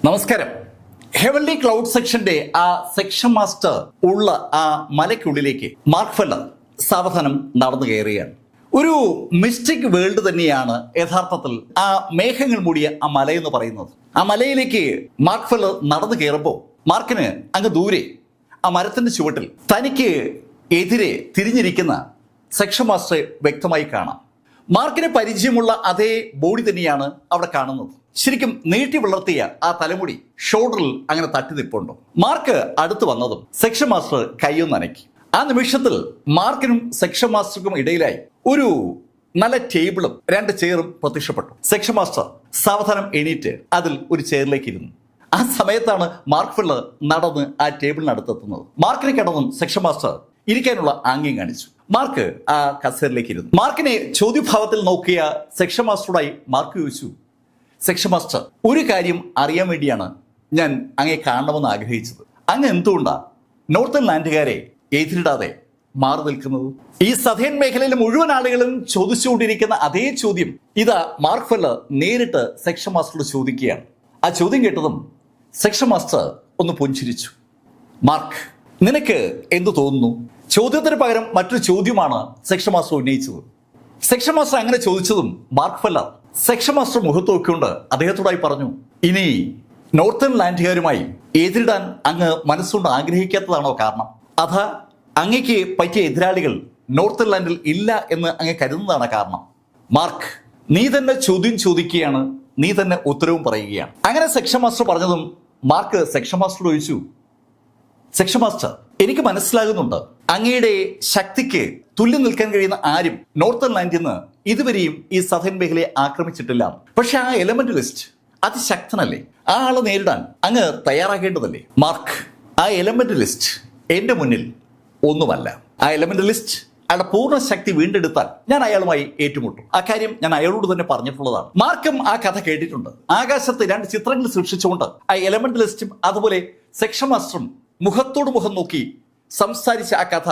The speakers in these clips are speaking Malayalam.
നമസ്കാരം. ഹെവൻലി ക്ലൗഡ് സെക്ഷന്റെ ആ സെക്ഷൻ മാസ്റ്റർ ഉള്ള ആ മലയ്ക്കുള്ളിലേക്ക് മാർക്ക് ഫെല്ലർ സാവധാനം നടന്നു കയറുകയാണ്. ഒരു മിസ്റ്റിക് വേൾഡ് തന്നെയാണ് യഥാർത്ഥത്തിൽ ആ മേഘങ്ങൾ മൂടിയ ആ മലയെന്ന് പറയുന്നത്. ആ മലയിലേക്ക് മാർക്ക് ഫെല്ലർ നടന്നു കയറുമ്പോൾ മാർക്കിന് അങ്ങ് ദൂരെ ആ മരത്തിന്റെ ചുവട്ടിൽ തനിക്ക് എതിരെ തിരിഞ്ഞിരിക്കുന്ന സെക്ഷൻ മാസ്റ്ററെ വ്യക്തമായി കാണാം. മാർക്കിന് പരിചയമുള്ള അതേ ബോഡി തന്നെയാണ് അവിടെ കാണുന്നത്. ശരിക്കും നീട്ടി വളർത്തിയ ആ തലമുടി ഷോൾഡറിൽ അങ്ങനെ തട്ടി നിൽപ്പുണ്ടോ. മാർക്ക് അടുത്ത് വന്നതും സെക്ഷൻ മാസ്റ്റർ കൈയൊന്ന് അനക്കി. ആ നിമിഷത്തിൽ മാർക്കിനും സെക്ഷൻ മാസ്റ്റർക്കും ഇടയിലായി ഒരു നല്ല ടേബിളും രണ്ട് ചെയറും പ്രത്യക്ഷപ്പെട്ടു. സെക്ഷൻ മാസ്റ്റർ സാവധാനം എണീറ്റ് അതിൽ ഒരു ചെയറിലേക്ക് ഇരുന്നു. ആ സമയത്താണ് മാർക്ക് ഫെല്ലർ നടന്ന് ആ ടേബിളിനടുത്തെത്തുന്നത്. മാർക്കിനെ കിടന്നും സെക്ഷൻ മാസ്റ്റർ ഇരിക്കാനുള്ള ആംഗ്യം കാണിച്ചു. മാർക്ക് ആ കസേരയിലേക്ക് ഇരുന്നു. മാർക്കിനെ ചോദ്യഭാവത്തിൽ നോക്കിയ സെക്ഷൻ മാസ്റ്ററോടായി മാർക്ക് ചോദിച്ചു, സെക്ഷൻ മാസ്റ്റർ, ഒരു കാര്യം അറിയാൻ വേണ്ടിയാണ് ഞാൻ അങ്ങേ കാണണമെന്ന് ആഗ്രഹിച്ചത്. അങ്ങ് എന്തുകൊണ്ടാ നോർത്തേൺ ലാൻഡുകാരെ എതിരിടാതെ മാറി നിൽക്കുന്നത്? ഈ സദേൺ മേഖലയിലെ മുഴുവൻ ആളുകളും ചോദിച്ചുകൊണ്ടിരിക്കുന്ന അതേ ചോദ്യം ഇതാ മാർക്ക് ഫെല്ലർ നേരിട്ട് സെക്ഷൻ മാസ്റ്ററോട് ചോദിക്കുകയാണ്. ആ ചോദ്യം കേട്ടതും സെക്ഷൻ മാസ്റ്റർ ഒന്ന് പുഞ്ചിരിച്ചു. മാർക്ക്, നിനക്ക് എന്തു തോന്നുന്നു? ചോദ്യത്തിന് പകരം മറ്റൊരു ചോദ്യമാണ് സെക്ഷൻ മാസ്റ്റർ ഉന്നയിച്ചത്. സെക്ഷൻ മാസ്റ്റർ അങ്ങനെ ചോദിച്ചതും മാർക്ക് ഫെല്ലർ സെക്ഷൻ മാസ്റ്റർ മുഖത്ത് നോക്കിക്കൊണ്ട് അദ്ദേഹത്തോടായി പറഞ്ഞു, ഇനി നോർത്തേൺ ലാൻഡുകാരുമായി എതിരിടാൻ അങ്ങ് മനസ്സുകൊണ്ട് ആഗ്രഹിക്കാത്തതാണോ കാരണം? അതാ അങ്ങയ്ക്ക് പറ്റിയ എതിരാളികൾ നോർത്തേൺ ലാൻഡിൽ ഇല്ല എന്ന് അങ്ങ് കരുതുന്നതാണ് കാരണം? മാർക്ക്, നീ തന്നെ ചോദ്യം ചോദിക്കുകയാണ്, നീ തന്നെ ഉത്തരവും പറയുകയാണ്. അങ്ങനെ സെക്ഷൻ മാസ്റ്റർ പറഞ്ഞതും മാർക്ക് സെക്ഷൻ മാസ്റ്റർ ചോദിച്ചു, സെക്ഷൻ മാസ്റ്റർ, എനിക്ക് മനസ്സിലാകുന്നുണ്ട് അങ്ങയുടെ ശക്തിക്ക് തുല്യം നിൽക്കാൻ കഴിയുന്ന ആരും നോർത്തേൺ ലാൻഡിൽ നിന്ന് ഇതുവരെയും ഈ സദേൺ മേഖലയെ ആക്രമിച്ചിട്ടില്ല. പക്ഷെ ആ എലമെന്റലിസ്റ്റ് അതിശക്തനല്ലേ? ആ ആളെ നേരിടാൻ അങ്ങ് തയ്യാറാകേണ്ടതല്ലേ? മാർക്ക്, ആ എലമെന്റലിസ്റ്റ് എന്റെ മുന്നിൽ ഒന്നുമല്ല. ആ എലമെന്റലിസ്റ്റ് അയാളുടെ പൂർണ്ണ ശക്തി വീണ്ടെടുത്താൽ ഞാൻ അയാളുമായി ഏറ്റുമുട്ടും. ആ കാര്യം ഞാൻ അയാളോട് തന്നെ പറഞ്ഞിട്ടുള്ളതാണ്. മാർക്കും ആ കഥ കേട്ടിട്ടുണ്ട്. ആകാശത്ത് രണ്ട് ചിത്രങ്ങൾ സൃഷ്ടിച്ചുകൊണ്ട് ആ എലമെന്റലിസ്റ്റും അതുപോലെ സെക്ഷൻ മാസ്റ്ററും മുഖത്തോട് മുഖം നോക്കി സംസാരിച്ച ആ കഥ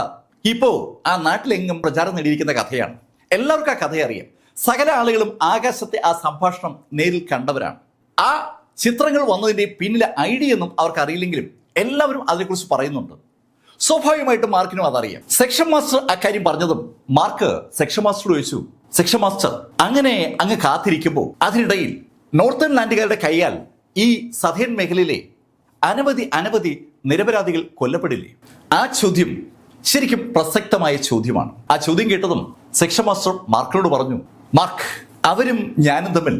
ഇപ്പോ ആ നാട്ടിലെങ്ങും പ്രചാരം നേടിയിരിക്കുന്ന കഥയാണ്. എല്ലാവർക്കും ആ കഥയെ അറിയാം. സകല ആളുകളും ആകാശത്തെ ആ സംഭാഷണം നേരിൽ കണ്ടവരാണ്. ആ ചിത്രങ്ങൾ വന്നതിന്റെ പിന്നിലെ ഐഡിയ ഒന്നും അവർക്ക് അറിയില്ലെങ്കിലും എല്ലാവരും അതിനെക്കുറിച്ച് പറയുന്നുണ്ട്. സ്വാഭാവികമായിട്ടും മാർക്കിനും അതറിയാം. സെക്ഷൻ മാസ്റ്റർ അക്കാര്യം പറഞ്ഞതും മാർക്ക് സെക്ഷൻ മാസ്റ്റർ ചോദിച്ചു, സെക്ഷൻ മാസ്റ്റർ, അങ്ങനെ അങ്ങ് കാത്തിരിക്കുമ്പോൾ അതിനിടയിൽ നോർത്തേൺ ലാൻഡുകാരുടെ കൈയാൽ ഈ സദേൺ മേഖലയിലെ അനവധി നിരപരാധികൾ കൊല്ലപ്പെടില്ലേ? ആ ചോദ്യം ശരിക്കും പ്രസക്തമായ ചോദ്യമാണ്. ആ ചോദ്യം കേട്ടതും സെക്ഷൻ മാസ്റ്റർ മാർക്കിനോട് പറഞ്ഞു, മാർക്ക്, അവരും ഞാനും തമ്മിൽ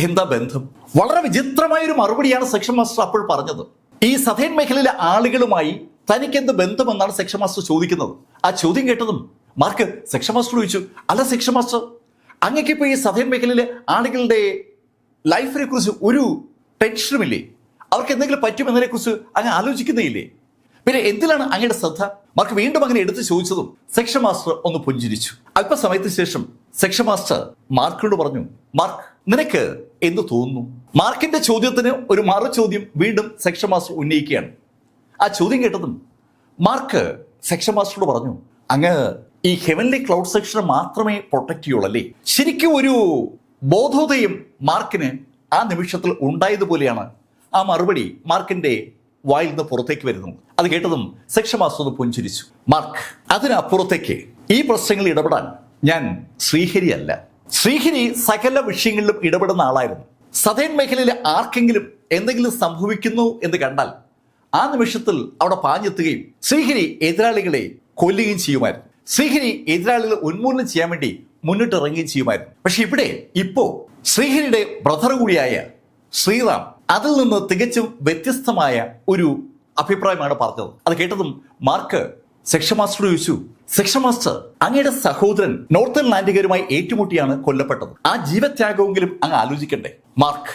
എന്താ ബന്ധം? വളരെ വിചിത്രമായ ഒരു മറുപടിയാണ് സെക്ഷൻ മാസ്റ്റർ അപ്പോൾ പറഞ്ഞത്. ഈ സദേൺ മേഖലയിലെ ആളുകളുമായി തനിക്കെന്ത് ബന്ധമെന്നാണ് സെക്ഷൻ മാസ്റ്റർ ചോദിക്കുന്നത്. ആ ചോദ്യം കേട്ടതും മാർക്ക് സെക്ഷൻ മാസ്റ്റർ ചോദിച്ചു, അല്ല സെക്ഷൻ മാസ്റ്റർ, അങ്ങക്കിപ്പോ ഈ സദേൺ മേഖലയിലെ ആളുകളുടെ ലൈഫിനെ കുറിച്ച് ഒരു ടെൻഷനുമില്ലേ? അവർക്ക് എന്തെങ്കിലും പറ്റുമെന്നതിനെ കുറിച്ച് അങ്ങ് ആലോചിക്കുന്നേയില്ലേ? പിന്നെ എന്തിലാണ് അങ്ങയുടെ ശ്രദ്ധ? മാർക്ക് വീണ്ടും അങ്ങനെ എടുത്ത് ചോദിച്ചതും സെക്ഷൻ മാസ്റ്റർ ഒന്ന് പുഞ്ചിരിച്ചു. അല്പസമയത്തിന് ശേഷം സെക്ഷൻ മാസ്റ്റർ മാർക്കിനോട് പറഞ്ഞു, മാർക്ക്, നിനക്ക് എന്ത് തോന്നുന്നു? മാർക്കിന്റെ ചോദ്യത്തിന് ഒരു മറു ചോദ്യം വീണ്ടും സെക്ഷൻ മാസ്റ്റർ ഉന്നയിക്കുകയാണ്. ആ ചോദ്യം കേട്ടതും മാർക്ക് സെക്ഷൻ മാസ്റ്ററോട് പറഞ്ഞു, അങ്ങ് ഈ ഹെവൻലി ക്ലൗഡ് സെക്ഷനെ മാത്രമേ പ്രൊട്ടക്ട് ചെയ്യുള്ളൂ അല്ലേ? ശരിക്കും ഒരു ബോധോദയം മാർക്കിന് ആ നിമിഷത്തിൽ ഉണ്ടായതുപോലെയാണ് ആ മറുപടി മാർക്കിന്റെ വായിൽ നിന്ന് പുറത്തേക്ക് വരുന്നു. അത് കേട്ടതും സെക്ഷൻ മാസ്റ്റർ ഒന്ന് പുഞ്ചിരിച്ചു. മാർക്ക്, അതിനപ്പുറത്തേക്ക് ഈ പ്രശ്നങ്ങളിൽ ഇടപെടാൻ ഞാൻ ശ്രീഹരിയല്ല. ശ്രീഹരി സകല വിഷയങ്ങളിലും ഇടപെടുന്ന ആളായിരുന്നു. സദേൺ മേഖലയിലെ ആർക്കെങ്കിലും എന്തെങ്കിലും സംഭവിക്കുന്നു എന്ന് കണ്ടാൽ ആ നിമിഷത്തിൽ അവിടെ പാഞ്ഞെത്തുകയും ശ്രീഹരി എതിരാളികളെ കൊല്ലുകയും ചെയ്യുമായിരുന്നു. ശ്രീഹരി എതിരാളികളെ ഉന്മൂലനം ചെയ്യാൻ വേണ്ടി മുന്നിട്ടിറങ്ങുകയും ചെയ്യുമായിരുന്നു. പക്ഷെ ഇവിടെ ഇപ്പോ ശ്രീഹരിയുടെ ബ്രദർ കൂടിയായ ശ്രീറാം അതിൽ നിന്ന് തികച്ചും വ്യത്യസ്തമായ ഒരു അഭിപ്രായമാണ് പറഞ്ഞത്. അത് കേട്ടതും മാർക്ക് സെക്ഷൻ മാസ്റ്റർ ചോദിച്ചു, സെക്ഷൻ മാസ്റ്റർ, അങ്ങയുടെ സഹോദരൻ നോർത്തേൺ ലാൻഡുകാരുമായി ഏറ്റുമുട്ടിയാണ് കൊല്ലപ്പെട്ടത്. ആ ജീവത്യാഗമെങ്കിലും അങ്ങ് ആലോചിക്കണ്ടേ? മാർക്ക്,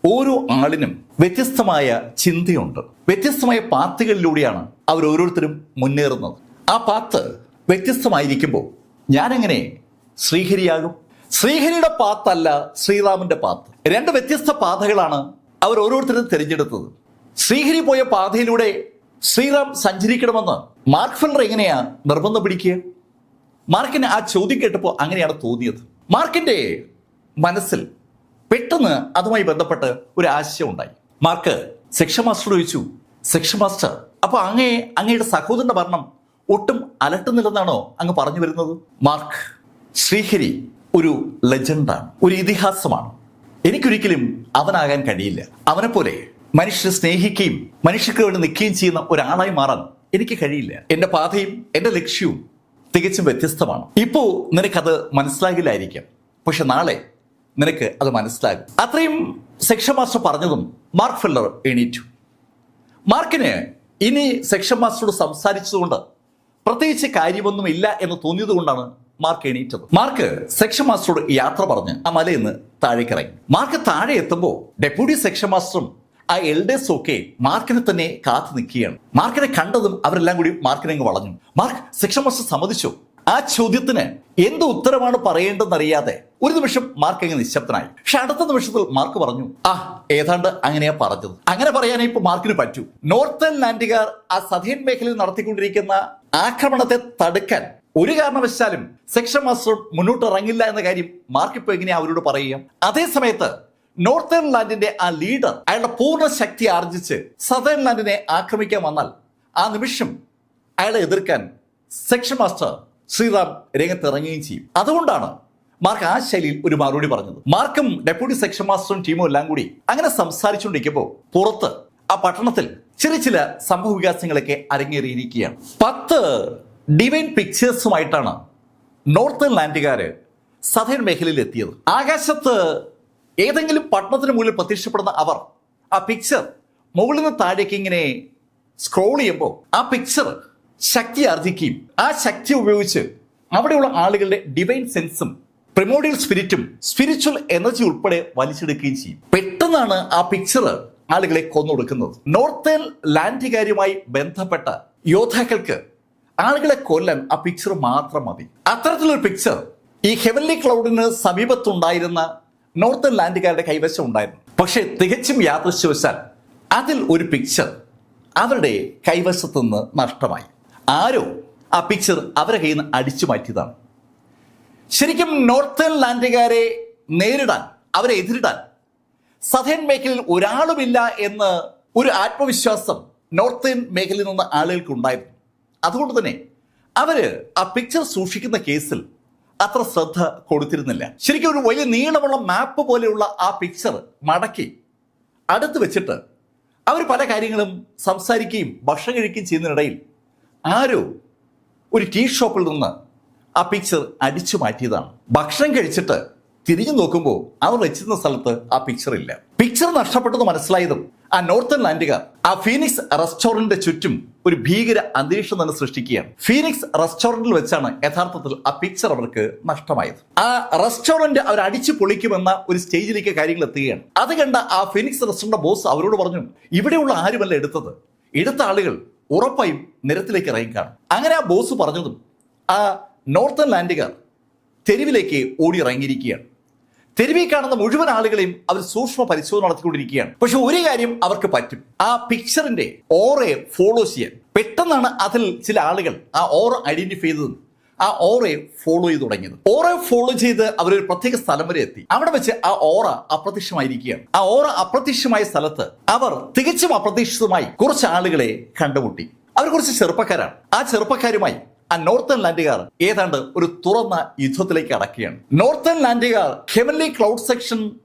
ഓരോ ആളിനും വ്യത്യസ്തമായ ചിന്തയുണ്ട്. വ്യത്യസ്തമായ പാത്തുകളിലൂടെയാണ് അവർ ഓരോരുത്തരും മുന്നേറുന്നത്. ആ പാത്ത് വ്യത്യസ്തമായിരിക്കുമ്പോൾ ഞാനെങ്ങനെ ശ്രീഹരിയാകും? ശ്രീഹരിയുടെ പാത്തല്ല ശ്രീറാമിന്റെ പാത്ത്. രണ്ട് വ്യത്യസ്ത പാതകളാണ് അവർ ഓരോരുത്തരും തിരഞ്ഞെടുത്തത്. ശ്രീഹരി പോയ പാതയിലൂടെ ശ്രീറാം സഞ്ചരിക്കണമെന്ന് മാർക്ക് ഫെല്ലർ എങ്ങനെയാ നിർബന്ധം പിടിക്കുക? മാർക്കിന് ആ ചോദ്യം കേട്ടപ്പോൾ അങ്ങനെയാണ് തോന്നിയത്. മാർക്കിന്റെ മനസ്സിൽ പെട്ടെന്ന് അതുമായി ബന്ധപ്പെട്ട് ഒരു ആശയം ഉണ്ടായി. മാർക്ക് സെക്ഷൻ മാസ്റ്റർ ചോദിച്ചു, സെക്ഷൻ മാസ്റ്റർ, അപ്പൊ അങ്ങയുടെ സഹോദരന്റെ മരണം ഒട്ടും അലട്ടുന്നില്ലെന്നാണോ അങ്ങ് പറഞ്ഞു വരുന്നത്? മാർക്ക്, ശ്രീഹരി ഒരു ലെജൻഡാണ്, ഒരു ഇതിഹാസമാണ്. എനിക്കൊരിക്കലും അവനാകാൻ കഴിയില്ല. അവനെപ്പോലെ മനുഷ്യരെ സ്നേഹിക്കുകയും മനുഷ്യർക്ക് വേണ്ടി നിൽക്കുകയും ചെയ്യുന്ന ഒരാളായി മാറാൻ എനിക്ക് കഴിയില്ല. എന്റെ പാതയും എന്റെ ലക്ഷ്യവും തികച്ചും വ്യത്യസ്തമാണ്. ഇപ്പോ നിനക്കത് മനസ്സിലാകില്ലായിരിക്കാം, പക്ഷെ നാളെ നിനക്ക് അത് മനസ്സിലാകും. അത്രയും സെക്ഷൻ മാസ്റ്റർ പറഞ്ഞതും മാർക്ക് ഫെല്ലർ എണീറ്റു. മാർക്കിന് ഇനി സെക്ഷൻ മാസ്റ്ററോട് സംസാരിച്ചതുകൊണ്ട് പ്രത്യേകിച്ച് കാര്യമൊന്നുമില്ല എന്ന് തോന്നിയത് കൊണ്ടാണ് മാർക്ക് എണീറ്റത്. മാർക്ക് സെക്ഷൻ മാസ്റ്ററോട് യാത്ര പറഞ്ഞ് ആ മലയിൽ നിന്ന് താഴേക്കിറങ്ങി. മാർക്ക് താഴെ എത്തുമ്പോൾ ഡെപ്യൂട്ടി സെക്ഷൻ മാസ്റ്ററും ആ എൽഡേഴ്സും ഒക്കെ മാർക്കിനെ തന്നെ കാത്തു നിൽക്കുകയാണ്. മാർക്കിനെ കണ്ടതും അവരെല്ലാം കൂടി മാർക്കിനെ അങ്ങ് വളഞ്ഞു. മാർക്ക്, സെക്ഷൻ മാസ്റ്റർ സമ്മതിച്ചു. ആ ചോദ്യത്തിന് എന്ത് ഉത്തരമാണ് പറയേണ്ടതെന്നറിയാതെ ഒരു നിമിഷം മാർക്ക് അങ്ങ് നിശബ്ദനായി. പക്ഷെ അടുത്ത നിമിഷത്തിൽ മാർക്ക് പറഞ്ഞു, ഏതാണ്ട് അങ്ങനെയാ പറഞ്ഞത്. അങ്ങനെ പറയാനേ ഇപ്പൊ മാർക്കിന് പറ്റൂ. നോർത്തേൺ ലാൻഡുകാർ ആ സതേൺ മേഖലയിൽ നടത്തിക്കൊണ്ടിരിക്കുന്ന ആക്രമണത്തെ തടുക്കാൻ ഒരു കാരണവശാലും സെക്ഷൻ മാസ്റ്റർ മുന്നോട്ട് ഇറങ്ങില്ല എന്ന കാര്യം മാർക്ക് ഇപ്പൊ എങ്ങനെയാ അവരോട് പറയുക? അതേ സമയത്ത് നോർത്തേൺ ലാൻഡിന്റെ ആ ലീഡർ അയാളുടെ പൂർണ്ണ ശക്തി ആർജിച്ച് സതേൺ ലാൻഡിനെ ആക്രമിക്കാൻ വന്നാൽ ആ നിമിഷം അയാളെ എതിർക്കാൻ സെക്ഷൻ മാസ്റ്റർ ശ്രീറാം രംഗത്തിറങ്ങുകയും ചെയ്യും. അതുകൊണ്ടാണ് മാർക്ക് ആ ശൈലിയിൽ ഒരു മറുപടി പറഞ്ഞത്. മാർക്കും ഡെപ്യൂട്ടി സെക്ഷൻ മാസ്റ്ററും ടീമും എല്ലാം കൂടി അങ്ങനെ സംസാരിച്ചുകൊണ്ടിരിക്കുമ്പോൾ പുറത്ത് ആ പട്ടണത്തിൽ ചില സംഭവ വികാസങ്ങളൊക്കെ അരങ്ങേറിയിരിക്കുകയാണ്. 10 ഡിവൈൻ പിക്ചേഴ്സുമായിട്ടാണ് നോർത്തേൺ ലാൻഡുകാര് സതേൺ മേഖലയിൽ എത്തിയത്. ആകാശത്ത് ഏതെങ്കിലും പട്ടണത്തിന് മുകളിൽ പ്രത്യക്ഷപ്പെടുന്ന അവർ ആ പിക്ചർ മുകളിൽ നിന്ന് താഴേക്ക് ഇങ്ങനെ സ്ക്രോൾ ചെയ്യുമ്പോൾ ആ പിക്ചർ ശക്തി ആർജിക്കുകയും ആ ശക്തി ഉപയോഗിച്ച് അവിടെയുള്ള ആളുകളുടെ ഡിവൈൻ സെൻസും പ്രിമോഡിയൽ സ്പിരിറ്റും സ്പിരിച്വൽ എനർജി ഉൾപ്പെടെ വലിച്ചെടുക്കുകയും ചെയ്യും. പെട്ടെന്നാണ് ആ പിക്ചർ ആളുകളെ കൊന്നൊടുക്കുന്നത്. നോർത്തേൺ ലാൻഡുകാരുമായി ബന്ധപ്പെട്ട യോദ്ധാക്കൾക്ക് ആളുകളെ കൊല്ലാൻ ആ പിക്ചർ മാത്രം മതി. അത്തരത്തിലൊരു പിക്ചർ ഈ ഹെവൻലി ക്ലൗഡിന് സമീപത്തുണ്ടായിരുന്ന നോർത്തേൺ ലാൻഡുകാരുടെ കൈവശം ഉണ്ടായിരുന്നു. പക്ഷേ തികച്ചും യാദൃശ്യവശാൽ അതിൽ ഒരു പിക്ചർ അവരുടെ കൈവശത്തു നിന്ന് നഷ്ടമായി. ആരോ ആ പിക്ചർ അവരുടെ കയ്യിൽ നിന്ന് അടിച്ചു മാറ്റിയതാണ്. ശരിക്കും നോർത്തേൺ ലാൻഡുകാരെ നേരിടാൻ, അവരെ എതിരിടാൻ സതേൺ മേഖലയിൽ ഒരാളുമില്ല എന്ന് ഒരു ആത്മവിശ്വാസം നോർത്തേൺ മേഖലയിൽ നിന്ന് ആളുകൾക്ക് ഉണ്ടായിരുന്നു. അതുകൊണ്ട് തന്നെ അവര് ആ പിക്ചർ സൂക്ഷിക്കുന്ന കേസിൽ അത്ര ശ്രദ്ധ കൊടുത്തിരുന്നില്ല. ശരിക്കും ഒരു വലിയ നീളമുള്ള മാപ്പ് പോലെയുള്ള ആ പിക്ചർ മടക്കി അടുത്ത് വെച്ചിട്ട് അവർ പല കാര്യങ്ങളും സംസാരിക്കുകയും ഭക്ഷണം കഴിക്കുകയും ചെയ്യുന്നതിനിടയിൽ ആരോ ഒരു ടീ ഷോപ്പിൽ നിന്ന് ആ പിക്ചർ അടിച്ചു മാറ്റിയതാണ്. ഭക്ഷണം കഴിച്ചിട്ട് തിരിഞ്ഞു നോക്കുമ്പോൾ അവർ വെച്ചിരുന്ന സ്ഥലത്ത് ആ പിക്ചർ ഇല്ല. പിക്ചർ നഷ്ടപ്പെട്ടെന്ന് മനസ്സിലായതും ആ നോർത്തേൺ ലാൻഡുകാർ ആ ഫീനിക്സ് റെസ്റ്റോറന്റിന്റെ ചുറ്റും ഒരു ഭീകര അന്തരീക്ഷം തന്നെ സൃഷ്ടിക്കുകയാണ്. ഫീനിക്സ് റെസ്റ്റോറന്റിൽ വെച്ചാണ് യഥാർത്ഥത്തിൽ ആ പിക്ചർ അവർക്ക് നഷ്ടമായത്. ആ റെസ്റ്റോറന്റ് അവർ അടിച്ചു പൊളിക്കുമെന്ന ഒരു സ്റ്റേജിലേക്ക് കാര്യങ്ങൾ എത്തുകയാണ്. അത് കണ്ട ആ ഫീനിക്സ് റെസ്റ്റോറന്റ് ബോസ് അവരോട് പറഞ്ഞു, ഇവിടെയുള്ള ആരുമല്ല എടുത്തത്, എടുത്ത ആളുകൾ ഉറപ്പായും നിരത്തിലേക്ക് ഇറങ്ങിക്കാണും. അങ്ങനെ ആ ബോസ് പറഞ്ഞതും ആ നോർത്തേൺ ലാൻഡുകാർ തെരുവിലേക്ക് ഓടി ഇറങ്ങിയിരിക്കുകയാണ്. തെരുവിൽ കാണുന്ന മുഴുവൻ ആളുകളെയും അവർ സൂക്ഷ്മ പരിശോധന നടത്തിക്കൊണ്ടിരിക്കുകയാണ്. പക്ഷെ ഒരു കാര്യം അവർക്ക് പറ്റും, ആ പിക്ചറിന്റെ ഓറയെ ഫോളോ ചെയ്യാൻ. പെട്ടെന്നാണ് അതിൽ ചില ആളുകൾ ആ ഓറ ഐഡന്റിഫൈ ചെയ്തതും ആ ഓറയെ ഫോളോ ചെയ്ത് തുടങ്ങിയത്. ഓറയെ ഫോളോ ചെയ്ത് അവരൊരു പ്രത്യേക സ്ഥലം വരെ എത്തി. അവിടെ വെച്ച് ആ ഓറ അപ്രത്യക്ഷമായിരിക്കുകയാണ്. ആ ഓറ അപ്രത്യക്ഷമായ സ്ഥലത്ത് അവർ തികച്ചും അപ്രതീക്ഷിതമായി കുറച്ച് ആളുകളെ കണ്ടുമുട്ടി. അവർ കുറച്ച് ചെറുപ്പക്കാരാണ്. ആ ചെറുപ്പക്കാരുമായി ആ നോർത്തേൺ ലാൻഡുകാർ ഏതാണ്ട് ഒരു തുറന്ന യുദ്ധത്തിലേക്ക് അടക്കുകയാണ്. നോർത്തേൺ ലാൻഡുകാർ ഹെവൻലി ക്ലൗഡ് സെക്ഷൻ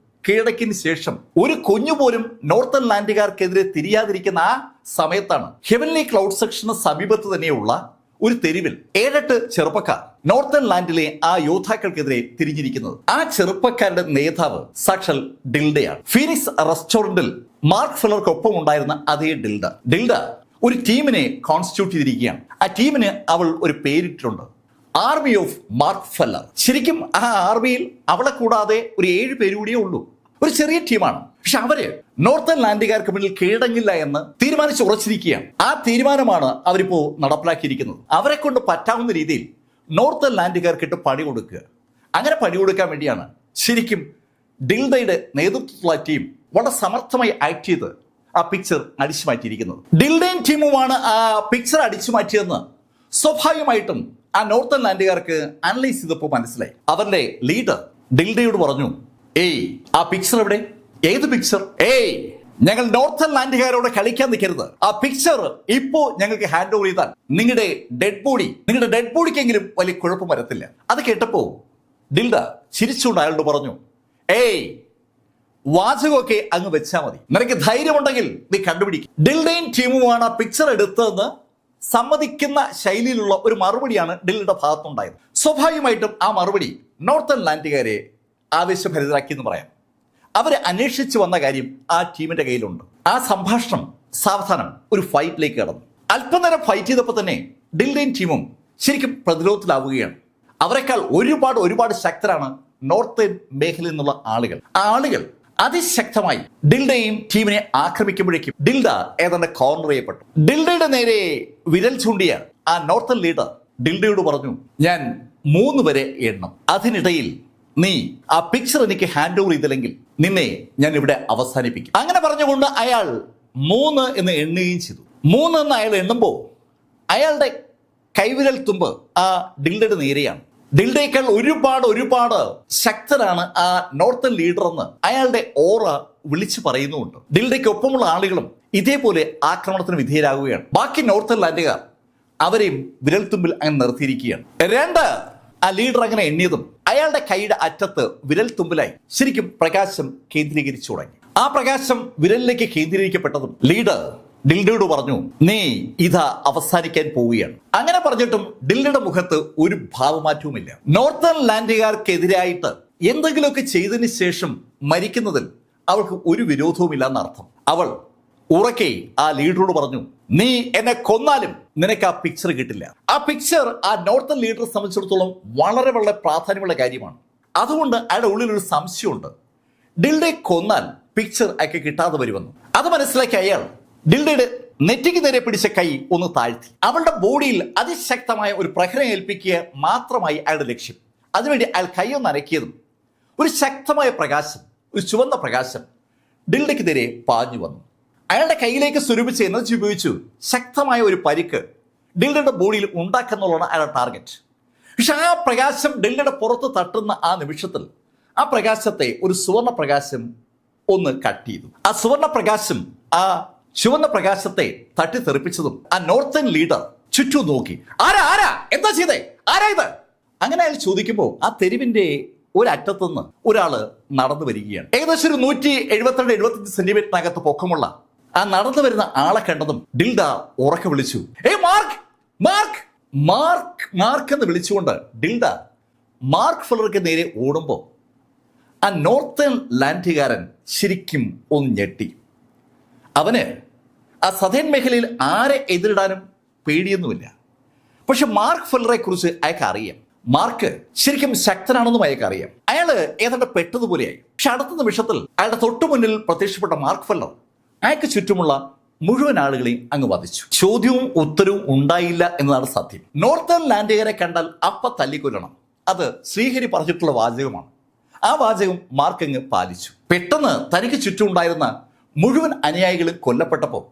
കീഴടക്കിന് ശേഷം ഒരു കുഞ്ഞുപോലും നോർത്തേൺ ലാൻഡുകാർക്കെതിരെ തിരിയാതിരിക്കുന്ന ആ സമയത്താണ് ഹെവൻലി ക്ലൗഡ് സെക്ഷന് സമീപത്ത് തന്നെയുള്ള ഒരു തെരുവിൽ 7-8 ചെറുപ്പക്കാർ നോർത്തേൺ ലാൻഡിലെ ആ യോദ്ധാക്കൾക്കെതിരെ തിരിഞ്ഞിരിക്കുന്നത്. ആ ചെറുപ്പക്കാരുടെ നേതാവ് സാക്ഷൽ ഡിൽഡയാണ്. ഫീനിക്സ് റെസ്റ്റോറന്റിൽ മാർക്ക് ഫെല്ലർക്കൊപ്പം ഉണ്ടായിരുന്ന അതേ ഡിൽഡ ഒരു ടീമിനെ കോൺസ്റ്റിറ്റ്യൂട്ട് ചെയ്തിരിക്കുകയാണ്. ആ ടീമിന് അവൾ ഒരു പേരിട്ടിട്ടുണ്ട്, ആർമി ഓഫ് മാർക്ക് ഫെല്ലർ. ശരിക്കും ആ ആർമിയിൽ അവളെ കൂടാതെ ഒരു 7 പേര് കൂടിയേ ഉള്ളൂ. ഒരു ചെറിയ ടീമാണ്. പക്ഷെ അവര് നോർത്തേൺ ലാൻഡുകാർക്ക് മുന്നിൽ കീഴടങ്ങില്ല എന്ന് തീരുമാനിച്ച് ഉറച്ചിരിക്കുകയാണ്. ആ തീരുമാനമാണ് അവരിപ്പോ നടപ്പിലാക്കിയിരിക്കുന്നത്. അവരെ കൊണ്ട് പറ്റാവുന്ന രീതിയിൽ നോർത്തേൺ ലാൻഡുകാർക്കിട്ട് പണി കൊടുക്കുക. അങ്ങനെ പണി കൊടുക്കാൻ വേണ്ടിയാണ് ശരിക്കും ഡിൽഡയുടെ നേതൃത്വത്തിലുള്ള ടീം വളരെ സമർത്ഥമായി ആക്ട് ചെയ്ത് ആ പിക്ചർ അടിച്ചു മാറ്റിയിരിക്കുന്നത്. ഡിൽഡയും ടീമുമാണ് ആ പിക്ചർ അടിച്ചു മാറ്റിയതെന്ന് സ്വാഭാവികമായിട്ടും ആ നോർത്തേൺ ലാൻഡുകാർക്ക് അനലൈസ് ചെയ്തപ്പോൾ മനസ്സിലായി. അവരുടെ ലീഡർ ഡിൽഡയോട് പറഞ്ഞു, ആ പിക്ചർ എവിടെ? ഏത് പിക്ചർ? ഞങ്ങൾ നോർത്തേൺ ലാൻഡുകാരോട് കളിക്കാൻ നിൽക്കരുത്. ആ പിക്ചർ ഇപ്പോ ഞങ്ങൾക്ക് ഹാൻഡ് ഓവർ ചെയ്താൽ നിങ്ങളുടെ ഡെഡ് ബോഡിക്കെങ്കിലും വലിയ കുഴപ്പം വരത്തില്ല. അത് കേട്ടപ്പോ ഡിൽഡ ചിരിച്ചുകൊണ്ട് അയാളോട് പറഞ്ഞു, ഏയ് വാചകമൊക്കെ അങ്ങ് വെച്ചാൽ മതി, നിനക്ക് ധൈര്യമുണ്ടെങ്കിൽ നീ കണ്ടുപിടിക്കും. ഡിൽഡയും ടീമുമാണ് ആ പിക്ചർ എടുത്തതെന്ന് സമ്മതിക്കുന്ന ശൈലിയിലുള്ള ഒരു മറുപടിയാണ് ഡിൽഡയുടെ ഭാഗത്തുണ്ടായത്. സ്വാഭാവികമായിട്ടും ആ മറുപടി നോർത്തേൺ ലാൻഡുകാരെ ആവേശഭരിതരാക്കി എന്ന് പറയാം. അവരെ അന്വേഷിച്ച് വന്ന കാര്യം ആ ടീമിന്റെ കയ്യിലുണ്ട്. ആ സംഭാഷണം സാവധാനം ഒരു ഫൈറ്റിലേക്ക് കടന്നു. അല്പനേരം ഫൈറ്റ് ചെയ്തപ്പോൾ തന്നെ ഡിൽഡയും ടീമും ശരിക്കും പ്രതിരോധത്തിലാവുകയാണ്. അവരെക്കാൾ ഒരുപാട് ശക്തരാണ് നോർത്തേൺ മേഖലയിൽ നിന്നുള്ള ആളുകൾ. ആ ആളുകൾ അതിശക്തമായി ഡിൽഡയും ടീമിനെ ആക്രമിക്കുമ്പോഴേക്കും ഡിൽഡ ഏതാണ്ട് കോർണർ ചെയ്യപ്പെട്ടു. ഡിൽഡയുടെ നേരെ വിരൽ ചൂണ്ടിയ ആ നോർത്തേൺ ലീഡർ ഡിൽഡയോട് പറഞ്ഞു, ഞാൻ 3 വരെ എണ്ണം, അതിനിടയിൽ നീ ആ പിക്ചർ എനിക്ക് ഹാൻഡ് ഓവർ ചെയ്തില്ലെങ്കിൽ നിന്നെ ഞാൻ ഇവിടെ അവസാനിപ്പിക്കും. അങ്ങനെ പറഞ്ഞുകൊണ്ട് അയാൾ 3 എന്ന് എണ്ണുകയും ചെയ്തു. 3 എന്ന് അയാൾ എണ്ണുമ്പോൾ അയാളുടെ കൈവിരൽ തുമ്പ് ആ ഡിൽഡയുടെ നേരെയാണ്. ഡിൽഡയേക്കാൾ ഒരുപാട് ശക്തരാണ് ആ നോർത്തേൺ ലീഡർ എന്ന് അയാളുടെ ഓറ വിളിച്ചു പറയുന്നുമുണ്ട്. ഡിൽഡയ്ക്ക് ഒപ്പമുള്ള ആളുകളും ഇതേപോലെ ആക്രമണത്തിന് വിധേയരാകുകയാണ്. ബാക്കി നോർത്തേൺ ലാൻഡുകാർ അവരെയും വിരൽത്തുമ്പിൽ അങ്ങനെ നിർത്തിയിരിക്കുകയാണ്. 2 ആ ലീഡർ അങ്ങനെ എണ്ണിയതും അയാളുടെ കൈയുടെ അറ്റത്ത് വിരൽ തുമ്പിലായി ശരിക്കും പ്രകാശം കേന്ദ്രീകരിച്ചു തുടങ്ങി. ആ പ്രകാശം വിരലിലേക്ക് കേന്ദ്രീകരിക്കപ്പെട്ടതും ലീഡർ ഡിൽഡയോട് പറഞ്ഞു, നീ ഇതാ അവസാനിക്കാൻ പോവുകയാണ്. അങ്ങനെ പറഞ്ഞിട്ടും ഡിൽഡയുടെ മുഖത്ത് ഒരു ഭാവമാറ്റവുമില്ല. നോർത്തേൺ ലാൻഡുകാർക്കെതിരായിട്ട് എന്തെങ്കിലുമൊക്കെ ചെയ്തതിന് ശേഷം മരിക്കുന്നതിൽ അവൾക്ക് ഒരു വിരോധവുമില്ല എന്നർത്ഥം. അവൾ ഉറക്കെ ആ ലീഡറോട് പറഞ്ഞു, നീ എന്നെ കൊന്നാലും നിനക്ക് ആ പിക്ചർ കിട്ടില്ല. ആ പിക്ചർ ആ നോർത്തേൺ ലീഡറെ സംബന്ധിച്ചിടത്തോളം വളരെ പ്രാധാന്യമുള്ള കാര്യമാണ്. അതുകൊണ്ട് അയാളുടെ ഉള്ളിൽ ഒരു സംശയമുണ്ട്, ഡിൽഡയെ കൊന്നാൽ പിക്ചർ അയാൾക്ക് കിട്ടാതെ വരുമെന്ന്. അത് മനസ്സിലാക്കി അയാൾ ഡിൽഡയുടെ നെറ്റിക്ക് നേരെ പിടിച്ച കൈ ഒന്ന് താഴ്ത്തി അവളുടെ ബോഡിയിൽ അതിശക്തമായ ഒരു പ്രഹരം ഏൽപ്പിക്കുക മാത്രമായി അയാളുടെ ലക്ഷ്യം. അതിനുവേണ്ടി അയാൾ കൈയൊന്ന് അനക്കിയതും ഒരു ശക്തമായ പ്രകാശം, ഒരു ചുവന്ന പ്രകാശം ഡിൽഡയ്ക്ക് നേരെ പാഞ്ഞു വന്നു. അയാളുടെ കയ്യിലേക്ക് സ്വരൂപിച്ച എനർജി ഉപയോഗിച്ചു ശക്തമായ ഒരു പരിക്ക് ഡിൽഡയുടെ ബോഡിയിൽ ഉണ്ടാക്കുന്നുള്ളതാണ് അയാളുടെ ടാർഗറ്റ്. പക്ഷെ ആ പ്രകാശം ഡിൽഡയുടെ പുറത്ത് തട്ടുന്ന ആ നിമിഷത്തിൽ ആ പ്രകാശത്തെ ഒരു സുവർണ പ്രകാശം ഒന്ന് കട്ട് ചെയ്തു. ആ സുവർണ പ്രകാശം ആ ചുവന്ന പ്രകാശത്തെ തട്ടിത്തെറിപ്പിച്ചതും ആ നോർത്തേൺ ലീഡർ ചുറ്റും നോക്കി, ആരാ എന്താ ചെയ്തേ, ആരാ ഇത്? അങ്ങനെ അയാൾ ചോദിക്കുമ്പോൾ ആ തെരുവിന്റെ ഒരറ്റത്തുനിന്ന് ഒരാള് നടന്നു വരികയാണ്. ഏകദേശം ഒരു 172-175 സെന്റിമീറ്ററിനകത്ത് പൊക്കമുള്ള ആ നടന്നു വരുന്ന ആളെ കണ്ടതും ഡിൽഡ ഉറക്കെ വിളിച്ചു, മാർക്ക് എന്ന് വിളിച്ചുകൊണ്ട് ഡിൽഡ മാർക്ക് ഫുള്ളർക്ക് നേരെ ഓടുമ്പോൾ ആ നോർത്തേൺ ലാൻഡുകാരൻ ശരിക്കും ഒന്ന് ഞെട്ടി. അവന് ആ സദേൺ മേഖലയിൽ ആരെ എതിരിടാനും പേടിയൊന്നുമില്ല. പക്ഷെ മാർക്ക് ഫുള്ളറെ കുറിച്ച് അയാൾക്ക് അറിയാം. മാർക്ക് ശരിക്കും ശക്തനാണെന്നും അയാൾക്ക് അറിയാം. അയാള് ഏതാണ്ട് പെട്ടതുപോലെയായി. പക്ഷെ അടുത്ത നിമിഷത്തിൽ അയാളുടെ തൊട്ടു മുന്നിൽ പ്രത്യക്ഷപ്പെട്ട മാർക്ക് ഫുള്ളർ അയാൾക്ക് ചുറ്റുമുള്ള മുഴുവൻ ആളുകളെയും അങ്ങ് വധിച്ചു. ചോദ്യവും ഉത്തരവും ഉണ്ടായില്ല എന്നതാണ് സത്യം. നോർത്തേൺ ലാൻഡുകാരെ കണ്ടാൽ അപ്പ തല്ലിക്കൊല്ലണം, അത് ശ്രീഹരി പറഞ്ഞിട്ടുള്ള വാചകമാണ്. ആ വാചകം മാർക്ക് അങ്ങ് പാലിച്ചു. പെട്ടെന്ന് തനിക്ക് ചുറ്റും ഉണ്ടായിരുന്ന മുഴുവൻ അനുയായികളും കൊല്ലപ്പെട്ടപ്പോൾ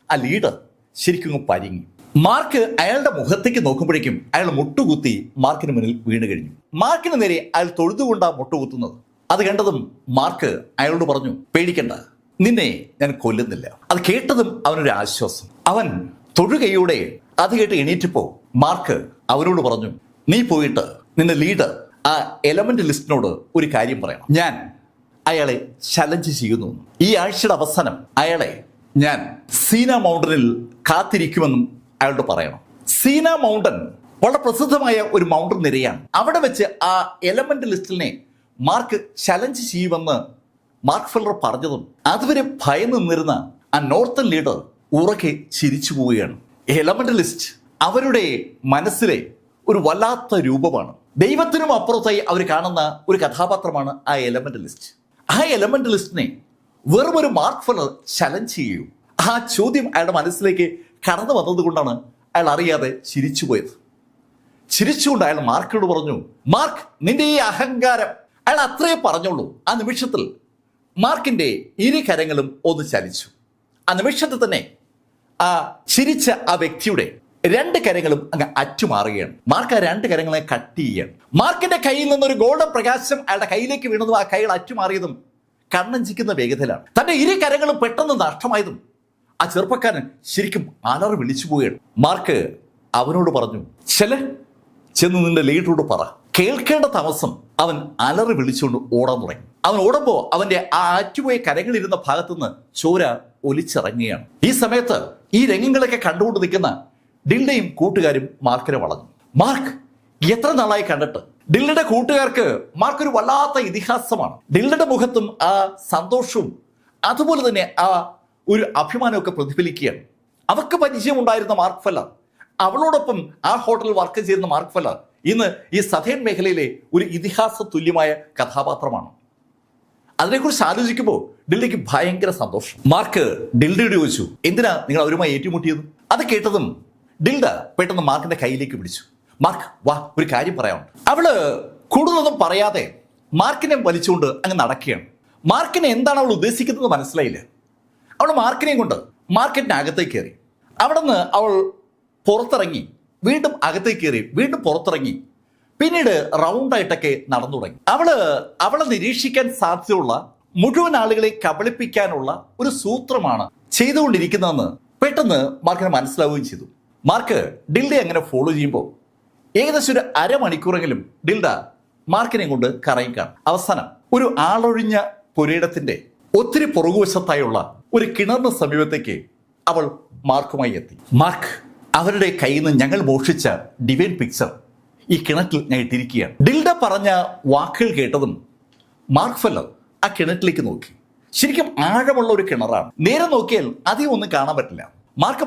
ആ ലീഡർ ശരിക്കും പരിങ്ങി. മാർക്ക് അയാളുടെ മുഖത്തേക്ക് നോക്കുമ്പോഴേക്കും അയാൾ മുട്ടുകുത്തി മാർക്കിന് മുന്നിൽ വീണ് കഴിഞ്ഞു. മാർക്കിന് നേരെ അയാൾ തൊഴുതുകൊണ്ടാ മുട്ടുകുത്തുന്നത്. അത് കണ്ടതും മാർക്ക് അയാളോട് പറഞ്ഞു, പേടിക്കണ്ട, നിന്നെ ഞാൻ കൊല്ലുന്നില്ല. അത് കേട്ടതും അവനൊരു ആശ്വാസം. അവൻ തൊഴുകയോടെ അത് കേട്ട് എണീറ്റപ്പോ മാർക്ക് അവനോട് പറഞ്ഞു, നീ പോയിട്ട് നിന്റെ ലീഡർ ആ എലമെന്റ് ലിസ്റ്റിനോട് ഒരു കാര്യം പറയണം. ഞാൻ അയാളെ ചലഞ്ച് ചെയ്യുന്നു. ഈ ആഴ്ചയുടെ അവസാനം അയാളെ ഞാൻ സീന മൗണ്ടനിൽ കാത്തിരിക്കുമെന്നും അയാളോട് പറയണം. സീന മൗണ്ടൻ വളരെ പ്രസിദ്ധമായ ഒരു മൗണ്ടൻ നിരയാണ്. അവിടെ വെച്ച് ആ എലമെന്റ് ലിസ്റ്റിനെ മാർക്ക് ചലഞ്ച് ചെയ്യുമെന്ന് മാർക്ക് ഫുള്ളർ പറഞ്ഞതും അതുവരെ ഭയന്ന് നിന്നിരുന്ന ആ നോർത്തേൺ ലീഡർ ഉറക്കെ ചിരിച്ചു പോവുകയാണ്. എലമെന്റ് ലിസ്റ്റ് അവരുടെ മനസ്സിലെ ഒരു വല്ലാത്ത രൂപമാണ്. ദൈവത്തിനും അപ്പുറത്തായി അവർ കാണുന്ന ഒരു കഥാപാത്രമാണ് ആ എലമെന്റ് ലിസ്റ്റ്. ആ എലമെന്റ് ലിസ്റ്റിനെ വെറും ഒരു മാർക്ക് ഫുള്ളർ ചലഞ്ച് ചെയ്യൂ. ആ ചോദ്യം അയാളുടെ മനസ്സിലേക്ക് കടന്നു വന്നതുകൊണ്ടാണ് അയാൾ അറിയാതെ ചിരിച്ചുപോയത്. ചിരിച്ചുകൊണ്ട് അയാൾ മാർക്കിനോട് പറഞ്ഞു, മാർക്ക്, നിന്റെ ഈ അഹങ്കാരം. അയാൾ അത്രയേ പറഞ്ഞുള്ളൂ. ആ നിമിഷത്തിൽ മാർക്കിന്റെ ഇരു കരങ്ങളും ഒന്ന് ചലിച്ചു. ആ നിമിഷത്തിൽ തന്നെ ആ ചിരിച്ച ആ വ്യക്തിയുടെ 2 കരങ്ങളും അങ്ങ് അറ്റുമാറുകയാണ്. മാർക്ക് ആ 2 കരങ്ങളെ കട്ട് ചെയ്യുകയാണ്. മാർക്കിന്റെ കയ്യിൽ നിന്നൊരു ഗോൾഡൻ പ്രകാശം അയാളുടെ കയ്യിലേക്ക് വീണതും ആ കൈകൾ അറ്റുമാറിയതും കണ്ണഞ്ചിക്കുന്ന വേഗതയിലാണ്. തന്റെ ഇരു കരങ്ങളും പെട്ടെന്ന് നഷ്ടമായതും ആ ചെറുപ്പക്കാരൻ ശരിക്കും അലറി വിളിച്ചു പോവുകയാണ്. മാർക്ക് അവനോട് പറഞ്ഞു, ചെന്ന് നിന്റെ ലീഡറോട് പറ. കേൾക്കേണ്ട താമസം അവൻ അലറി വിളിച്ചുകൊണ്ട് ഓടാൻ തുടങ്ങി. അവൻ ഓടുമ്പോൾ അവന്റെ ആ ആറ്റുപോയ കരങ്ങളിരുന്ന ഭാഗത്തുനിന്ന് ചോര ഒലിച്ചിറങ്ങുകയാണ്. ഈ സമയത്ത് ഈ രംഗങ്ങളൊക്കെ കണ്ടുകൊണ്ട് നിൽക്കുന്ന ഡിൽഡയും കൂട്ടുകാരും മാർക്കിനെ വളഞ്ഞു. മാർക്ക് എത്ര നാളായി കണ്ടിട്ട്. ഡിൽഡയുടെ കൂട്ടുകാർക്ക് മാർക്ക് ഒരു വല്ലാത്ത ഇതിഹാസമാണ്. ഡിൽഡയുടെ മുഖത്തും ആ സന്തോഷവും അതുപോലെ തന്നെ ആ ഒരു അഭിമാനമൊക്കെ പ്രതിഫലിക്കുകയാണ്. അവർക്ക് പരിചയമുണ്ടായിരുന്ന മാർക്ക് ഫെല്ലർ, അവളോടൊപ്പം ആ ഹോട്ടലിൽ വർക്ക് ചെയ്യുന്ന മാർക്ക് ഫെല്ലർ ഇന്ന് ഈ സതേൺ മേഖലയിലെ ഒരു ഇതിഹാസ തുല്യമായ കഥാപാത്രമാണ്. അതിനെക്കുറിച്ച് ആലോചിക്കുമ്പോൾ ഡിൽഡയ്ക്ക് ഭയങ്കര സന്തോഷം. മാർക്ക് ഡിൽഡയോട് ചോദിച്ചു, എന്തിനാ നിങ്ങൾ അവരുമായി ഏറ്റുമുട്ടിയത്? അത് കേട്ടതും ഡിൽഡ പെട്ടെന്ന് മാർക്കിന്റെ കയ്യിലേക്ക് പിടിച്ചു. മാർക്ക് വാ, ഒരു കാര്യം പറയാനുണ്ട്. അവള് കൂടുതലൊന്നും പറയാതെ മാർക്കിനെ വലിച്ചുകൊണ്ട് അങ്ങ് നടക്കുകയാണ്. മാർക്കിനെ എന്താണ് അവൾ ഉദ്ദേശിക്കുന്നത് മനസ്സിലായില്ല. അവൾ മാർക്കിനെയും കൊണ്ട് മാർക്കറ്റിന് അകത്തേക്ക് കയറി. അവിടെ നിന്ന് അവൾ പുറത്തിറങ്ങി, വീണ്ടും അകത്തേക്ക് കയറി, വീണ്ടും പുറത്തിറങ്ങി, പിന്നീട് റൗണ്ടായിട്ടൊക്കെ നടന്നു തുടങ്ങി. അവളെ നിരീക്ഷിക്കാൻ സാധ്യതയുള്ള മുഴുവൻ ആളുകളെ കബളിപ്പിക്കാനുള്ള ഒരു സൂത്രമാണ് ചെയ്തുകൊണ്ടിരിക്കുന്നതെന്ന് പെട്ടെന്ന് മാർക്കിന് മനസ്സിലാവുകയും ചെയ്തു. മാർക്ക് ഡിൽഡയെ അങ്ങനെ ഫോളോ ചെയ്യുമ്പോൾ ഏകദേശം ഒരു അരമണിക്കൂറെങ്കിലും ഡിൽഡ മാർക്കിനെ കൊണ്ട് കറങ്ങിക്കാണ്. അവസാനം ഒരു ആളൊഴിഞ്ഞ പുരയിടത്തിന്റെ ഒത്തിരി പുറകുവശത്തായുള്ള ഒരു കിണറിന് സമീപത്തേക്ക് അവൾ മാർക്കുമായി എത്തി. മാർക്ക്, അവരുടെ കയ്യിൽ നിന്ന് ഞങ്ങൾ മോഷിച്ച ഡിവൈൻ പിക്ചർ ഈ കിണറ്റിൽ ഞാൻ ഇട്ടിരിക്കുകയാണ്. ഡിൽഡ പറഞ്ഞ വാക്കുകൾ കേട്ടതും മാർക്ക് ഫെല്ലർ ആ കിണറ്റിലേക്ക് നോക്കി. ശരിക്കും ആഴമുള്ള ഒരു കിണറാണ്. നേരെ നോക്കിയാൽ അധികം ഒന്നും കാണാൻ പറ്റില്ല.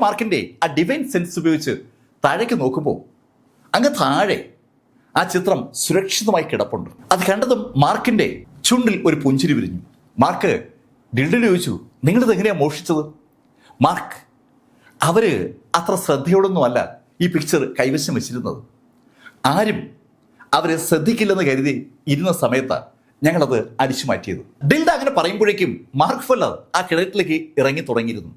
മാർക്കിന്റെ ആ ഡിവൈൻ സെൻസ് ഉപയോഗിച്ച് താഴേക്ക് നോക്കുമ്പോൾ അങ്ങ് താഴെ ആ ചിത്രം സുരക്ഷിതമായി കിടപ്പുണ്ട്. അത് കണ്ടതും മാർക്കിന്റെ ചുണ്ടിൽ ഒരു പുഞ്ചിരി വിരിഞ്ഞു. മാർക്ക് ഡിൽഡയോട് ചോദിച്ചു, നിങ്ങളിത് എങ്ങനെയാണ് മോഷിച്ചത്? മാർക്ക്, അവര് അത്ര ശ്രദ്ധയോടൊന്നുമല്ല ഈ പിക്ചർ കൈവശം വെച്ചിരുന്നത്. ആരും അവരെ ശ്രദ്ധിക്കില്ലെന്ന് കരുതി ഇരുന്ന സമയത്ത് ഞങ്ങളത് അടിച്ചു മാറ്റിയത്. ഡിൽഡ അങ്ങനെ പറയുമ്പോഴേക്കും മാർക്ക് ഫെല്ലർ ആ കിണറ്റിലേക്ക് ഇറങ്ങി തുടങ്ങിയിരുന്നു.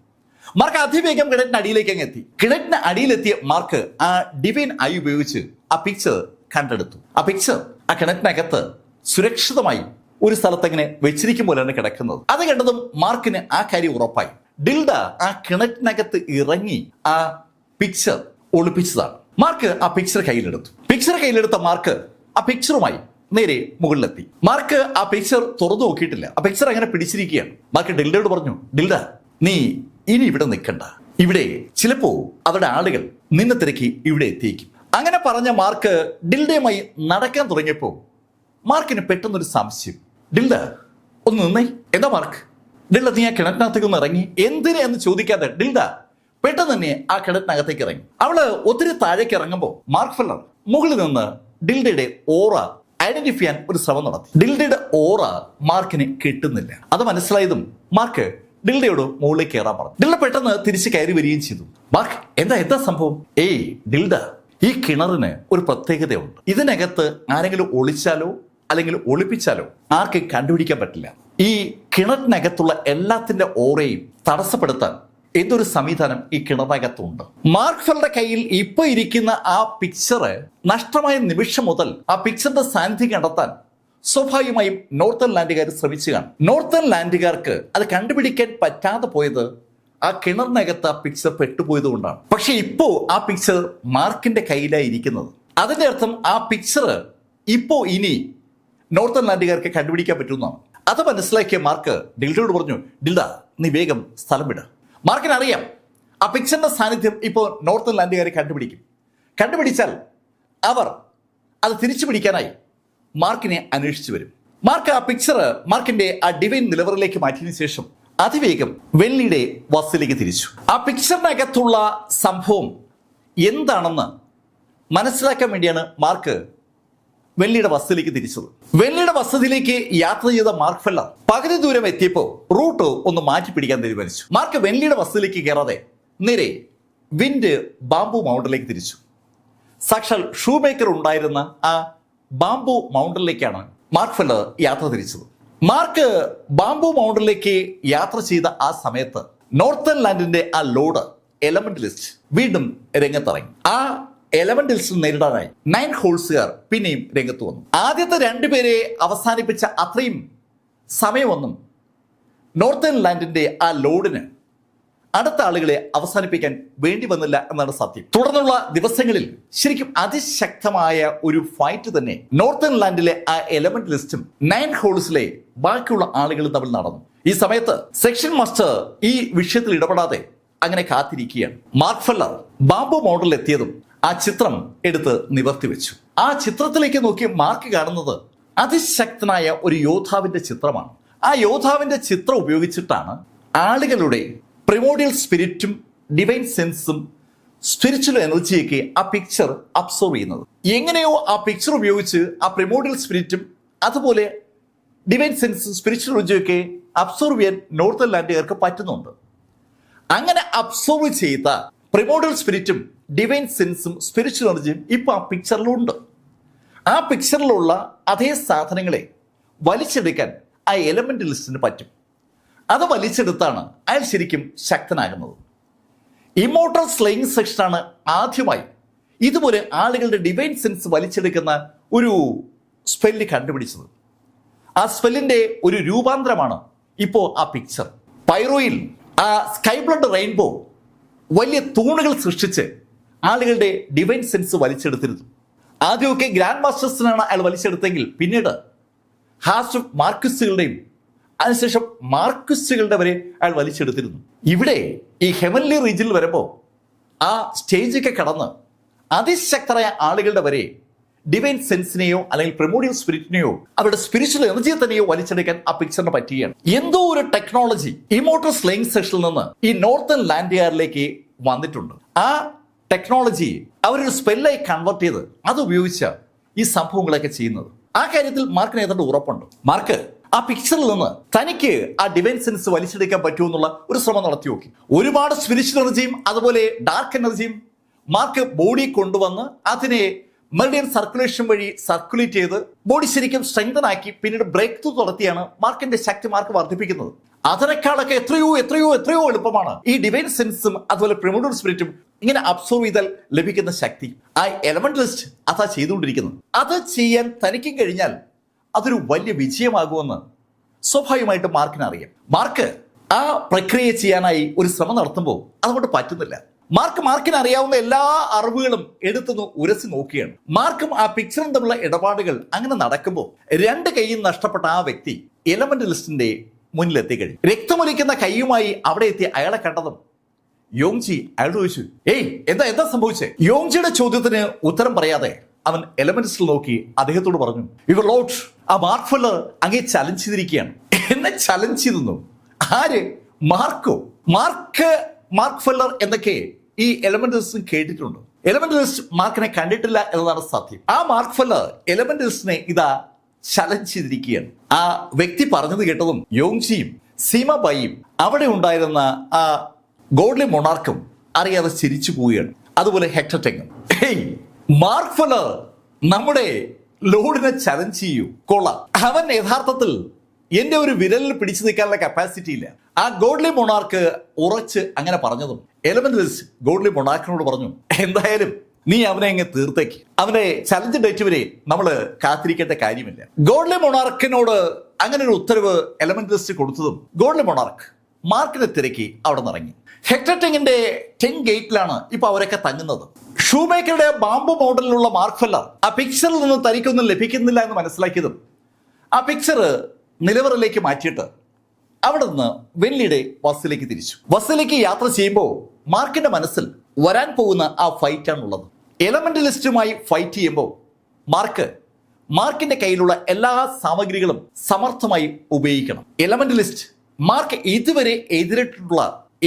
മാർക്ക് അതിവേഗം കിണറ്റിന് അടിയിലേക്ക് അങ്ങ് എത്തി. കിണറ്റിന് അടിയിലെത്തിയ മാർക്ക് ആ ഡിവൈൻ ഐ ഉപയോഗിച്ച് ആ പിക്ചർ കണ്ടെടുത്തു. ആ പിക്ചർ ആ കിണറ്റിനകത്ത് സുരക്ഷിതമായി ഒരു സ്ഥലത്ത് അങ്ങനെ വെച്ചിരിക്കും പോലെയാണ് കിടക്കുന്നത്. അത് കണ്ടതും മാർക്കിന് ആ കാര്യം ഉറപ്പായി. ഡിൽഡ ആ കിണറ്റിനകത്ത് ഇറങ്ങി ആ പിക്ചർ ഒളിപ്പിച്ചതാണ്. മാർക്ക് ആ പിക്ചർ കയ്യിലെടുത്ത മാർക്ക് ആ പിക്ചറുമായി നേരെ മുകളിലെത്തി. മാർക്ക് ആ പിക്ചർ തുറന്നു നോക്കിയിട്ടില്ല. ആ പിക്ചർ അങ്ങനെ പിടിച്ചിരിക്കുകയാണ്. മാർക്ക് ഡിൽഡയോട് പറഞ്ഞു, ഡിൽഡ, നീ ഇനി ഇവിടെ നിൽക്കണ്ട. ഇവിടെ ചിലപ്പോ അവരുടെ ആളുകൾ നിന്നെ തിരക്കി ഇവിടെ എത്തിയേക്കും. അങ്ങനെ പറഞ്ഞ മാർക്ക് ഡിൽഡയുമായി നടക്കാൻ തുടങ്ങിയപ്പോൾ മാർക്കിന് പെട്ടെന്നൊരു സംശയം. ഡിൽഡ ഒന്ന് നിന്നേ. എന്താ മാർക്ക്? ഡിൽഡ, നീ ആ കിണറ്റിനകത്തേക്ക് ഒന്ന് ഇറങ്ങി. എന്തിനാ എന്ന് ചോദിക്കാതെ ഡിൽഡ പെട്ടെന്ന് തന്നെ ആ കിണറ്റിനകത്തേക്ക് ഇറങ്ങി. അവള് ഒത്തിരി താഴേക്ക് ഇറങ്ങുമ്പോൾ മാർക്ക് ഫെല്ലർ മുകളിൽ നിന്ന് ഡിൽഡയുടെ ഓറ ഐഡന്റിഫൈ ചെയ്യാൻ ഒരു ശ്രമം നടത്തി. ഡിൽഡയുടെ ഓറ മാർക്കിന് കിട്ടുന്നില്ല. അത് മനസ്സിലായതും മാർക്ക് ഡിൽഡയോട് മുകളിലേക്ക് കയറാൻ പറഞ്ഞു. ഡിൽഡ പെട്ടെന്ന് തിരിച്ച് കയറി വരികയും ചെയ്തു. മാർക്ക്, എന്താ സംഭവം? ഏയ് ഡിൽഡ, ഈ കിണറിന് ഒരു പ്രത്യേകതയുണ്ട്. ഇതിനകത്ത് ആരെങ്കിലും ഒളിച്ചാലോ അല്ലെങ്കിൽ ഒളിപ്പിച്ചാലോ ആർക്കും കണ്ടുപിടിക്കാൻ പറ്റില്ല. ഈ കിണറിനകത്തുള്ള എല്ലാത്തിന്റെ ഓറയും തടസ്സപ്പെടുത്താൻ എന്തൊരു സംവിധാനം ഈ കിണറിനകത്തുണ്ട്. മാർക്ക് ഫെല്ലറുടെ കയ്യിൽ ഇപ്പൊ ഇരിക്കുന്ന ആ പിക്ചർ നഷ്ടമായ നിമിഷം മുതൽ ആ പിക്ചറിന്റെ സാന്നിധ്യം കണ്ടെത്താൻ സ്വാഭാവികമായും നോർത്തേൺ ലാൻഡുകാർ ശ്രമിച്ചു കാണും. നോർത്തേൺ ലാൻഡുകാർക്ക് അത് കണ്ടുപിടിക്കാൻ പറ്റാതെ പോയത് ആ കിണറിനകത്ത് ആ പിക്ചർ പെട്ടുപോയത് കൊണ്ടാണ്. പക്ഷെ ഇപ്പോ ആ പിക്ചർ മാർക്കിന്റെ കയ്യിലായി ഇരിക്കുന്നത്. അതിന്റെ അർത്ഥം ആ പിക്ചർ ഇപ്പോ ഇനി നോർത്തേൺ ലാൻഡുകാർക്ക് കണ്ടുപിടിക്കാൻ പറ്റുന്നതാണ്. അത് മനസ്സിലാക്കിയ മാർക്ക് ഡിൽഡയോട് പറഞ്ഞു, ഡിൽഡ, നീ വേഗം സ്ഥലം വിട. മാർക്കിന് അറിയാം ആ പിക്ചറിന്റെ സാന്നിധ്യം ഇപ്പോൾ നോർത്തേൺ ലാൻഡുകാരെ കണ്ടുപിടിച്ചാൽ അവർ അത് തിരിച്ചു പിടിക്കാനായി മാർക്കിനെ അന്വേഷിച്ചു വരും. മാർക്ക് ആ പിക്ചർ മാർക്കിന്റെ ആ ഡിവൈൻ നിലവറിലേക്ക് മാറ്റിയതിനു ശേഷം അതിവേഗം വെള്ളിയുടെ വസതിയിലേക്ക് തിരിച്ചു. ആ പിക്ചറിനകത്തുള്ള സംഭവം എന്താണെന്ന് മനസ്സിലാക്കാൻ വേണ്ടിയാണ് മാർക്ക് വെള്ളിയുടെ വസതിയിലേക്ക് തിരിച്ചത്. വെള്ളിയുടെ വസതിയിലേക്ക് യാത്ര ചെയ്ത മാർക്ക് ഫെല്ലർ പകുതി ദൂരം എത്തിയപ്പോൾ റൂട്ട് ഒന്ന് മാറ്റി പിടിക്കാൻ തീരുമാനിച്ചു. മാർക്ക് വെള്ളിയുടെ വസതിയിലേക്ക് കയറാതെ നേരെ വിൻഡ് ബാംബു മൗണ്ടനിലേക്ക് തിരിച്ചു. സാക്ഷാൽ ഷൂ മേക്കർ ഉണ്ടായിരുന്ന ആ ബാംബു മൗണ്ടനിലേക്കാണ് മാർക്ക് ഫെല്ലർ യാത്ര തിരിച്ചത്. മാർക്ക് ബാംബു മൗണ്ടനിലേക്ക് യാത്ര ചെയ്ത ആ സമയത്ത് നോർത്തേൺ ലാൻഡിന്റെ ആ ലോഡ് എലമെന്റലിസ്റ്റ് വീണ്ടും രംഗത്തിറങ്ങി. ആ എലമെന്റലിസ്റ്റ് നേരിടാനായി 9 ഹോൾസുകാർ പിന്നെയും രംഗത്ത് വന്നു. ആദ്യത്തെ 2 പേരെ അവസാനിപ്പിച്ച അത്രയും സമയമൊന്നും നോർത്തേൺ ലാൻഡിന്റെ ആ ലോഡിന് അടുത്ത ആളുകളെ അവസാനിപ്പിക്കാൻ വേണ്ടി വന്നില്ല എന്നാണ് സത്യം. തുടർന്നുള്ള ദിവസങ്ങളിൽ ശരിക്കും അതിശക്തമായ ഒരു ഫൈറ്റ് തന്നെ നോർത്തേൺ ലാൻഡിലെ ആ എലമെന്റ് ലിസ്റ്റും 9 ഹോൾസിലെ ബാക്കിയുള്ള ആളുകളും തമ്മിൽ നടന്നു. ഈ സമയത്ത് സെക്ഷൻ മാസ്റ്റർ ഈ വിഷയത്തിൽ ഇടപെടാതെ അങ്ങനെ കാത്തിരിക്കുകയാണ്. മാർക്ക് ഫെല്ലർ ബാംബു മോഡൽ എത്തിയതും ആ ചിത്രം എടുത്ത് നിവർത്തി വെച്ചു. ആ ചിത്രത്തിലേക്ക് നോക്കി മാർക്ക് കാണുന്നത് അതിശക്തനായ ഒരു യോദ്ധാവിന്റെ ചിത്രമാണ്. ആ യോദ്ധാവിന്റെ ചിത്രം ഉപയോഗിച്ചിട്ടാണ് ആളുകളുടെ പ്രിമോഡിയൽ സ്പിരിറ്റും ഡിവൈൻ സെൻസും സ്പിരിച്വൽ എനർജിയൊക്കെ ആ പിക്ചർ അബ്സോർവ് ചെയ്യുന്നത്. എങ്ങനെയോ ആ പിക്ചർ ഉപയോഗിച്ച് ആ പ്രിമോഡിയൽ സ്പിരിറ്റും അതുപോലെ ഡിവൈൻ സെൻസും സ്പിരിച്വൽ എനർജിയൊക്കെ അബ്സോർവ് ചെയ്യാൻ നോർത്തേൺ ലാൻഡുകാർക്ക് പറ്റുന്നുണ്ട്. അങ്ങനെ അബ്സോർവ് ചെയ്ത പ്രിമോഡിയൽ സ്പിരിറ്റും ഡിവൈൻ സെൻസും സ്പിരിച്വൽ എനർജിയും ഇപ്പൊ ആ പിക്ചറിലുണ്ട്. ആ പിക്ചറിലുള്ള അതേ സാധനങ്ങളെ വലിച്ചെടുക്കാൻ ആ എലമെന്റ് ലിസ്റ്റിന് പറ്റും. അത് വലിച്ചെടുത്താണ് അയാൾ ശരിക്കും ശക്തനാകുന്നത്. ഇമ്മോർട്ടൽ സ്ലേയിങ് സെക്ഷനാണ് ആദ്യമായി ഇതുപോലെ ആളുകളുടെ ഡിവൈൻ സെൻസ് വലിച്ചെടുക്കുന്ന ഒരു സ്പെല്ല് കണ്ടുപിടിച്ചത്. ആ സ്പെല്ലിന്റെ ഒരു രൂപാന്തരമാണ് ഇപ്പോ ആ പിക്ചർ. പൈറോയിൽ ആ സ്കൈ ബ്ലഡ് റെയിൻബോ വലിയ തൂണുകൾ സൃഷ്ടിച്ച് ആളുകളുടെ ഡിവൈൻ സെൻസ് വലിച്ചെടുത്തിരുന്നു. ആദ്യമൊക്കെ ഗ്രാൻഡ് മാസ്റ്റേഴ്സിനാണ് അയാൾ വലിച്ചെടുത്തെങ്കിൽ പിന്നീട് ഹാസ്റ്റ് മാർക്വിസ്റ്റുകളുടെയും അതിനുശേഷം മാർക്വിസ്റ്റുകളുടെ വരെ അയാൾ വലിച്ചെടുത്തിരുന്നു. ഇവിടെ ഈ ഹെവൻലി റീജിയനിൽ വരുമ്പോൾ ആ സ്റ്റേജൊക്കെ കടന്ന് അതിശക്തരായ ആളുകളുടെ വരെ ഡിവൈൻ സെൻസിനെയോ അല്ലെങ്കിൽ പ്രിമോഡിയൽ സ്പിരിറ്റിനെയോ അവരുടെ സ്പിരിച്വൽ എനർജിയെ തന്നെയോ വലിച്ചെടുക്കാൻ ആ പിക്ചറിന് പറ്റുകയാണ്. എന്തോ ഒരു ടെക്നോളജി ഇമ്മോർട്ടൽ സ്ലേയിങ് സെക്ഷനിൽ നിന്ന് ഈ നോർത്തേൺ ലാൻഡുകാരിലേക്ക് വന്നിട്ടുണ്ട്. ആ ടെക്നോളജി അവരൊരു സ്പെല്ലായി കൺവേർട്ട് ചെയ്ത് അത് ഉപയോഗിച്ച ഈ സംഭവങ്ങളൊക്കെ ചെയ്യുന്നത്. ആ കാര്യത്തിൽ മാർക്കിന് ഏതാണ്ട് ഉറപ്പുണ്ട്. മാർക്ക് ആ പിക്ചറിൽ നിന്ന് തനിക്ക് ആ ഡിവൈൻ സെൻസ് വലിച്ചെടുക്കാൻ പറ്റുമെന്നുള്ള ഒരു ശ്രമം നടത്തി നോക്കി. ഒരുപാട് സ്പിരിച്വൽ എനർജിയും അതുപോലെ ഡാർക്ക് എനർജിയും മാർക്ക് ബോഡി കൊണ്ടുവന്ന് അതിനെ മെറിഡിയൻ സർക്കുലേഷൻ വഴി സർക്കുലേറ്റ് ചെയ്ത് ബോഡി ശരിക്കും സ്ട്രെങ്തൻ ആക്കി പിന്നീട് ബ്രേക്ക് ത്രൂ നടത്തിയാണ് മാർക്കിന്റെ ശക്തി മാർക്ക് വർദ്ധിപ്പിക്കുന്നത്. അതിനേക്കാളൊക്കെ എത്രയോ എത്രയോ എത്രയോ എളുപ്പമാണ് ഈ ഡിവൈൻ സെൻസും അതുപോലെ പ്രിമോഡിയൽ സ്പിരിറ്റും ഇങ്ങനെ അബ്സോർവ് ചെയ്താൽ ലഭിക്കുന്ന ശക്തി. ആ എലമെന്റ് ലിസ്റ്റ് അതാ ചെയ്തുകൊണ്ടിരിക്കുന്നത്. അത് ചെയ്യാൻ തനിക്കും കഴിഞ്ഞാൽ അതൊരു വലിയ വിജയമാകുമെന്ന് സ്വാഭാവികമായിട്ട് മാർക്കിന് അറിയാം. മാർക്ക് ആ പ്രക്രിയ ചെയ്യാനായി ഒരു ശ്രമം നടത്തുമ്പോൾ അതുകൊണ്ട് പറ്റുന്നില്ല. മാർക്കിന് അറിയാവുന്ന എല്ലാ അറിവുകളും എടുത്തൊന്ന് ഉരಸಿ നോക്കുകയാണ്. മാർക്കും ആ പിക്ചറും തമ്മിലുള്ള ഇടപാടുകൾ അങ്ങനെ നടക്കുമ്പോൾ 2 കൈയും നഷ്ടപ്പെട്ട ആ വ്യക്തി എലമെന്റ് ലിസ്റ്റിന്റെ മുന്നിലെത്തി കഴിഞ്ഞു. രക്തമൊലിക്കുന്ന കൈയുമായി അവിടെ എത്തി അയാളെ കണ്ടതും യോങ്ജി അയാളോട് ചോദിച്ചു, എന്താ സംഭവിച്ചേ? യോങ്ജിയുടെ ചോദ്യത്തിന് ഉത്തരം പറയാതെ അവൻ എലമെന്റ്സിൽ നോക്കി അദ്ദേഹത്തോട് പറഞ്ഞു, യുവർ ലോർഡ്, ആ മാർക്ക് ഫെല്ലർ അങ്ങേ ചലഞ്ച് ചെയ്തിരിക്കുകയാണ്. എന്നെ ചലഞ്ച് ചെയ്തു? ആര്? മാർക്ക് ഫെല്ലർ എന്നൊക്കെ ഈ എലമെന്റ് ലിസ്റ്റ് കേട്ടിട്ടുണ്ട്. എലമെന്റ് ലിസ്റ്റ് മാർക്കിനെ കണ്ടിട്ടില്ല എന്നതാണ് സത്യം. ആ മാർക്ക് ഫെല്ലർ എലമെന്റ് ലിസ്റ്റിനെ ഇതാ ചലഞ്ച് ചെയ്തിരിക്കുകയാണ്. ആ വ്യക്തി പറഞ്ഞത് കേട്ടതും യോങ്ജിയും സീമാബായിയും അവിടെ ഉണ്ടായിരുന്ന ആ ഗോഡ്ലി മൊണാർക്കും അറിയാതെ ചിരിച്ചു പോവുകയാണ്. അതുപോലെ ഹെക്ടർ ടെങ്ങും. മാർക്ക് ഫെല്ലർ നമ്മുടെ ലോഡിനെ ചലഞ്ച് ചെയ്യൂ, കൊള്ളാം. അവൻ യഥാർത്ഥത്തിൽ എന്റെ ഒരു വിരലിൽ പിടിച്ചു നിൽക്കാനുള്ള കപ്പാസിറ്റി ഇല്ല. ആ ഗോഡ്ലി മൊണാർക്ക് ഉറച്ച് അങ്ങനെ പറഞ്ഞതും എലമെന്റ് ലിസ്റ്റ് ഗോഡ്ലി മൊണാർക്കിനോട് പറഞ്ഞു, എന്തായാലും നീ അവനെ അങ്ങ് തീർത്തേക്ക്. അവന്റെ ചലഞ്ച് ഡേറ്റ് വരെ നമ്മൾ കാത്തിരിക്കേണ്ട കാര്യമില്ല. ഗോഡ്ലി മൊണാർക്കിനോട് അങ്ങനെ ഒരു ഉത്തരവ് എലമെന്റ് ലിസ്റ്റ് കൊടുത്തതും ഗോഡ്ലി മൊണാർക്ക് മാർക്കിനെ തിരക്കി അവിടെ നിറങ്ങി. ഹെക്ടർ ടെങ്ങിന്റെ 10 ഗേറ്റിലാണ് ഇപ്പൊ അവരൊക്കെ തങ്ങുന്നത്. ഷൂമേക്കറുടെ ബാംബു മോഡലിലുള്ള മാർക്ക് ഫെല്ലർ ആ പിക്ചറിൽ നിന്ന് തനിക്കൊന്നും ലഭിക്കുന്നില്ല എന്ന് മനസ്സിലാക്കിയതും ആ പിക്ചർ നിലവറിലേക്ക് മാറ്റിയിട്ട് അവിടെ നിന്ന് വെൻലിയുടെ ബസ്സിലേക്ക് തിരിച്ചു. ബസ്സിലേക്ക് യാത്ര ചെയ്യുമ്പോൾ മാർക്കിന്റെ മനസ്സിൽ വരാൻ പോകുന്ന ആ ഫൈറ്റ് ആണുള്ളത്. എലമെന്റ് ലിസ്റ്റുമായി ഫൈറ്റ് ചെയ്യുമ്പോൾ മാർക്കിന്റെ കയ്യിലുള്ള എല്ലാ സാമഗ്രികളും സമർത്ഥമായി ഉപയോഗിക്കണം. എലമെന്റ് ലിസ്റ്റ് മാർക്ക് ഇതുവരെ എതിരിട്ടുള്ള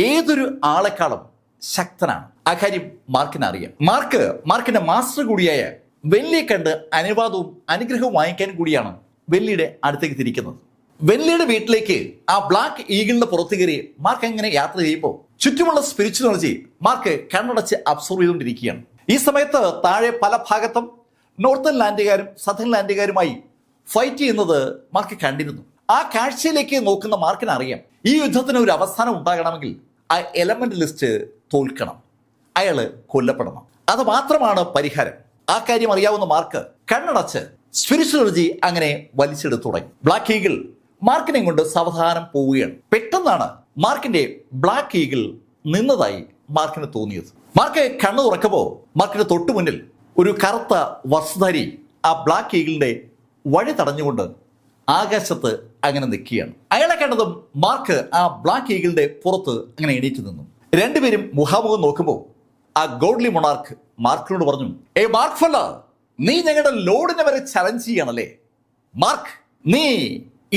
ഏതൊരു ആളെക്കാളും ശക്തനാണ്. ആ കാര്യം മാർക്കിന് അറിയാം. മാർക്കിന്റെ മാസ്റ്റർ കൂടിയായ വെൻലിയെ കണ്ട് അനുവാദവും അനുഗ്രഹവും വാങ്ങിക്കാൻ കൂടിയാണ് വെൻലിയുടെ അടുത്തേക്ക് തിരിക്കുന്നത്. വെൻലിയുടെ വീട്ടിലേക്ക് ആ ബ്ലാക്ക് ഈഗിളിന്റെ പുറത്തു കയറി മാർക്ക് എങ്ങനെ യാത്ര ചെയ്യുമ്പോൾ ചുറ്റുമുള്ള സ്പിരിച്വൽ എനർജി മാർക്ക് കണ്ണടച്ച് അബ്സോർവ് ചെയ്തുകൊണ്ടിരിക്കുകയാണ്. ഈ സമയത്ത് താഴെ പല ഭാഗത്തും നോർത്തേൺ ലാൻഡുകാരും സദേൺ ലാൻഡുകാരുമായി ഫൈറ്റ് ചെയ്യുന്നത് മാർക്ക് കണ്ടിരുന്നു. ആ കാഴ്ചയിലേക്ക് നോക്കുന്ന മാർക്കിന് അറിയാം, ഈ യുദ്ധത്തിന് ഒരു അവസാനം ഉണ്ടാകണമെങ്കിൽ ആ എലമെന്റ് ലിസ്റ്റ് തോൽക്കണം, അയാള് കൊല്ലപ്പെടണം. അത് മാത്രമാണ് പരിഹാരം. ആ കാര്യം അറിയാവുന്ന മാർക്ക് കണ്ണടച്ച് സ്പിരിച്വൽ എനർജി അങ്ങനെ വലിച്ചെടുത്തു തുടങ്ങി. ബ്ലാക്ക് ഈഗിൾ മാർക്കിനെ കൊണ്ട് സാവധാനം പോവുകയാണ്. പെട്ടെന്നാണ് മാർക്കിന്റെ ബ്ലാക്ക് ഈഗിൾ നിന്നതായി മാർക്കിന് തോന്നിയത്. മാർക്ക് കണ്ണു തുറക്കുമ്പോൾ മാർക്കിന്റെ തൊട്ടു മുന്നിൽ ഒരു കറുത്ത വസ്ത്രധാരി ആ ബ്ലാക്ക് ഈഗിളിന്റെ വഴി തടഞ്ഞുകൊണ്ട് ആകാശത്ത് അങ്ങനെ നിൽക്കുകയാണ്. അയാളെ കണ്ടതും മാർക്ക് ആ ബ്ലാക്ക് ഈഗിളിന്റെ പുറത്ത് അങ്ങനെ എണീറ്റ് നിന്നു. രണ്ടുപേരും മുഖാമുഖം നോക്കുമ്പോൾ ആ ഗോഡ്ലി മൊണാർക്ക് മാർക്കിനോട് പറഞ്ഞു, മാർക്ക് ഫെല്ല, നീ ഞങ്ങളുടെ ലോഡിനെ വരെ ചലഞ്ച് ചെയ്യണല്ലേ? മാർക്ക്, നീ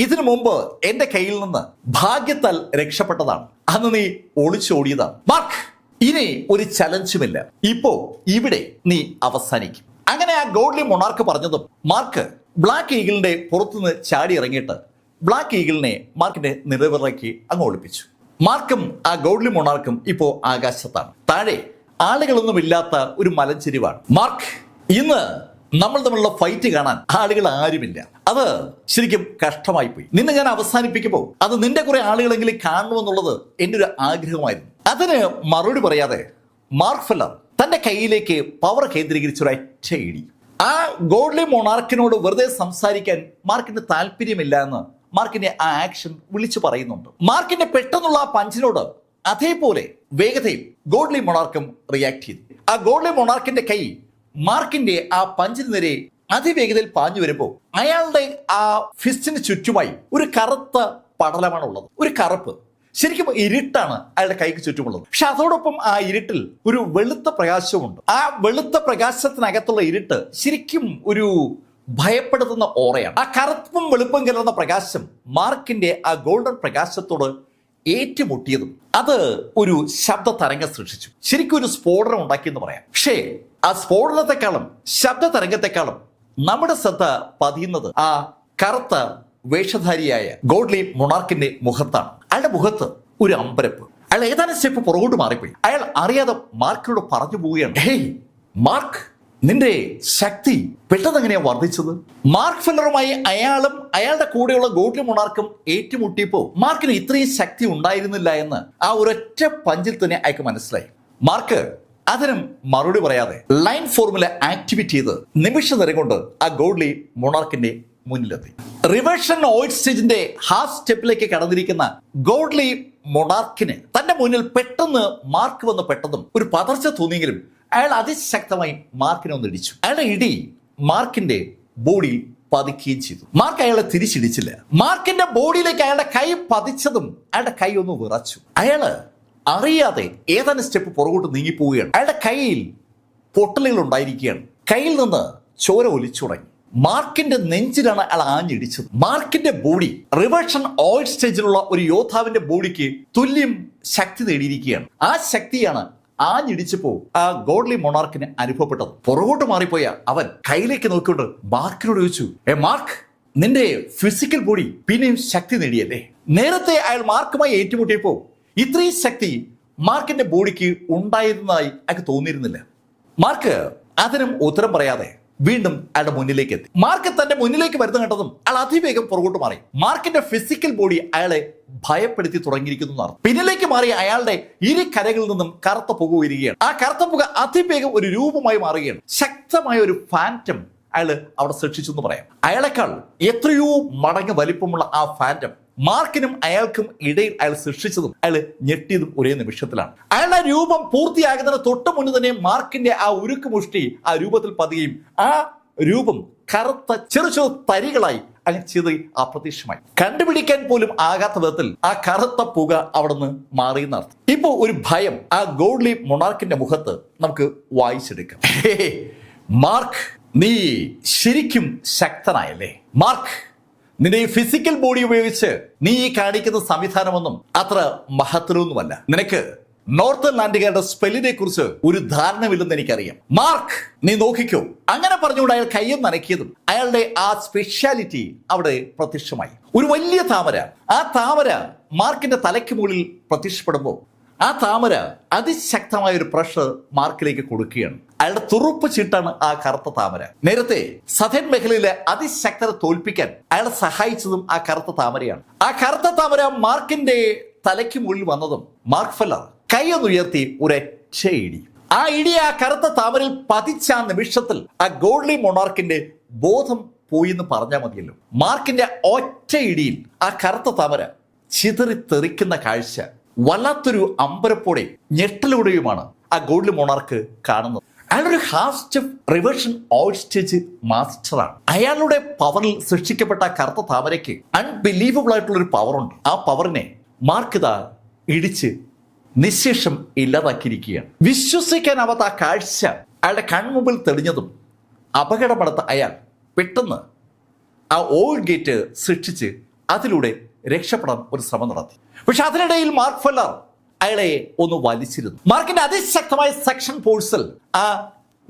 ഇതിനു മുമ്പ് എന്റെ കയ്യിൽ നിന്ന് ഭാഗ്യത്താൽ രക്ഷപ്പെട്ടതാണ്. അന്ന് നീ ഒളിച്ചോടിയതാണ്. മാർക്ക്, ഇനി ഒരു ചലഞ്ചുമില്ല. ഇപ്പോ ഇവിടെ നീ അവസാനിക്കും. അങ്ങനെ ആ ഗോഡ്ലി മൊണാർക്ക് പറഞ്ഞതും മാർക്ക് ബ്ലാക്ക് ഈഗിളിന്റെ പുറത്തുനിന്ന് ചാടി ഇറങ്ങിയിട്ട് ബ്ലാക്ക് ഈഗിളിനെ മാർക്കിന്റെ നിലവിറക്കി അങ്ങ് ഒളിപ്പിച്ചു. മാർക്കും ആ ഗോഡ്ലി മൊണാർക്കും ഇപ്പോ ആകാശത്താണ്. താഴെ ആളുകളൊന്നും ഇല്ലാത്ത ഒരു മലഞ്ചെരിവാണ്. മാർക്ക്, ഇന്ന് നമ്മൾ തമ്മിലുള്ള ഫൈറ്റ് കാണാൻ ആളുകൾ ആരുമില്ല. അത് ശരിക്കും കഷ്ടമായി പോയി. നിന്നെ ഞാൻ അവസാനിപ്പിക്കുമ്പോൾ അത് നിന്റെ കുറെ ആളുകളെങ്കിലും കാണണമെന്നുള്ളത് എൻ്റെ ഒരു ആഗ്രഹമായിരുന്നു. അതിന് മറുപടി പറയാതെ മാർക്ക് ഫെല്ലർ തന്റെ കയ്യിലേക്ക് പവർ കേന്ദ്രീകരിച്ച ഒരു ഒറ്റ ഇടി. ആ ഗോഡ്ലി മൊണാർക്കിനോട് വെറുതെ സംസാരിക്കാൻ മാർക്കിന് താല്പര്യമില്ല എന്ന് മാർക്കിന്റെ ആ ആക്ഷൻ വിളിച്ചു പറയുന്നുണ്ട്. മാർക്കിന്റെ പെട്ടെന്നുള്ള ആ പഞ്ചിനോട് അതേപോലെ വേഗതയിൽ ഗോഡ്ലി മൊണാർക്കും റിയാക്ട് ചെയ്തു. ആ ഗോഡ്ലി മൊണാർക്കിന്റെ കൈ മാർക്കിന്റെ ആ പഞ്ചിന് നേരെ അതിവേഗതയിൽ പാഞ്ഞു വരുമ്പോൾ അയാളുടെ ആ ഫിസ്റ്റിന് ചുറ്റുമായി ഒരു കറുത്ത പടലമാണ് ഉള്ളത്. ഒരു കറുപ്പ്, ശരിക്കും ഇരുട്ടാണ് അയാളുടെ കൈക്ക് ചുറ്റുമുള്ളത്. പക്ഷെ അതോടൊപ്പം ആ ഇരുട്ടിൽ ഒരു വെളുത്ത പ്രകാശവുമുണ്ട്. ആ വെളുത്ത പ്രകാശത്തിനകത്തുള്ള ഇരുട്ട് ശരിക്കും ഒരു ഭയപ്പെടുത്തുന്ന ഓറയാണ്. ആ കറുപ്പും വെളുപ്പും കലർന്ന പ്രകാശം മാർക്കിന്റെ ആ ഗോൾഡൻ പ്രകാശത്തോട് ഏറ്റുമുട്ടിയതും അത് ഒരു ശബ്ദ തരംഗം സൃഷ്ടിച്ചു. ശരിക്കും ഒരു സ്ഫോടനം ഉണ്ടാക്കിയെന്ന് പറയാം. പക്ഷേ ആ സ്ഫോടനത്തെക്കാളും ശബ്ദ തരംഗത്തെക്കാളും നമ്മുടെ ശ്രദ്ധ പതിയുന്നത് ആ കറുത്ത വേഷധാരിയായ ഗോഡ്ലി മൊണാർക്കിന്റെ മുഖത്താണ്. അയാളുടെ മുഖത്ത് ഒരു അമ്പരപ്പ്. അയാൾ ഏതാനും സ്റ്റെപ്പ് പുറകോട്ട് മാറിപ്പോയി. അയാൾ അറിയാതെ മാർക്കിനോട് പറഞ്ഞു പോവുകയാണ്, ഹേയ് മാർക്ക്, നിന്റെ ശക്തി പെട്ടെന്ന് എങ്ങനെയാ വർദ്ധിച്ചത്? മാർക്ക് ഫെല്ലറുമായി അയാളും അയാളുടെ കൂടെയുള്ള ഗോഡ്ലി മൊണാർക്കും ഏറ്റുമുട്ടിയപ്പോൾ മാർക്കിന് ഇത്രയും ശക്തി ഉണ്ടായിരുന്നില്ല എന്ന് ആ ഒരൊറ്റ പഞ്ചിൽ തന്നെ അയാൾക്ക് മനസ്സിലായി. മാർക്ക് അതിനും മറുപടി പറയാതെ ലൈൻ ഫോർമുല ആക്ടിവേറ്റ് ചെയ്ത് നിമിഷ നേരം കൊണ്ട് ആ ഗോഡ്ലി മൊണാർക്കിന്റെ മുന്നിലെത്തി. റിവേർഷൻ ഓയിഡ് സ്റ്റേജിന്റെ ഹാഫ് സ്റ്റെപ്പിലേക്ക് കടന്നിരിക്കുന്ന ഗോഡ്ലി മൊണാർക്കിന് തന്റെ മുന്നിൽ പെട്ടെന്ന് മാർക്ക് വന്ന് പെട്ടതും ഒരു പതർച്ച തോന്നിയെങ്കിലും അയാൾ അതിശക്തമായി മാർക്കിനെ ഒന്ന് ഇടിച്ചു. അയാളുടെ ഇടി മാർക്കിന്റെ ബോഡിയിൽ പതിക്കുകയും ചെയ്തു. മാർക്ക് അയാളെ തിരിച്ചിടിച്ചില്ല. മാർക്കിന്റെ ബോഡിയിലേക്ക് അയാളുടെ കൈ പതിച്ചതും അയാളുടെ കൈ ഒന്ന് വിറച്ചു. അയാള് അറിയാതെ ഏതാനും സ്റ്റെപ്പ് പുറകോട്ട് നീങ്ങിപ്പോവുകയാണ്. അയാളുടെ കയ്യിൽ പൊട്ടലുകൾ ഉണ്ടായിരിക്കുകയാണ്. കയ്യിൽ നിന്ന് ചോര ഒലിച്ചു തുടങ്ങി. മാർക്കിന്റെ നെഞ്ചിലാണ് അയാൾ ആഞ്ഞിടിച്ചത്. മാർക്കിന്റെ ബോഡി റിവേർഷൻ ഓയിഡ് സ്റ്റേജിലുള്ള ഒരു യോദ്ധാവിന്റെ ബോഡിക്ക് തുല്യം ശക്തി നേടിയിരിക്കുകയാണ്. ആ ശക്തിയാണ് ആഞ്ഞിടിച്ചപ്പോ ആ ഗോഡ്ലി മൊണാർക്കിന് അനുഭവപ്പെട്ടത്. പുറകോട്ട് മാറിപ്പോയ അവൻ കയ്യിലേക്ക് നോക്കിക്കൊണ്ട് മാർക്കിനോട് ചോദിച്ചു, മാർക്ക്, നിന്റെ ഫിസിക്കൽ ബോഡി പിന്നെയും ശക്തി നേടിയല്ലേ? നേരത്തെ അയാൾ മാർക്കുമായി ഏറ്റുമുട്ടിയപ്പോ ഇത്രയും ശക്തി മാർക്കിന്റെ ബോഡിക്ക് ഉണ്ടായിരുന്നതായി അയാൾക്ക് തോന്നിയിരുന്നില്ല. മാർക്ക് അതിനും ഉത്തരം പറയാതെ വീണ്ടും അയാളുടെ മുന്നിലേക്ക് എത്തി. മാർക്ക് തന്റെ മുന്നിലേക്ക് വരുന്ന കണ്ടതും അയാൾ അതിവേഗം പുറകോട്ട് മാറി. മാർക്കിന്റെ ഫിസിക്കൽ ബോഡി അയാളെ ഭയപ്പെടുത്തി തുടങ്ങിയിരിക്കുന്നു. പിന്നിലേക്ക് മാറി അയാളുടെ ഇരു കരകളിൽ നിന്നും കറുത്ത പുക ഉയരുകയാണ്. ആ കറുത്ത പുക അതിവേഗം ഒരു രൂപമായി മാറുകയാണ്. ശക്തമായ ഒരു ഫാൻറ്റം അയാൾ അവിടെ സൃഷ്ടിച്ചു എന്ന് പറയാം. അയാളെക്കാൾ എത്രയോ മടങ്ങ് വലിപ്പമുള്ള ആ ഫാൻറ്റം മാർക്കിനും അയാൾക്കും ഇടയിൽ അയാൾ സൃഷ്ടിച്ചതും അയാൾ ഞെട്ടിയതും ഒരേ നിമിഷത്തിലാണ്. അയാളുടെ രൂപം പൂർത്തിയാകുന്നതിന് തൊട്ട് മുന്നേ തന്നെ മാർക്കിന്റെ ആ ഉരുക്ക് മുഷ്ടി ആ രൂപത്തിൽ പതിയുകയും ആ രൂപം കറുത്ത ചെറു ചെറു തരികളായി അങ്ങ് ചെയ്ത് അപ്രത്യക്ഷമായി. കണ്ടുപിടിക്കാൻ പോലും ആകാത്ത വിധത്തിൽ ആ കറുത്ത പുക അവിടെ നിന്ന് മാറിയെന്നർത്ഥം. ഇപ്പോ ഒരു ഭയം ആ ഗോഡ്ലി മൊണാർക്കിന്റെ മുഖത്ത് നമുക്ക് വായിച്ചെടുക്കാം. മാർക്ക്, നീ ശരിക്കും ശക്തനായല്ലേ? മാർക്ക്, നിന്റെ ഈ ഫിസിക്കൽ ബോഡി ഉപയോഗിച്ച് നീ ഈ കാണിക്കുന്ന സംവിധാനമൊന്നും അത്ര മഹത്തരമൊന്നുമല്ല. നിനക്ക് നോർത്തേൺ ലാൻഡുകാരുടെ സ്പെല്ലിനെ കുറിച്ച് ഒരു ധാരണമില്ലെന്ന് എനിക്കറിയാം. മാർക്ക്, നീ നോക്കിക്കോ. അങ്ങനെ പറഞ്ഞുകൊണ്ട് അയാൾ കയ്യും നനക്കിയതും അയാളുടെ ആ സ്പെഷ്യാലിറ്റി അവിടെ പ്രത്യക്ഷമായി. ഒരു വലിയ താമര. ആ താമര മാർക്കിന്റെ തലയ്ക്ക് മുകളിൽ പ്രത്യക്ഷപ്പെടുമ്പോൾ ആ താമര അതിശക്തമായ ഒരു പ്രഷർ മാർക്കിലേക്ക് കൊടുക്കുകയാണ്. അയാളുടെ തുറുപ്പ് ചീട്ടാണ് ആ കറുത്ത താമര. നേരത്തെ സഥൻ മേഖലയിലെ അതിശക്തരെ തോൽപ്പിക്കാൻ അയാളെ സഹായിച്ചതും ആ കറുത്ത താമരയാണ്. ആ കറുത്ത താമര മാർക്കിന്റെ തലയ്ക്ക് മുകളിൽ വന്നതും മാർക്ക് ഫെല്ലർ കൈയൊന്നുയർത്തി ഒരൊറ്റ ഇടി. ആ ഇടി ആ കറുത്ത താമരയിൽ പതിച്ച ആ നിമിഷത്തിൽ ആ ഗോഡ്ലി മൊണാർക്കിന്റെ ബോധം പോയി എന്ന് പറഞ്ഞാൽ മതിയല്ലോ. മാർക്കിന്റെ ഒറ്റ ഇടിയിൽ ആ കറുത്ത താമര ചിതറിത്തെറിക്കുന്ന കാഴ്ച വല്ലാത്തൊരു അമ്പരപ്പോടെ ഞെട്ടലോടെയുമാണ് ആ ഗോൾഡ് മോണാർക്ക് കാണുന്നത്. അയാളൊരു half step reversion all stage മാസ്റ്ററാണ്. അയാളുടെ പവറിൽ സൃഷ്ടിക്കപ്പെട്ട ആ കറുത്ത താമരയ്ക്ക് അൺബിലീവബിൾ ആയിട്ടുള്ള ഒരു പവറുണ്ട്. ആ പവറിനെ മാർക്ക് ഇതാ ഇടിച്ച് നിശേഷം ഇല്ലാതാക്കിയിരിക്കുകയാണ്. വിശ്വസിക്കാനാവാത്ത ആ കാഴ്ച അയാളുടെ കൺമുമ്പിൽ തെളിഞ്ഞതും അപകടപ്പെടുത്ത അയാൾ പെട്ടെന്ന് ആ ഓൾ ഗേറ്റ് സൃഷ്ടിച്ച് അതിലൂടെ രക്ഷപ്പെടാൻ ഒരു ശ്രമം നടത്തി. പക്ഷെ അതിനിടയിൽ മാർക്ക് ഫെല്ലർ അയാളെ ഒന്ന് വലിച്ചിരുന്നു. മാർക്കിന്റെ അതിശക്തമായ സെക്ഷൻ ഫോഴ്സിൽ ആ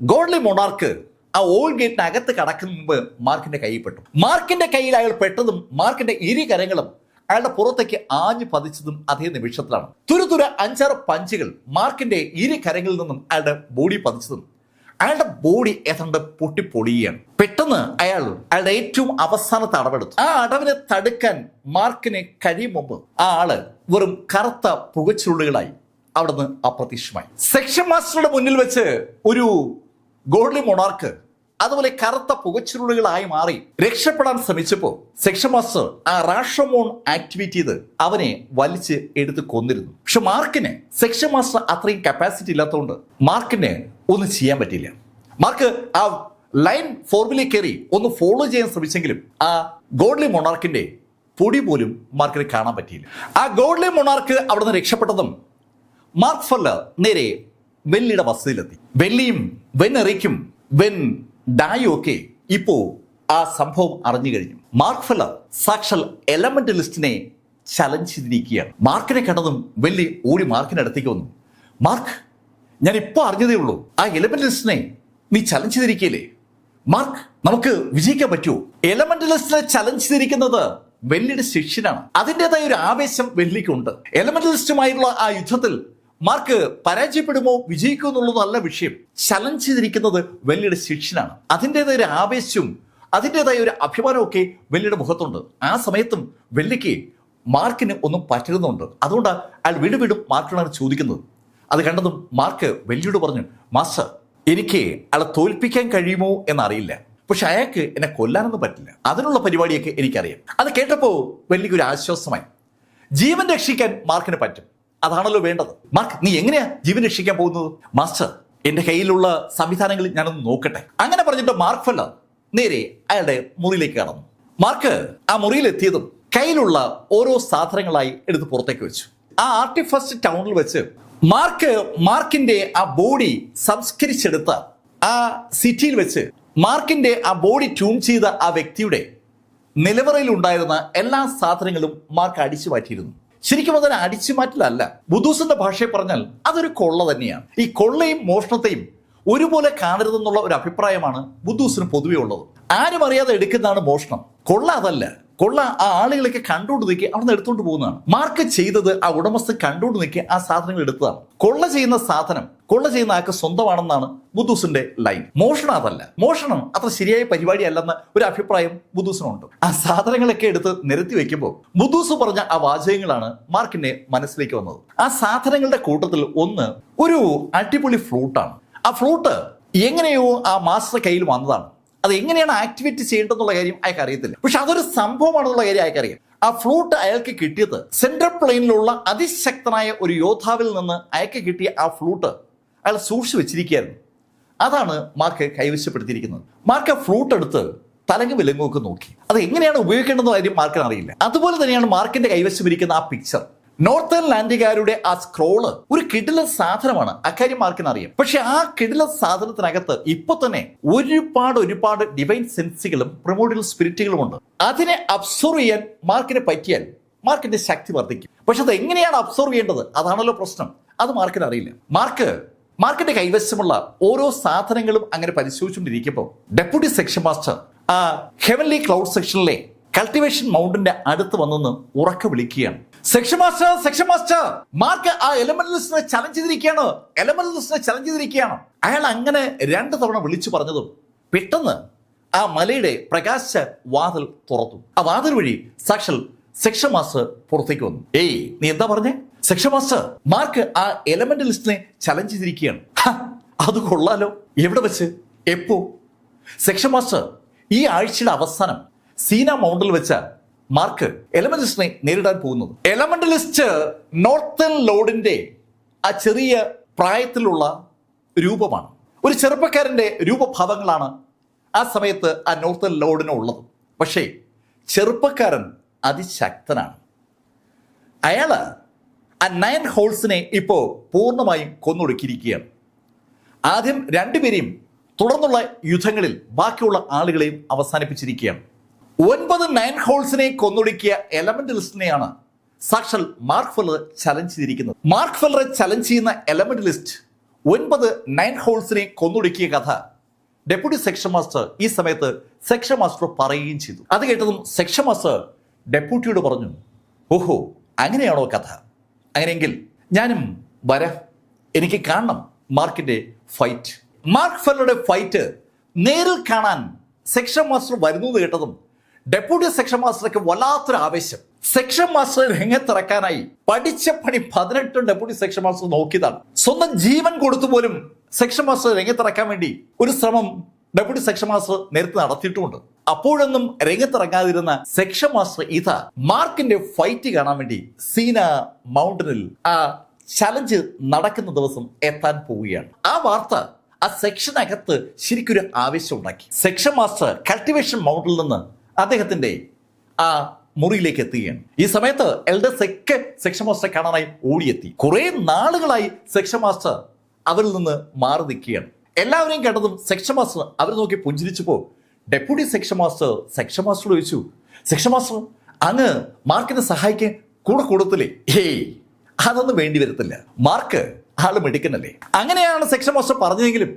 ഗോൾഡ്ലി മൊണാർക്ക് ആ ഓൾ ഗേറ്റിന് അകത്ത് കടക്കുന്ന മുമ്പ് മാർക്കിന്റെ കയ്യിൽ പെട്ടു. മാർക്കിന്റെ കയ്യിൽ അയാൾ പെട്ടതും മാർക്കിന്റെ ഇരു കരങ്ങളും അയാളുടെ പുറത്തേക്ക് ആഞ്ഞു പതിച്ചതും അതേ നിമിഷത്തിലാണ്. തുരുതുര 5-6 പഞ്ചുകൾ മാർക്കിന്റെ ഇരു കരങ്ങളിൽ നിന്നും അയാളുടെ ബോഡി പതിച്ചതും അയാളുടെ ബോഡി ഏതാണ്ട് പൊട്ടിപ്പൊളിയുകയാണ്. പെട്ടെന്ന് അയാളുടെ ഏറ്റവും അവസാനത്തെ അടവെടുത്തു. ആ അടവിനെ തടുക്കാൻ മാർക്കിന് കഴിയും മുമ്പ് ആ ആള് വെറും കറുത്ത പുകച്ചുരുളുകളായി അവിടുന്ന് അപ്രത്യക്ഷമായി. സെക്ഷൻ മാസ്റ്ററുടെ മുന്നിൽ വെച്ച് ഒരു ഗോൾഡ്ലി മൊണാർക്ക് അതുപോലെ കറുത്ത പുകച്ചുരുളുകളായി മാറി രക്ഷപ്പെടാൻ ശ്രമിച്ചപ്പോൾ സെക്ഷൻ മാസ്റ്റർ ആ റാഷമോൺ ആക്ടിവേറ്റ് ചെയ്ത് അവനെ വലിച്ച് എടുത്ത് കൊന്നിരുന്നു. പക്ഷെ മാർക്കിന് സെക്ഷൻ മാസ്റ്റർ അത്രയും കപ്പാസിറ്റി ഇല്ലാത്തതുകൊണ്ട് മാർക്കിന് ഒന്നും ചെയ്യാൻ പറ്റിയില്ല. മാർക്ക് ആ ലൈൻ ഫോർമുലയിൽ കയറി ഒന്ന് ഫോളോ ചെയ്യാൻ ശ്രമിച്ചെങ്കിലും ആ ഗോൾഡ്ലി മൊണാർക്കിന്റെ പൊടി പോലും മാർക്കിന് കാണാൻ പറ്റിയില്ല. ആ ഗോൾഡ്ലി മൊണാർക്ക് അവിടുന്ന് രക്ഷപ്പെട്ടതും മാർക്ക് ഫെല്ലർ നേരെ വെല്ലിയുടെ വസതിയിലെത്തി. വെല്ലിയും വെന്നെറിക്കും വെൻ ഡായും ഒക്കെ ഇപ്പോ ആ സംഭവം അറിഞ്ഞു കഴിഞ്ഞു. മാർക്ക് ഫെല്ലർ സാക്ഷാൽ എലമെന്റലിസ്റ്റിനെ ചലഞ്ച് ചെയ്തിരിക്കുകയാണ്. മാർക്കിനെ കണ്ടതും വെല്ലി ഓടി മാർക്കിന്റെ അടുത്തേക്ക് വന്നു. മാർക്ക്, ഞാൻ ഇപ്പൊ അറിഞ്ഞതേ ഉള്ളൂ, ആ എലമെന്റലിസ്റ്റിനെ നീ ചലഞ്ച് ചെയ്തിരിക്കയില്ലേ? മാർക്ക്, നമുക്ക് വിജയിക്കാൻ പറ്റുമോ? എലമെന്റലിസ്റ്റിനെ ചലഞ്ച് ചെയ്തിരിക്കുന്നത് വെല്ലിയുടെ ശിഷ്യനാണ്. അതിൻ്റെതായ ഒരു ആവേശം വെല്ലിക്കുണ്ട്. എലമെന്റലിസ്റ്റുമായുള്ള ആ യുദ്ധത്തിൽ മാർക്ക് പരാജയപ്പെടുമോ വിജയിക്കുമോ എന്നുള്ളത് നല്ല വിഷയം. ചലഞ്ച് ചെയ്തിരിക്കുന്നത് വെല്ലിയുടെ ശിഷ്യനാണ്. അതിൻ്റെതായ ഒരു ആവേശവും അതിൻ്റെതായ ഒരു അഭിമാനവും ഒക്കെ വെല്ലിയുടെ മുഖത്തുണ്ട്. ആ സമയത്തും വെല്ലിക്ക് മാർക്കിന് ഒന്നും പറ്റരുന്നുണ്ട്. അതുകൊണ്ട് അയാൾ വീണ്ടും വീണ്ടും മാർക്കിനോടാണ് ചോദിക്കുന്നത്. അത് കണ്ടതും മാർക്ക് വെല്ലിയോട് പറഞ്ഞു, മാസ്റ്റർ, എനിക്ക് അയാളെ തോൽപ്പിക്കാൻ കഴിയുമോ എന്നറിയില്ല, പക്ഷെ അയാൾക്ക് എന്നെ കൊല്ലാനൊന്നും പറ്റില്ല, അതിനുള്ള പരിപാടിയൊക്കെ എനിക്കറിയാം. അത് കേട്ടപ്പോൾ വെല്ലിക്ക് ഒരു ആശ്വാസമായി. ജീവൻ രക്ഷിക്കാൻ മാർക്കിന് പറ്റും, അതാണല്ലോ വേണ്ടത്. മാർക്ക്, നീ എങ്ങനെയാ ജീവൻ രക്ഷിക്കാൻ പോകുന്നത്? മാസ്റ്റർ, എന്റെ കയ്യിലുള്ള സംവിധാനങ്ങളിൽ ഞാനൊന്ന് നോക്കട്ടെ. അങ്ങനെ പറഞ്ഞിട്ട് മാർക്ക് ഫെല്ലർ നേരെ അയാളുടെ മുറിയിലേക്ക് കടന്നു. മാർക്ക് ആ മുറിയിൽ എത്തിയതും കയ്യിലുള്ള ഓരോ സാധനങ്ങളായി എടുത്ത് പുറത്തേക്ക് വെച്ചു. ആ ആർട്ടിഫസ്റ്റ് ടൗണിൽ വെച്ച് മാർക്കിന്റെ ആ ബോഡി സംസ്കരിച്ചെടുത്ത ആ സിറ്റിയിൽ വെച്ച് മാർക്കിന്റെ ആ ബോഡി ട്യൂൺ ചെയ്ത ആ വ്യക്തിയുടെ നിലവറയിൽ ഉണ്ടായിരുന്ന എല്ലാ സാധനങ്ങളും മാർക്ക് അടിച്ചു മാറ്റിയിരുന്നു. ശരിക്കും അതിനെ അടിച്ചു മാറ്റലല്ല, ബുദ്ധൂസിന്റെ ഭാഷയെ പറഞ്ഞാൽ അതൊരു കൊള്ള തന്നെയാണ്. ഈ കൊള്ളയും മോഷണത്തെയും ഒരുപോലെ കാണരുതെന്നുള്ള ഒരു അഭിപ്രായമാണ് ബുദ്ധൂസിന് പൊതുവെ ഉള്ളത്. ആരും അറിയാതെ എടുക്കുന്നതാണ് മോഷണം. കൊള്ള അതല്ല. കൊള്ള ആ ആളുകളൊക്കെ കണ്ടുകൊണ്ട് നിൽക്കി അവിടെ എടുത്തുകൊണ്ട് പോകുന്നതാണ്. മാർക്ക് ചെയ്തത് ആ ഉടമസ്ഥൻ കണ്ടുകൊണ്ട് നിൽക്കി ആ സാധനങ്ങൾ എടുത്തതാണ്. കൊള്ള ചെയ്യുന്ന സാധനം കൊള്ള ചെയ്യുന്ന ആൾക്ക് സ്വന്തമാണെന്നാണ് ബുദ്ധൂസിന്റെ ലൈൻ. മോഷണം അതല്ല. മോഷണം അത്ര ശരിയായ പരിപാടി അല്ലെന്ന് ഒരു അഭിപ്രായം ബുദ്ധൂസിനുണ്ട്. ആ സാധനങ്ങളൊക്കെ എടുത്ത് നിരത്തി വെക്കുമ്പോൾ ബുദ്ധൂസ് പറഞ്ഞ ആ വാചകങ്ങളാണ് മാർക്കിന്റെ മനസ്സിലേക്ക് വന്നത്. ആ സാധനങ്ങളുടെ കൂട്ടത്തിൽ ഒന്ന് ഒരു അടിപൊളി ഫ്ലൂട്ടാണ്. ആ ഫ്ലൂട്ട് എങ്ങനെയോ ആ മാസ്റ്റർ കയ്യിൽ വന്നതാണ്. അത് എങ്ങനെയാണ് ആക്ടിവേറ്റ് ചെയ്യേണ്ടതെന്നുള്ള കാര്യം അയാൾക്ക് അറിയത്തില്ല, പക്ഷെ അതൊരു സംഭവമാണെന്നുള്ള കാര്യം അയാൾക്കറിയാം. ആ ഫ്ലൂട്ട് അയാൾക്ക് കിട്ടിയത് സെൻട്രൽ പ്ലെയിനിലുള്ള അതിശക്തനായ ഒരു യോദ്ധാവിൽ നിന്ന് അയാൾക്ക് കിട്ടിയ ആ ഫ്ലൂട്ട് അയാൾ സൂക്ഷിച്ചു വെച്ചിരിക്കുകയായിരുന്നു. അതാണ് മാർക്ക് കൈവശപ്പെടുത്തിയിരിക്കുന്നത്. മാർക്ക് ആ ഫ്ലൂട്ട് എടുത്ത് തലങ്ങും വിലങ്ങുമൊക്കെ നോക്കി. അത് എങ്ങനെയാണ് ഉപയോഗിക്കേണ്ടെന്ന കാര്യം മാർക്കിന് അറിയില്ല. അതുപോലെ തന്നെയാണ് മാർക്കിന്റെ കൈവശം ഇരിക്കുന്ന ആ പിക്ചർ. നോർത്തേൺ ലാൻഡുകാരുടെ ആ സ്ക്രോള് ഒരു കിടിലൻ സാധനമാണ്, അക്കാര്യം മാർക്കിന് അറിയാം. പക്ഷെ ആ കിടിലൻ സാധനത്തിനകത്ത് ഇപ്പൊ തന്നെ ഒരുപാട് ഡിവൈൻ സെൻസുകളും പ്രമോഡിയൽ സ്പിരിറ്റുകളും ഉണ്ട്. അതിനെ അബ്സോർവ് ചെയ്യാൻ മാർക്കിന് പറ്റിയാൽ മാർക്കിന്റെ ശക്തി വർദ്ധിക്കും. പക്ഷെ അത് എങ്ങനെയാണ് അബ്സോർവ് ചെയ്യേണ്ടത്, അതാണല്ലോ പ്രശ്നം. അത് മാർക്കിന് അറിയില്ല. മാർക്കിന്റെ കൈവശമുള്ള ഓരോ സാധനങ്ങളും അങ്ങനെ പരിശോധിച്ചുകൊണ്ടിരിക്കുമ്പോൾ ഡെപ്യൂട്ടി സെക്ഷൻ മാസ്റ്റർ ആ ഹെവൻലി ക്ലൗഡ് സെക്ഷനിലെ കൾട്ടിവേഷൻ മൗണ്ടിന്റെ അടുത്ത് വന്നെന്ന് ഉറക്കെ വിളിക്കുകയാണ്. സെക്ഷൻ മാസ്റ്റർ, മാർക്ക് ആ എലമെന്റലിസ്റ്റിനെ ചലഞ്ച് ചെയ്തിരിക്കുകയാണ്. അയാൾ അങ്ങനെ 2 തവണ വിളിച്ചു പറഞ്ഞതും പെട്ടെന്ന് ആ മലയുടെ പ്രകാശ വാതിൽ തുറന്നു. ആ വാതിൽ വഴി സാക്ഷാൽ സെക്ഷൻ മാസ്റ്റർ പുറത്തേക്ക് വന്നു. ഏയ്, നീ എന്താ പറഞ്ഞേ? സെക്ഷൻ മാസ്റ്റർ, മാർക്ക് ആ എലമെന്റലിസ്റ്റിനെ ചലഞ്ച് ചെയ്തിരിക്കുകയാണ്. അത് കൊള്ളാലോ. എവിടെ വെച്ച്? എപ്പോ? സെക്ഷൻ മാസ്റ്റർ, ഈ ആഴ്ചയുടെ അവസാനം സീന മൗണ്ടിൽ വെച്ച് മാർക്ക് എലമെന്റലിസ്റ്റിനെ നേരിടാൻ പോകുന്നത്. എലമെന്റലിസ്റ്റ് നോർത്തേൺ ലോർഡിന്റെ ആ ചെറിയ പ്രായത്തിലുള്ള രൂപമാണ്. ഒരു ചെറുപ്പക്കാരന്റെ രൂപഭാവങ്ങളാണ് ആ സമയത്ത് ആ നോർത്തേൺ ലോർഡിന് ഉള്ളത്. പക്ഷേ ചെറുപ്പക്കാരൻ അതിശക്തനാണ്. അയാള് ആ 9 ഹോൾസിനെ ഇപ്പോൾ പൂർണ്ണമായും കൊന്നൊടുക്കിയിരിക്കുകയാണ്. ആദ്യം രണ്ടുപേരെയും തുടർന്നുള്ള യുദ്ധങ്ങളിൽ ബാക്കിയുള്ള ആളുകളെയും അവസാനിപ്പിച്ചിരിക്കുകയാണ്. 9 ഹോൾസിനെ കൊന്നൊടുക്കിയ എലമെന്റലിസ്റ്റിനെയാണ് സാക്ഷാൽ മാർക്ക് ഫെല്ലർ ചലഞ്ച് ചെയ്തിരിക്കുന്നത്. മാർക്ക് ഫെല്ലറെ ചലഞ്ച് ചെയ്യുന്ന എലമെന്റലിസ്റ്റ് 9 ഹോൾസിനെ കൊന്നൊടുക്കിയ കഥ ഡെപ്യൂട്ടി സെക്ഷൻ മാസ്റ്റർ ഈ സമയത്ത് സെക്ഷൻ മാസ്റ്റർ പറയുകയും ചെയ്തു. അത് കേട്ടതും സെക്ഷൻ മാസ്റ്റർ ഡെപ്യൂട്ടിയോട് പറഞ്ഞു, ഓഹോ അങ്ങനെയാണോ കഥ? അങ്ങനെയെങ്കിൽ ഞാനും വരാം, എനിക്ക് കാണണം മാർക്കിന്റെ ഫൈറ്റ്. മാർക്ക് ഫെല്ലറുടെ ഫൈറ്റ് നേരിൽ കാണാൻ സെക്ഷൻ മാസ്റ്റർ വരുന്നു എന്ന് കേട്ടതും ഡെപ്യൂട്ടി സെക്ഷൻ മാസ്റ്റർക്ക് വല്ലാത്തൊരു ആവേശം. സെക്ഷൻ മാസ്റ്റർ രംഗത്തിറക്കാനായി പഠിച്ച പണി 18 ഡെപ്യൂട്ടി സെക്ഷൻ മാസ്റ്റർ നോക്കിയതാണ്. സ്വന്തം ജീവൻ കൊടുത്തു പോലും സെക്ഷൻ മാസ്റ്റർ രംഗത്തിറക്കാൻ വേണ്ടി ഒരു ശ്രമം ഡെപ്യൂട്ടി സെക്ഷൻ മാസ്റ്റർ നേരത്തെ നടത്തിയിട്ടുമുണ്ട്. അപ്പോഴൊന്നും രംഗത്തിറങ്ങാതിരുന്ന സെക്ഷൻ മാസ്റ്റർ ഇതാ മാർക്കിന്റെ ഫൈറ്റ് കാണാൻ വേണ്ടി സീന മൗണ്ടനിൽ ആ ചലഞ്ച് നടക്കുന്ന ദിവസം എത്താൻ പോവുകയാണ്. ആ വാർത്ത ആ സെക്ഷനകത്ത് ശരിക്കൊരു ആവേശം ഉണ്ടാക്കി. സെക്ഷൻ മാസ്റ്റർ കൾട്ടിവേഷൻ മൗണ്ടിൽ നിന്ന് അദ്ദേഹത്തിന്റെ ആ മുറിയിലേക്ക് എത്തുകയാണ്. ഈ സമയത്ത് എൽഡേഴ്സ് ഒക്കെ സെക്ഷൻ മാസ്റ്ററെ കാണാനായി ഓടിയെത്തി. കുറെ നാളുകളായി സെക്ഷൻ മാസ്റ്റർ അവരിൽ നിന്ന് മാറി നിൽക്കുകയാണ്. എല്ലാവരെയും കണ്ടതും സെക്ഷൻ മാസ്റ്റർ അവരെ നോക്കി പുഞ്ചിരിച്ചപ്പോ ഡെപ്യൂട്ടി സെക്ഷൻ മാസ്റ്റർ ചോദിച്ചു, സെക്ഷൻ മാസ്റ്റർ അങ്ങ് മാർക്കിനെ സഹായിക്കാൻ കൂടെ കൊടുത്തില്ലേ? ഏയ് അതൊന്നും വേണ്ടി വരത്തില്ല, മാർക്ക് ആള് മെഡിക്കനല്ലേ. അങ്ങനെയാണ് സെക്ഷൻ മാസ്റ്റർ പറഞ്ഞതെങ്കിലും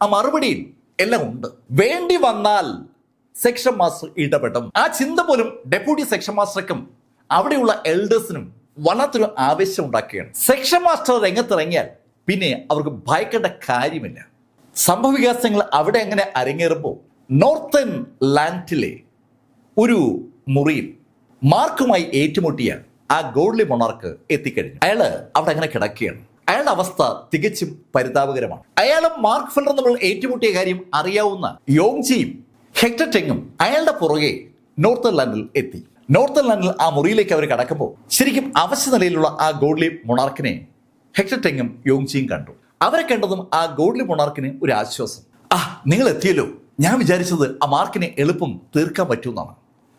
ആ മറുപടിയിൽ എല്ലാം ഉണ്ട്. വേണ്ടി വന്നാൽ സെക്ഷൻ മാസ്റ്റർ ഇടപെടും. ആ ചിന്ത പോലും ഡെപ്യൂട്ടി സെക്ഷൻ മാസ്റ്റർക്കും അവിടെയുള്ള എൽഡേഴ്സിനും വല്ലാത്തൊരു ആവേശം ഉണ്ടാക്കുകയാണ്. സെക്ഷൻ മാസ്റ്റർ രംഗത്തിറങ്ങിയാൽ പിന്നെ അവർക്ക് ഭയക്കേണ്ട കാര്യമില്ല. സംഭവവികാസങ്ങൾ അവിടെ അങ്ങനെ അരങ്ങേറുമ്പോൾ നോർത്തേൺ ലാൻഡിലെ ഒരു മുറിയിൽ മാർക്കുമായി ഏറ്റുമുട്ടിയ ആ ഗോഡ്ലി മൊണാർക്ക് എത്തിക്കഴിഞ്ഞു. അയാള് അവിടെ അങ്ങനെ കിടക്കുകയാണ്. അയാളുടെ അവസ്ഥ തികച്ചും പരിതാപകരമാണ്. അയാളും മാർക്ക് ഫെല്ലറും നമ്മൾ ഏറ്റുമുട്ടിയ കാര്യം അറിയാവുന്ന യോങ്ജിയും ഹെക്ടർ ടെങ്ങും അയാളുടെ പുറകെ നോർത്തേൺ ലാൻഡിൽ എത്തി. നോർത്തേൺ ലാൻഡിൽ ആ മുറിയിലേക്ക് അവർ കടക്കുമ്പോൾ ശരിക്കും അവശ നിലയിലുള്ള ആ ഗോഡ്ലി മൊണാർക്കിനെ ഹെക്ടർ ടെങ്ങും യോങ്ജിയും കണ്ടു. അവരെ കണ്ടതും ആ ഗോഡ്ലി മൊണാർക്കിന് ഒരു ആശ്വാസം. നിങ്ങൾ എത്തിയല്ലോ, ഞാൻ വിചാരിച്ചത് ആ മാർക്കിനെ എളുപ്പം തീർക്കാൻ പറ്റുമെന്നാണ്.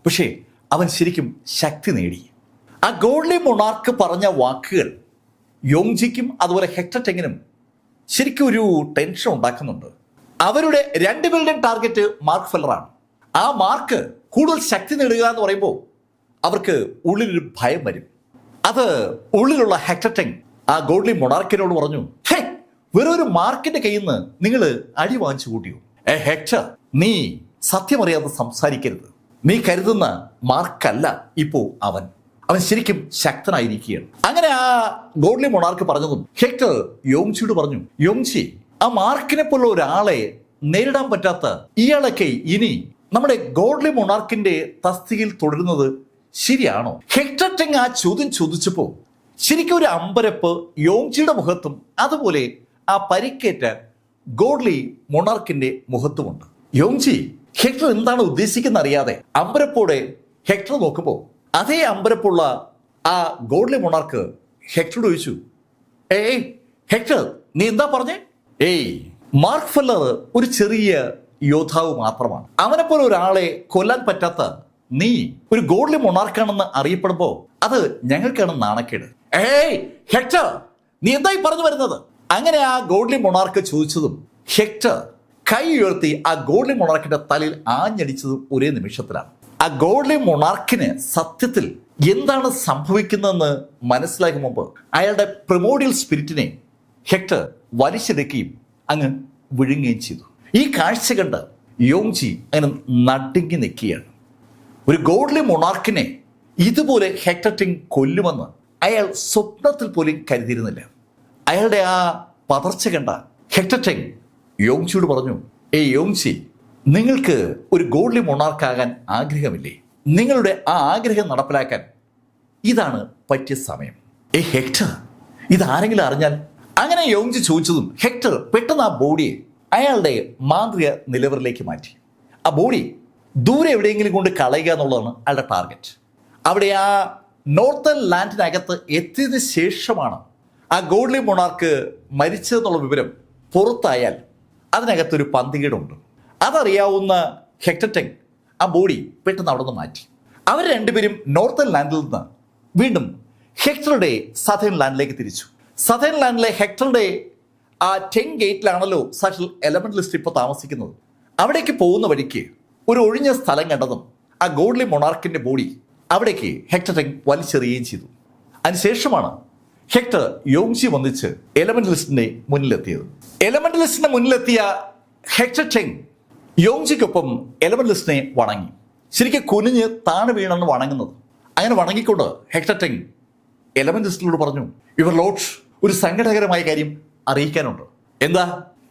പക്ഷേ അവൻ ശരിക്കും ശക്തി നേടി. ആ ഗോഡ്ലി മൊണാർക്ക് പറഞ്ഞ വാക്കുകൾ യോങ്ജിക്കും അതുപോലെ ഹെക്ടർ ടെങ്ങിനും ശരിക്കും ഒരു ടെൻഷൻ ഉണ്ടാക്കുന്നുണ്ട്. അവരുടെ രണ്ടുപേരുടെയും ടാർഗറ്റ് മാർക്ക് ഫെല്ലറാണ്. ആ മാർക്ക് കൂടുതൽ ശക്തി നേടുക എന്ന് പറയുമ്പോൾ അവർക്ക് ഉള്ളിലൊരു ഭയം വരും. അത് ഉള്ളിലുള്ള ഹെക്ടർ ടെങ് ആ ഗോഡ്ലി മൊണാർക്കിനോട് പറഞ്ഞു, ഹേ വെറും ഒരു മാർക്കിന്റെ കയ്യിൽ നിന്ന് നിങ്ങൾ അടി വാങ്ങിച്ചു കൂട്ടിയോ? ഹെക്ടർ, നീ സത്യമറിയാതെ സംസാരിക്കരുത്. നീ കരുതുന്ന മാർക്കല്ല ഇപ്പോ അവൻ ശരിക്കും ശക്തനായിരിക്കുകയാണ്. അങ്ങനെ ആ ഗോഡ്ലി മൊണാർക്ക് പറഞ്ഞതും ഹെക്ടർ യോങ്ജിയോട് പറഞ്ഞു, യോങ്ജി, ആ മാർക്കിനെ പോലെ ഒരാളെ നേരിടാൻ പറ്റാത്ത ഇയാളൊക്കെ ഇനി നമ്മുടെ ഗോഡ്ലി മൊണാർക്കിന്റെ തസ്തികയിൽ തുടരുന്നത് ശരിയാണോ? ഹെക്ടർ ടെങ് ആ ചോദ്യം ചോദിച്ചപ്പോ ശരിക്കും ഒരു അമ്പരപ്പ് യോങ്ജിയുടെ മുഖത്തും അതുപോലെ ആ പരിക്കേറ്റ ഗോഡ്ലി മൊണാർക്കിന്റെ മുഖത്തുമുണ്ട്. യോങ്ജി ഹെക്ടർ എന്താണ് ഉദ്ദേശിക്കുന്ന അറിയാതെ അമ്പരപ്പോടെ ഹെക്ടർ നോക്കുമ്പോൾ അതേ അമ്പരപ്പുള്ള ആ ഗോഡ്ലി മൊണാർക്ക് ഹെക്ടറോട് ചോദിച്ചു, ഏയ് ഹെക്ടർ, നീ എന്താ പറഞ്ഞേ? മാർക്ക് ഫെല്ലർ ഒരു ചെറിയ യോദ്ധാവ് മാത്രമാണ്. അവനെപ്പോലെ ഒരാളെ കൊല്ലാൻ പറ്റാത്ത നീ ഒരു ഗോഡ്ലി മൊണാർക്കാണെന്ന് അറിയപ്പെടുമ്പോ അത് ഞങ്ങൾക്കാണ് നാണക്കേട്. ഹെക്ടർ, നീ എന്തായി പറഞ്ഞു വരുന്നത്? അങ്ങനെ ആ ഗോഡ്ലി മൊണാർക്ക് ചോദിച്ചതും ഹെക്ടർ കൈ ഉയർത്തി ആ ഗോഡ്ലി മൊണാർക്കിന്റെ തലയിൽ ആഞ്ഞടിച്ചതും ഒരേ നിമിഷത്തിലാണ്. ആ ഗോഡ്ലി മൊണാർക്കിന് സത്യത്തിൽ എന്താണ് സംഭവിക്കുന്നതെന്ന് മനസ്സിലാക്കും മുമ്പ് അയാളുടെ പ്രിമോഡിയൽ സ്പിരിറ്റിനെ ഹെക്ടർ വലിച്ചെടുക്കുകയും അങ്ങ് വിഴുങ്ങുകയും ചെയ്തു. ഈ കാഴ്ച കണ്ട് യോങ്ജി അങ്ങനെ നടുങ്ങി നിൽക്കുകയാണ്. ഒരു ഗോഡ്ലി മൊണാർക്കിനെ ഇതുപോലെ ഹെക്ടർ ടെങ് കൊല്ലുമെന്ന് അയാൾ സ്വപ്നത്തിൽ പോലും കരുതിയിരുന്നില്ല. അയാളുടെ ആ പതർച്ച കണ്ട ഹെക്ടർ ടെങ് യോങ്ജിയോട് പറഞ്ഞു, യോങ്ജി, നിങ്ങൾക്ക് ഒരു ഗോഡ്ലി മൊണാർക്കാകാൻ ആഗ്രഹമില്ലേ? നിങ്ങളുടെ ആ ആഗ്രഹം നടപ്പിലാക്കാൻ ഇതാണ് പറ്റിയ സമയം. ഹെക്ടർ, ഇതാരെങ്കിലും അറിഞ്ഞാൽ? അങ്ങനെ യോങ്ജി ചോദിച്ചതും ഹെക്ടർ പെട്ടെന്ന് ആ ബോഡിയെ അയാളുടെ മാന്ത്രിക നിലവറിലേക്ക് മാറ്റി. ആ ബോഡി ദൂരെ എവിടെയെങ്കിലും കൊണ്ട് കളയുക എന്നുള്ളതാണ് അയാളുടെ ടാർഗറ്റ്. അവിടെ ആ നോർത്തേൺ ലാൻഡിനകത്ത് എത്തിയതിനു ശേഷമാണ് ആ ഗോഡ്ലി മൊണാർക്ക് മരിച്ചതെന്നുള്ള വിവരം പുറത്തായാൽ അതിനകത്തൊരു പന്തികേടുണ്ട്. അതറിയാവുന്ന ഹെക്ടർ ടെങ് ആ ബോഡി പെട്ടെന്ന് അവിടെ നിന്ന് മാറ്റി. അവർ രണ്ടുപേരും നോർത്തേൺ ലാൻഡിൽ നിന്ന് വീണ്ടും ഹെക്ടറുടെ സതേൺ ലാൻഡിലേക്ക് തിരിച്ചു. സതേൺ ലാൻഡിലെ ഹെക്ടറുടെ ആ ടെങ് ഗേറ്റിലാണല്ലോ സാക്ഷാൽ എലമെന്റലിസ്റ്റ് ഇപ്പോൾ താമസിക്കുന്നത്. അവിടേക്ക് പോകുന്ന വഴിക്ക് ഒരു ഒഴിഞ്ഞ സ്ഥലം കണ്ടതും ആ ഗോഡ്ലി മൊണാർക്കിന്റെ ബോഡി അവിടേക്ക് ഹെക്ടർ ടെങ് വലിച്ചെറിയുകയും ചെയ്തു. അതിനുശേഷമാണ് ഹെക്ടർ യോങ്ജി വന്നിച്ച് എലമെന്റലിസ്റ്റിന്റെ മുന്നിലെത്തിയത്. എലമെന്റലിസ്റ്റിന്റെ മുന്നിലെത്തിയ ഹെക്ടർ ടെങ് യോങ്ജിക്കൊപ്പം എലമെന്റലിസ്റ്റിനെ വണങ്ങി. ശരിക്കും കുനിഞ്ഞ് താണ് വീണെന്ന് വണങ്ങുന്നത്. അങ്ങനെ വണങ്ങിക്കൊണ്ട് ഹെക്ടർ ടെങ് എലമെന്റലിസ്റ്റിനോട് പറഞ്ഞു, യുവർ ലോർഡ്, ഒരു സങ്കടകരമായ കാര്യം അറിയിക്കാനുണ്ട്. എന്താ?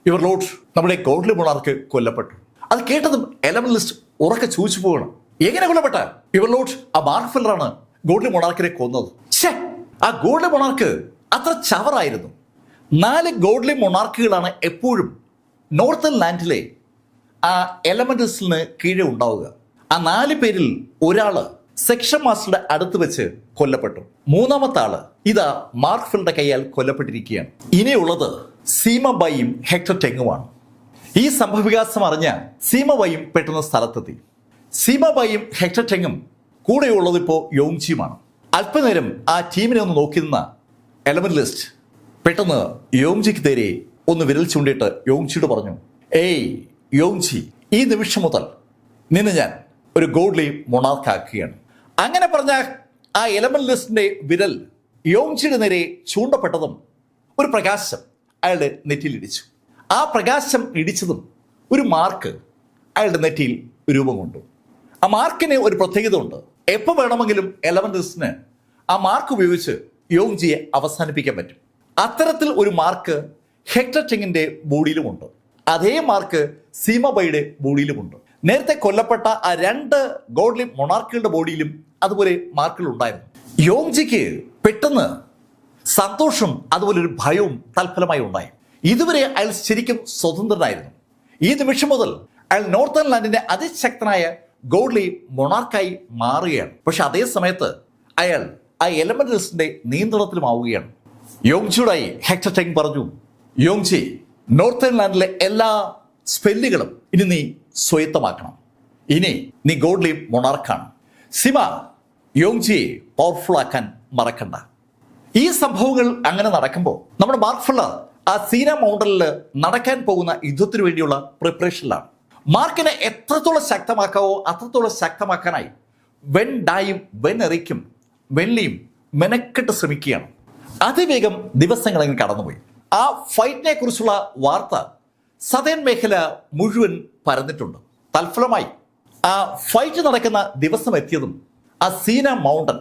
യുവർ ലോർഡ്, നമ്മുടെ ഗോഡ്ലി മൊണാർക്ക് കൊല്ലപ്പെട്ടു. അത് കേട്ടതും എലമെന്റലിസ്റ്റ് ഉറക്കെ ചോദിച്ചു പോകണം, എങ്ങനെ കൊല്ലപ്പെട്ട? യുവർ ലോർഡ്, ആ മാർക്ക് ഫെല്ലറാണ് ഗോഡ്ലി മൊണാർക്കിനെ കൊന്നത്. ഛേ, ആ ഗോഡ്ലി മൊണാർക്ക് അത്ര ചവറായിരുന്നു. 4 ഗോഡ്ലി മൊണാർക്കുകളാണ് എപ്പോഴും നോർത്തേൺ ലാൻഡിലെ ആ എലമെന്റലിസ്റ്റിന് കീഴെ ഉണ്ടാവുക. ആ 4 പേരിൽ ഒരാള് സെക്ഷൻ മാസ്റ്ററുടെ അടുത്ത് വെച്ച് കൊല്ലപ്പെട്ടു. 3ാമത്തെ ആള് ഇതാ മാർക്ക് ഫെല്ലറുടെ കൈയാൽ കൊല്ലപ്പെട്ടിരിക്കുകയാണ്. ഇനിയുള്ളത് സീമബായിയും ഹെക്ടർ ടെങ്ങുമാണ്. ഈ സംഭവവികാസം അറിഞ്ഞ സീമബായിയും പെട്ടെന്ന് സ്ഥലത്തെത്തി. സീമബായിയും ഹെക്ടർ ടെങ്ങും കൂടെയുള്ളത് ഇപ്പോൾ യോങ്ജിയുമാണ്. അല്പനേരം ആ ടീമിനെ ഒന്ന് നോക്കി നിന്ന എലമെന്റലിസ്റ്റ് പെട്ടെന്ന് യോങ്ജിക്ക് നേരെ ഒന്ന് വിരൽ ചൂണ്ടിയിട്ട് യോങ്ജിയോട് പറഞ്ഞു, ഏയ് യോങ്ജി, ഈ നിമിഷം മുതൽ നിന്നെ ഞാൻ ഒരു ഗോഡ്ലി മൊണാർക്കാക്കുകയാണ്. അങ്ങനെ പറഞ്ഞ ആ എലമെന്റലിസ്റ്റിന്റെ വിരൽ യോങ്ജിയുടെ നേരെ ചൂണ്ടപ്പെട്ടതും ഒരു പ്രകാശം അയാളുടെ നെറ്റിയിലിടിച്ചു. ആ പ്രകാശം ഇടിച്ചതും ഒരു മാർക്ക് അയാളുടെ നെറ്റിയിൽ രൂപം കൊണ്ടു. ആ മാർക്കിന് ഒരു പ്രത്യേകത ഉണ്ട്. എപ്പോൾ വേണമെങ്കിലും എലമെന്റലിസ്റ്റിന് ആ മാർക്ക് ഉപയോഗിച്ച് യോങ്ജിയെ അവസാനിപ്പിക്കാൻ പറ്റും. അത്തരത്തിൽ ഒരു മാർക്ക് ഹെക്ടർ ടെങ്ങിന്റെ ബോഡിയിലുമുണ്ട്. അതേ മാർക്ക് സീമബായിയുടെ ബോഡിയിലുമുണ്ട്. നേരത്തെ കൊല്ലപ്പെട്ട ആ 2 ഗോഡ്ലി മൊണാർക്കുകളുടെ ബോഡിയിലും അതുപോലെ മാർക്കുകൾ ഉണ്ടായിരുന്നു. യോങ്ജിക്ക് പെട്ടെന്ന് സന്തോഷം അതുപോലെ ഒരു ഭയവും തൽഫലമായി ഉണ്ടായി. ഇതുവരെ അയാൾ ശരിക്കും സ്വതന്ത്രനായിരുന്നു. ഈ നിമിഷം മുതൽ അയാൾ നോർത്തേൺ ലാൻഡിന്റെ അതിശക്തനായ ഗോഡ്ലി മൊണാർക്കായി മാറുകയാണ്. പക്ഷെ അതേ സമയത്ത് അയാൾ ആ എലമെന്റലിസ്റ്റിന്റെ നിയന്ത്രണത്തിലുമാവുകയാണ്. യോങ്ജിയോടായി ഹെക്ടർ ടെങ് പറഞ്ഞു, യോങ്ജി, നോർത്തേൺ ലാൻഡിലെ എല്ലാ സ്പെല്ലുകളും ഇനി നീ സ്വയത്തമാക്കണം. ഇനി നീ ഗോഡ്ലി മൊണാർക്കാണ്. സിമ, യോങ്ജിയെ പവർഫുൾ ആക്കാൻ മറക്കണ്ട. ഈ സംഭവങ്ങൾ അങ്ങനെ നടക്കുമ്പോൾ നമ്മുടെ മാർക്ക് ഫെല്ലർ ആ സീന മൗണ്ടനിൽ നടക്കാൻ പോകുന്ന യുദ്ധത്തിന് വേണ്ടിയുള്ള പ്രിപ്പറേഷനിലാണ്. മാർക്കിനെ എത്രത്തോളം ശക്തമാക്കാവോ അത്രത്തോളം ശക്തമാക്കാനായി വെൻ ഡായും വെൻ എറിക്കും വെള്ളിയും മെനക്കെട്ട് ശ്രമിക്കുകയാണ്. അതിവേഗം ദിവസങ്ങൾ അങ്ങ് കടന്നുപോയി. ആ ഫൈറ്റിനെ കുറിച്ചുള്ള വാർത്ത സതേൺ മേഖല മുഴുവൻ പരന്നിട്ടുണ്ട്. തൽഫലമായി ആ ഫൈറ്റ് നടക്കുന്ന ദിവസം എത്തിയതും ആ സീന മൗണ്ടൻ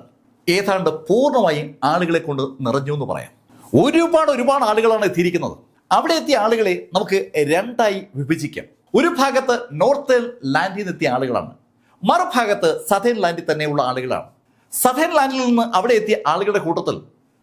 ഏതാണ്ട് പൂർണ്ണമായും ആളുകളെ കൊണ്ട് നിറഞ്ഞു എന്ന് പറയാം. ഒരുപാട് ആളുകളാണ് എത്തിയിരിക്കുന്നത്. അവിടെ എത്തിയ ആളുകളെ നമുക്ക് 2ആയി വിഭജിക്കാം. ഒരു ഭാഗത്ത് നോർത്തേൺ ലാൻഡിൽ നിന്ന് എത്തിയ ആളുകളാണ്, മറുഭാഗത്ത് സതേൺ ലാൻഡിൽ തന്നെയുള്ള ആളുകളാണ്. സതേൺ ലാൻഡിൽ നിന്ന് അവിടെ എത്തിയ ആളുകളുടെ കൂട്ടത്തിൽ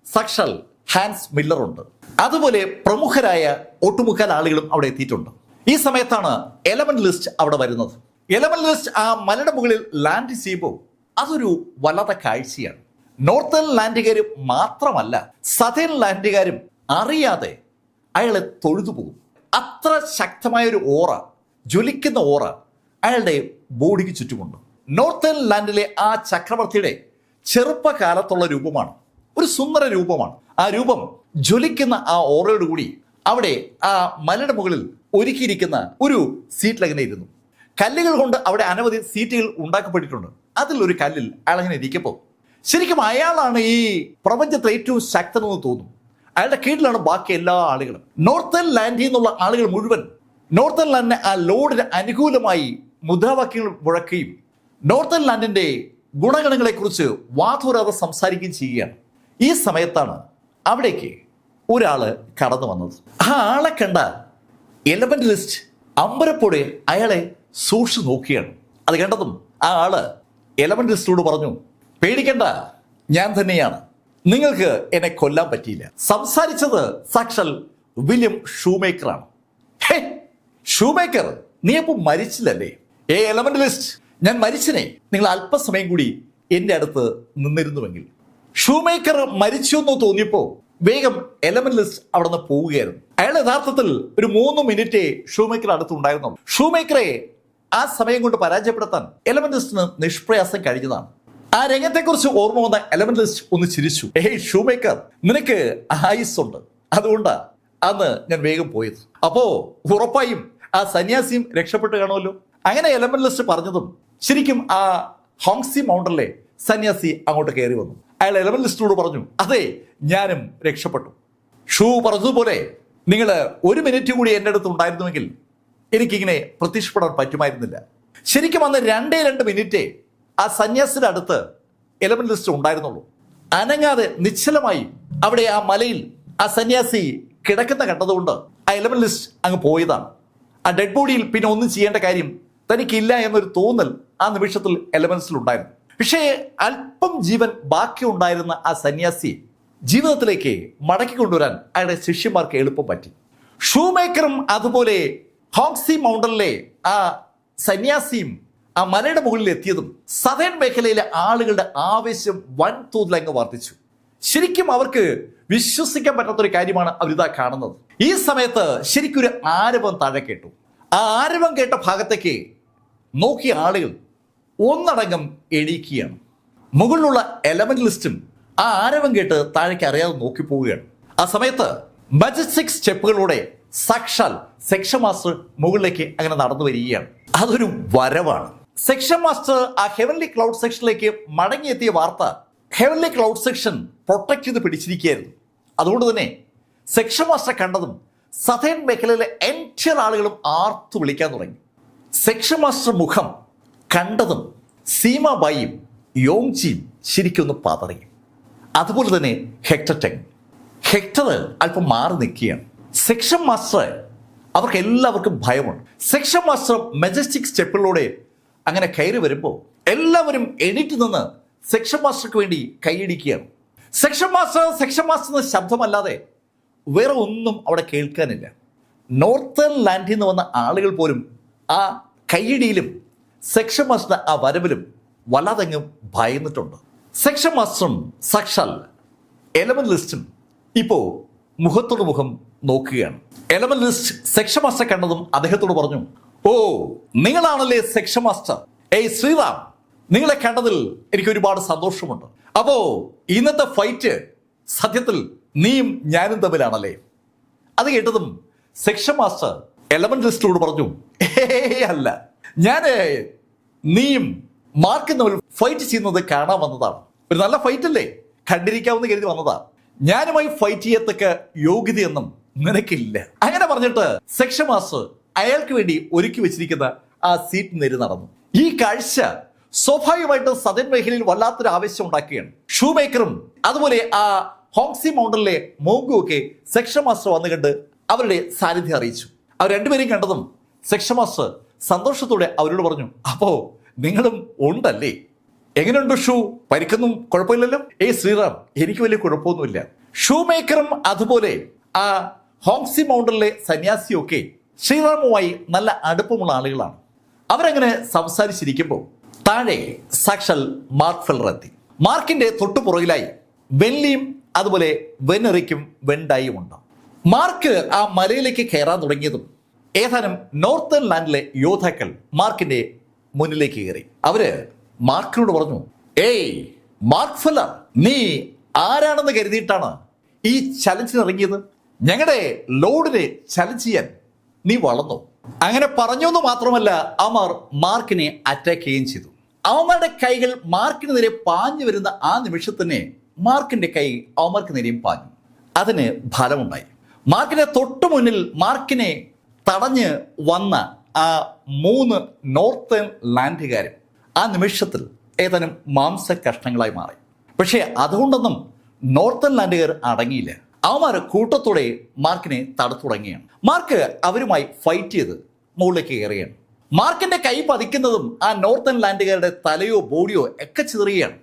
സാക്ഷാൽ ഹാൻസ് മില്ലർ ഉണ്ട്. അതുപോലെ പ്രമുഖരായ ഒട്ടുമുക്കാൽ ആളുകളും അവിടെ എത്തിയിട്ടുണ്ട്. ഈ സമയത്താണ് എലമെന്റലിസ്റ്റ് അവിടെ വരുന്നത്. എലമെന്റലിസ്റ്റ് ആ മലയുടെ മുകളിൽ ലാൻഡ് ചെയ്യുമ്പോൾ അതൊരു വല്ലാത്ത കാഴ്ചയാണ്. നോർത്തേൺ ലാൻഡുകാർ മാത്രമല്ല സതേൺ ലാൻഡുകാരും അറിയാതെ അയാളെ തൊഴുതു പോകും. അത്ര ശക്തമായൊരു ഓറ, ജ്വലിക്കുന്ന ഓറ അയാളുടെ ബോഡിക്ക് ചുറ്റുമുണ്ട്. നോർത്തേൺ ലാൻഡിലെ ആ ചക്രവർത്തിയുടെ ചെറുപ്പകാലത്തുള്ള രൂപമാണ്, ഒരു സുന്ദര രൂപമാണ്. ആ രൂപം ജ്വലിക്കുന്ന ആ ഓറയോടുകൂടി അവിടെ ആ മലയുടെ മുകളിൽ ഒരുക്കിയിരിക്കുന്ന ഒരു സീറ്റിലങ്ങനെ ഇരുന്നു. കല്ലുകൾ കൊണ്ട് അവിടെ അനവധി സീറ്റുകൾ ഉണ്ടാക്കപ്പെട്ടിട്ടുണ്ട്. അതിലൊരു കല്ലിൽ അയാളങ്ങനെ ഇരിക്കപ്പോൾ ശരിക്കും അയാളാണ് ഈ പ്രപഞ്ചത്തിലെ ഏറ്റവും ശക്തനെന്ന് തോന്നും. അയാളുടെ കീഴിലാണ് ബാക്കി എല്ലാ ആളുകളും. നോർത്തേൺ ലാൻഡിൽ നിന്നുള്ള ആളുകൾ മുഴുവൻ നോർത്തേൺ ലാൻഡിനെ ആ ലോഡിന് അനുകൂലമായി മുദ്രാവാക്യങ്ങൾ മുഴക്കുകയും നോർത്തേൺ ലാൻഡിന്റെ ഗുണഗണങ്ങളെക്കുറിച്ച് വാതോരാതെ സംസാരിക്കുകയും ചെയ്യുകയാണ്. ഈ സമയത്താണ് അവിടേക്ക് ഒരാള് കടന്നു വന്നത്. ആ ആളെ കണ്ട എലമെന്റലിസ്റ്റ് അമ്പരപ്പോടെ അയാളെ സൂക്ഷിച്ചു നോക്കിയാണ്. അത് കണ്ടതും ആ ആള് എലമെന്റലിസ്റ്റിനോട് പറഞ്ഞു, പേടിക്കണ്ട, ഞാൻ തന്നെയാണ്, നിങ്ങൾക്ക് എന്നെ കൊല്ലാൻ പറ്റിയില്ല. സംസാരിച്ചത് സാക്ഷാൽ വില്യം ഷൂമേക്കറാണ്. ഹേ ഷൂമേക്കർ, നീ അപ്പൊ മരിച്ചില്ലല്ലേ? എലമെന്റലിസ്റ്റ്, ഞാൻ മരിച്ചനെ നിങ്ങൾ അല്പസമയം കൂടി എൻ്റെ അടുത്ത് നിന്നിരുന്നുവെങ്കിൽ. ഷൂമേക്കർ മരിച്ചു എന്ന് തോന്നിയപ്പോൾ വേഗം എലമെന്റ് ലിസ്റ്റ് അവിടെ നിന്ന് പോവുകയായിരുന്നു. അയാൾ യഥാർത്ഥത്തിൽ ഒരു 3 മിനിറ്റ് ഷൂമേക്കർ അടുത്ത് ഉണ്ടായിരുന്നുള്ളൂ. ഷൂമേക്കറെ ആ സമയം കൊണ്ട് പരാജയപ്പെടുത്താൻ എലമെന്റ് ലിസ്റ്റിന് നിഷ്പ്രയാസം കഴിഞ്ഞതാണ്. ആ രംഗത്തെക്കുറിച്ച് ഓർമ്മ വന്ന എലമെന്റ് ലിസ്റ്റ് ഒന്ന് ചിരിച്ചു. ഷൂമേക്കർ, നിനക്ക് ആയുസ് ഉണ്ട്, അതുകൊണ്ടാ അന്ന് ഞാൻ വേഗം പോയത്. അപ്പോ ഉറപ്പായും ആ സന്യാസിയും രക്ഷപ്പെട്ട് കാണുമല്ലോ. അങ്ങനെ എലമെന്റ് ലിസ്റ്റ് പറഞ്ഞതും ശരിക്കും ആ ഹോങ്സി മൗണ്ടനിലെ സന്യാസി അങ്ങോട്ട് കയറി വന്നു. അയാൾ എലമെന്റ് ലിസ്റ്റിനോട് പറഞ്ഞു, അതെ, ഞാനും രക്ഷപ്പെട്ടു. ഷൂ പറഞ്ഞതുപോലെ നിങ്ങൾ 1 മിനിറ്റ് കൂടി എൻ്റെ അടുത്ത് ഉണ്ടായിരുന്നുവെങ്കിൽ എനിക്കിങ്ങനെ പ്രത്യക്ഷപ്പെടാൻ പറ്റുമായിരുന്നില്ല. ശരിക്കും അന്ന് 2 മിനിറ്റ് ആ സന്യാസിയുടെ അടുത്ത് എലമെന്റ് ലിസ്റ്റ് ഉണ്ടായിരുന്നുള്ളൂ. അനങ്ങാതെ നിശ്ചലമായി അവിടെ ആ മലയിൽ ആ സന്യാസി കിടക്കുന്ന കണ്ടതുകൊണ്ട് ആ എലമെന്റ് ലിസ്റ്റ് അങ്ങ് പോയതാണ്. ആ ഡെഡ് ബോഡിയിൽ പിന്നെ ഒന്നും ചെയ്യേണ്ട കാര്യം തനിക്കില്ല എന്നൊരു തോന്നൽ ആ നിമിഷത്തിൽ എലമെന്റ്സിൽ ഉണ്ടായിരുന്നു. പക്ഷേ അല്പം ജീവൻ ബാക്കി ഉണ്ടായിരുന്ന ആ സന്യാസി ജീവിതത്തിലേക്ക് മടക്കി കൊണ്ടുവരാൻ അയാളുടെ ശിഷ്യന്മാർക്ക് എളുപ്പം പറ്റി. ഷൂമേക്കറും അതുപോലെ ഹോങ്സി മൗണ്ടനിലെ ആ സന്യാസിയും ആ മലയുടെ മുകളിൽ എത്തിയതും സദേൺ മേഖലയിലെ ആളുകളുടെ ആവേശം വൻതോതിൽ അങ്ങ് വർദ്ധിച്ചു. ശരിക്കും അവർക്ക് വിശ്വസിക്കാൻ പറ്റാത്തൊരു കാര്യമാണ് അവരിതാ കാണുന്നത്. ഈ സമയത്ത് ശരിക്കും ഒരു ആരവം താഴെ കേട്ടു. ആ ആരവം കേട്ട ഭാഗത്തേക്ക് നോക്കിയ ആളുകൾ ഒന്നടങ്കം എണീക്കുകയാണ്. മുകളിലുള്ള എലമെന്റ് ലിസ്റ്റും ആ ആരവം കേട്ട് താഴേക്ക് അറിയാതെ നോക്കി പോവുകയാണ്. ആ സമയത്ത് മജസ്റ്റിക് സ്റ്റെപ്പുകളിലൂടെ സാക്ഷാൽ സെക്ഷൻ മാസ്റ്റർ മുകളിലേക്ക് അങ്ങനെ നടന്നു വരികയാണ്. അതൊരു വരവാണ്. സെക്ഷൻ മാസ്റ്റർ ആ ഹെവൻലി ക്ലൗഡ് സെക്ഷനിലേക്ക് മടങ്ങിയെത്തിയ വാർത്ത ഹെവൻലി ക്ലൗഡ് സെക്ഷൻ പ്രൊട്ടക്ട് ചെയ്ത് പിടിച്ചിരിക്കുകയായിരുന്നു. അതുകൊണ്ട് തന്നെ സെക്ഷൻ മാസ്റ്റർ കണ്ടതും സദേൺ മേഖലയിലെ എൻറ്റയർ ആളുകളും ആർത്തു വിളിക്കാൻ തുടങ്ങി. സെക്ഷൻ മാസ്റ്റർ മുഖം കണ്ടതും സീമാബായിയും യോങ്ജിയും ശരിക്കൊന്ന് പതറി. അതുപോലെ തന്നെ ഹെക്ടർ അല്പം മാറി നിൽക്കുകയാണ്. സെക്ഷൻ മാസ്റ്റർ അവർക്ക് എല്ലാവർക്കും ഭയമുണ്ട്. സെക്ഷൻ മാസ്റ്റർ മെജസ്റ്റിക് സ്റ്റെപ്പിലൂടെ അങ്ങനെ കയറി വരുമ്പോൾ എല്ലാവരും എണീറ്റ് നിന്ന് സെക്ഷൻ മാസ്റ്റർക്ക് വേണ്ടി കൈയടിക്കുകയാണ്. സെക്ഷൻ മാസ്റ്റർ എന്ന ശബ്ദമല്ലാതെ വേറെ ഒന്നും അവിടെ കേൾക്കാനില്ല. നോർത്തേൺ ലാൻഡിൽ നിന്ന് വന്ന ആളുകൾ പോലും ആ കൈയടിയിലും സെക്ഷൻ മാസ്റ്റർ ആ വരവിലും വല്ലാതെങ്ങും ഭയന്നിട്ടുണ്ട്. സെക്ഷൻ മാസ്റ്ററും സാക്ഷാൽ എലമെന്റ് ലിസ്റ്റും ഇപ്പോൾ മുഖത്തോട് മുഖം നോക്കുകയാണ്. എലമെന്റ് ലിസ്റ്റ് സെക്ഷൻ മാസ്റ്റർ കണ്ടതും അദ്ദേഹത്തോട് പറഞ്ഞു, ഓ, നിങ്ങളാണല്ലേ സെക്ഷൻ മാസ്റ്റർ. ശ്രീറാം, നിങ്ങളെ കണ്ടതിൽ എനിക്ക് ഒരുപാട് സന്തോഷമുണ്ട്. അപ്പോ ഇന്നത്തെ ഫൈറ്റ് സത്യത്തിൽ നീയും ഞാനും തമ്മിലാണല്ലേ? അത് കേട്ടതും സെക്ഷൻ മാസ്റ്റർ എലമെന്റ് ലിസ്റ്റിനോട് പറഞ്ഞു, അല്ല, ഞാന് നീയും മാർക്കും തമ്മിൽ ഫൈറ്റ് ചെയ്യുന്നത് കാണാൻ വന്നതാണ്. ഒരു നല്ല ഫൈറ്റ് അല്ലേ, കണ്ടിരിക്കാവുന്ന കരുതി വന്നതാ. ഞാനുമായി ഫൈറ്റ് ചെയ്യത്തക്ക യോഗ്യതയൊന്നും നിനക്കില്ല. അങ്ങനെ പറഞ്ഞിട്ട് സെക്ഷൻ മാസ്റ്റർ അയാൾക്ക് വേണ്ടി ഒരുക്കി വെച്ചിരിക്കുന്ന ആ സീറ്റ് നേരി നടന്നു. ഈ കാഴ്ച സ്വാഭാവികമായിട്ട് സദേൺ മേഖലയിൽ വല്ലാത്തൊരു ആവേശം ഉണ്ടാക്കുകയാണ്. ഷൂമേക്കറും അതുപോലെ ആ ഹോങ്സി മൗണ്ടനിലെ മോങ്കും ഒക്കെ സെക്ഷൻ മാസ്റ്റർ വന്നു കണ്ട് അവരുടെ സാന്നിധ്യം അറിയിച്ചു. അവർ രണ്ടുപേരെയും കണ്ടതും സെക്ഷൻ മാസ്റ്റർ സന്തോഷത്തോടെ അവരോട് പറഞ്ഞു, അപ്പോ നിങ്ങളും ഉണ്ടല്ലേ? എങ്ങനെയുണ്ട് ഷൂ? പരിക്കൊന്നും കുഴപ്പമില്ലല്ലോ? ശ്രീറാം, എനിക്ക് വലിയ കുഴപ്പമൊന്നുമില്ല. ഷൂമേക്കറും അതുപോലെ ആ ഹോങ്സി മൗണ്ടനിലെ സന്യാസിയും ഒക്കെ ശ്രീറാമുമായി നല്ല അടുപ്പമുള്ള ആളുകളാണ്. അവരങ്ങനെ സംസാരിച്ചിരിക്കുമ്പോൾ താഴെ സാക്ഷാൽ മാർക്ക് ഫെല്ലർ എത്തി. മാർക്കിന്റെ തൊട്ടുപുറകിലായി വെൻലിയും അതുപോലെ വെനറിക്കും വെൻഡായും ഉണ്ട്. മാർക്ക് ആ മലയിലേക്ക് കയറാൻ തുടങ്ങിയതും ഏതാനും നോർത്തേൺ ലാൻഡിലെ യോദ്ധാക്കൾ മാർക്കിന്റെ മുന്നിലേക്ക് കയറി. അവര് മാർക്കിനോട് പറഞ്ഞു, മാർക്ക് ഫെല്ലർ, നീ ആരാണെന്ന് കരുതിയിട്ടാണ് ഈ ചലഞ്ചിന് ഇറങ്ങിയത്? ഞങ്ങളുടെ ലോഡിനെ ചലഞ്ച് ചെയ്യാൻ നീ വളർന്നു. അങ്ങനെ പറഞ്ഞു എന്ന് മാത്രമല്ല, അവർ മാർക്കിനെ അറ്റാക്ക് ചെയ്യുകയും ചെയ്തു. അവന്മാരുടെ കൈകൾ മാർക്കിന് നേരെ പാഞ്ഞു വരുന്ന ആ നിമിഷത്തിന് മാർക്കിന്റെ കൈ അവന്മാർക്ക് നേരെയും പാഞ്ഞു. അതിന് ഫലമുണ്ടായി. മാർക്കിന്റെ തൊട്ടു മുന്നിൽ മാർക്കിനെ തടഞ്ഞ് വന്ന ആ 3 നോർത്തേൺ ലാൻഡുകാരും ആ നിമിഷത്തിൽ ഏതാനും മാംസ കഷ്ണങ്ങളായി മാറി. പക്ഷേ അതുകൊണ്ടൊന്നും നോർത്തേൺ ലാൻഡുകാർ അടങ്ങിയില്ല. അവന്മാർ കൂട്ടത്തോടെ മാർക്കിനെ തടുത്തു തുടങ്ങിയാണ്. മാർക്ക് അവരുമായി ഫൈറ്റ് ചെയ്ത് മുകളിലേക്ക് കയറുകയാണ്. മാർക്കിന്റെ കൈ പതിക്കുന്നതും ആ നോർത്തേൺ ലാൻഡുകാരുടെ തലയോ ബോഡിയോ ഒക്കെ ചിതറുകയാണ്.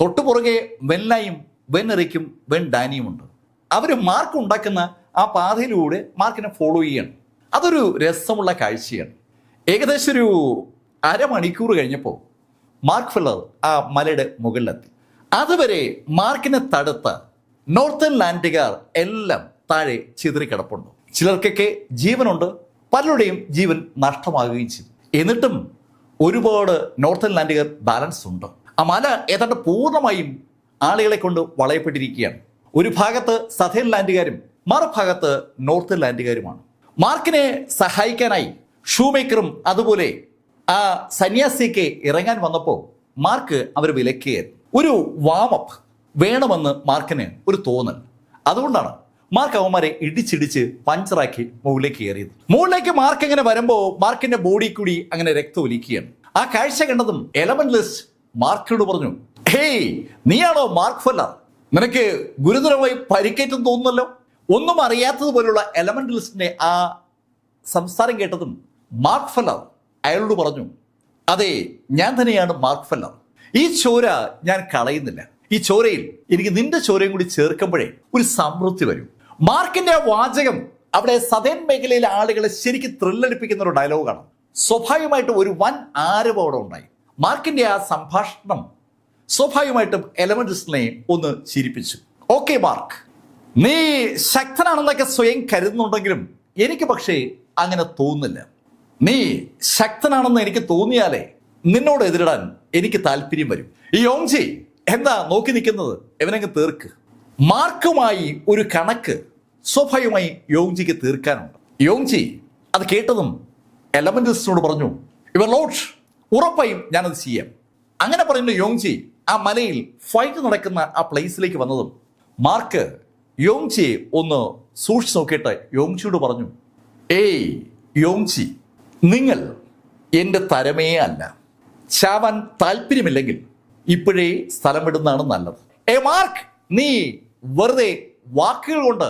തൊട്ടുപുറകെ വെൻലായും വെനറിക്കും വെൻഡാനിയും ഉണ്ട്. അവർ മാർക്ക് ഉണ്ടാക്കുന്ന ആ പാതയിലൂടെ മാർക്കിനെ ഫോളോ ചെയ്യാണ്. അതൊരു രസമുള്ള കാഴ്ചയാണ്. ഏകദേശം ഒരു അരമണിക്കൂർ കഴിഞ്ഞപ്പോൾ മാർക്ക് ഫെല്ലർ ആ മലയുടെ മുകളിലെത്തി. അതുവരെ മാർക്കിനെ തടുത്ത നോർത്തേൺ ലാൻഡുകാർ എല്ലാം താഴെ ചിതറിക്കിടപ്പുണ്ട്. ചിലർക്കൊക്കെ ജീവനുണ്ട്, പലരുടെയും ജീവൻ നഷ്ടമാകുകയും ചെയ്തു. എന്നിട്ടും ഒരുപാട് നോർത്തേൺ ലാൻഡുകാർ ബാലൻസ് ഉണ്ട്. ആ മല ഏതാണ്ട് പൂർണ്ണമായും ആളുകളെ കൊണ്ട് വളയപ്പെട്ടിരിക്കുകയാണ്. ഒരു ഭാഗത്ത് സദേൺ ലാൻഡുകാരും മറുഭാഗത്ത് നോർത്തേൺ ലാൻഡുകാരുമാണ്. മാർക്കിനെ സഹായിക്കാനായി ഷൂമേക്കറും അതുപോലെ ആ സന്യാസിക്ക് ഇറങ്ങാൻ വന്നപ്പോൾ മാർക്ക് അവർ വിലക്കിയായിരുന്നു. ഒരു വാമപ്പ് വേണമെന്ന് മാർക്കിന് ഒരു തോന്നൽ. അതുകൊണ്ടാണ് മാർക്ക് അവന്മാരെ ഇടിച്ചിടിച്ച് പഞ്ചറാക്കി മുകളിലേക്ക് കയറിയത്. മുകളിലേക്ക് മാർക്ക് ഇങ്ങനെ വരുമ്പോൾ മാർക്കിന്റെ ബോഡി കൂടി അങ്ങനെ രക്തം ഒലിക്കുകയാണ്. ആ കാഴ്ച കണ്ടതും എലമെന്റലിസ്റ്റ് മാർക്കിനോട് പറഞ്ഞു, ഹേയ്, നീയാണോ മാർക്ക് ഫെല്ലർ? നിനക്ക് ഗുരുതരമായി പരിക്കേറ്റെന്ന് തോന്നുന്നല്ലോ. ഒന്നും അറിയാത്തതുപോലുള്ള എലമെന്റലിസ്റ്റിന്റെ ആ സംസാരം കേട്ടതും മാർക്ക് ഫെല്ലർ അയാളോട് പറഞ്ഞു, അതെ, ഞാൻ തന്നെയാണ് മാർക്ക് ഫെല്ലർ. ഈ ചോര ഞാൻ കളയുന്നില്ല. ഈ ചോരയിൽ എനിക്ക് നിന്റെ ചോരയും കൂടി ചേർക്കുമ്പോഴേ ഒരു സമൃദ്ധി വരും. മാർക്കിന്റെ വാചകം അവിടെ സദേൺ മേഖലയിലെ ആളുകളെ ശരിക്കും ത്രില്ലടിപ്പിക്കുന്ന ഒരു ഡയലോഗാണ്. സ്വാഭാവികമായിട്ടും ഒരു വൻ ആരവം അവിടെ ഉണ്ടായി. മാർക്കിന്റെ ആ സംഭാഷണം സ്വാഭാവികമായിട്ടും എലമെന്റലിസ്റ്റിനെ ഒന്ന് ചിരിപ്പിച്ചു. ഓക്കെ മാർക്ക്, നീ ശക്തനാണെന്നൊക്കെ സ്വയം കരുതുന്നുണ്ടെങ്കിലും എനിക്ക് പക്ഷേ അങ്ങനെ തോന്നുന്നില്ല. നീ ശക്തനാണെന്ന് എനിക്ക് തോന്നിയാലേ നിന്നോട് എതിരിടാൻ എനിക്ക് താല്പര്യം വരും. ഈ യോങ്ജി എന്താ നോക്കി നിൽക്കുന്നത്? ഇവനങ്ങ് തീർക്ക്. മാർക്കുമായി ഒരു കണക്ക് സ്വാഭാവികമായി യോങ്ജിക്ക് തീർക്കാനുണ്ട്. യോങ്ജി അത് കേട്ടതും എലമെന്റലിസ്റ്റിനോട് പറഞ്ഞു, യുവർ ലോർഡ്, ഉറപ്പായും ഞാനത് ചെയ്യാം. അങ്ങനെ പറയുന്ന യോങ്ജി ആ മലയിൽ ഫൈറ്റ് നടക്കുന്ന ആ പ്ലേസിലേക്ക് വന്നതും മാർക്ക് യോങ്ജിയെ ഒന്ന് സൂക്ഷിച്ച് നോക്കിയിട്ട് യോങ്ജിയോട് പറഞ്ഞു, ഏയ് യോങ്ജി, നിങ്ങൾ എൻ്റെ തരമേ അല്ല. ചാവാൻ താല്പര്യമില്ലെങ്കിൽ ഇപ്പോഴേ സ്ഥലം വിടുന്നതാണ് നല്ലത്. മാർക്ക്, നീ വെറുതെ വാക്കുകൾ കൊണ്ട്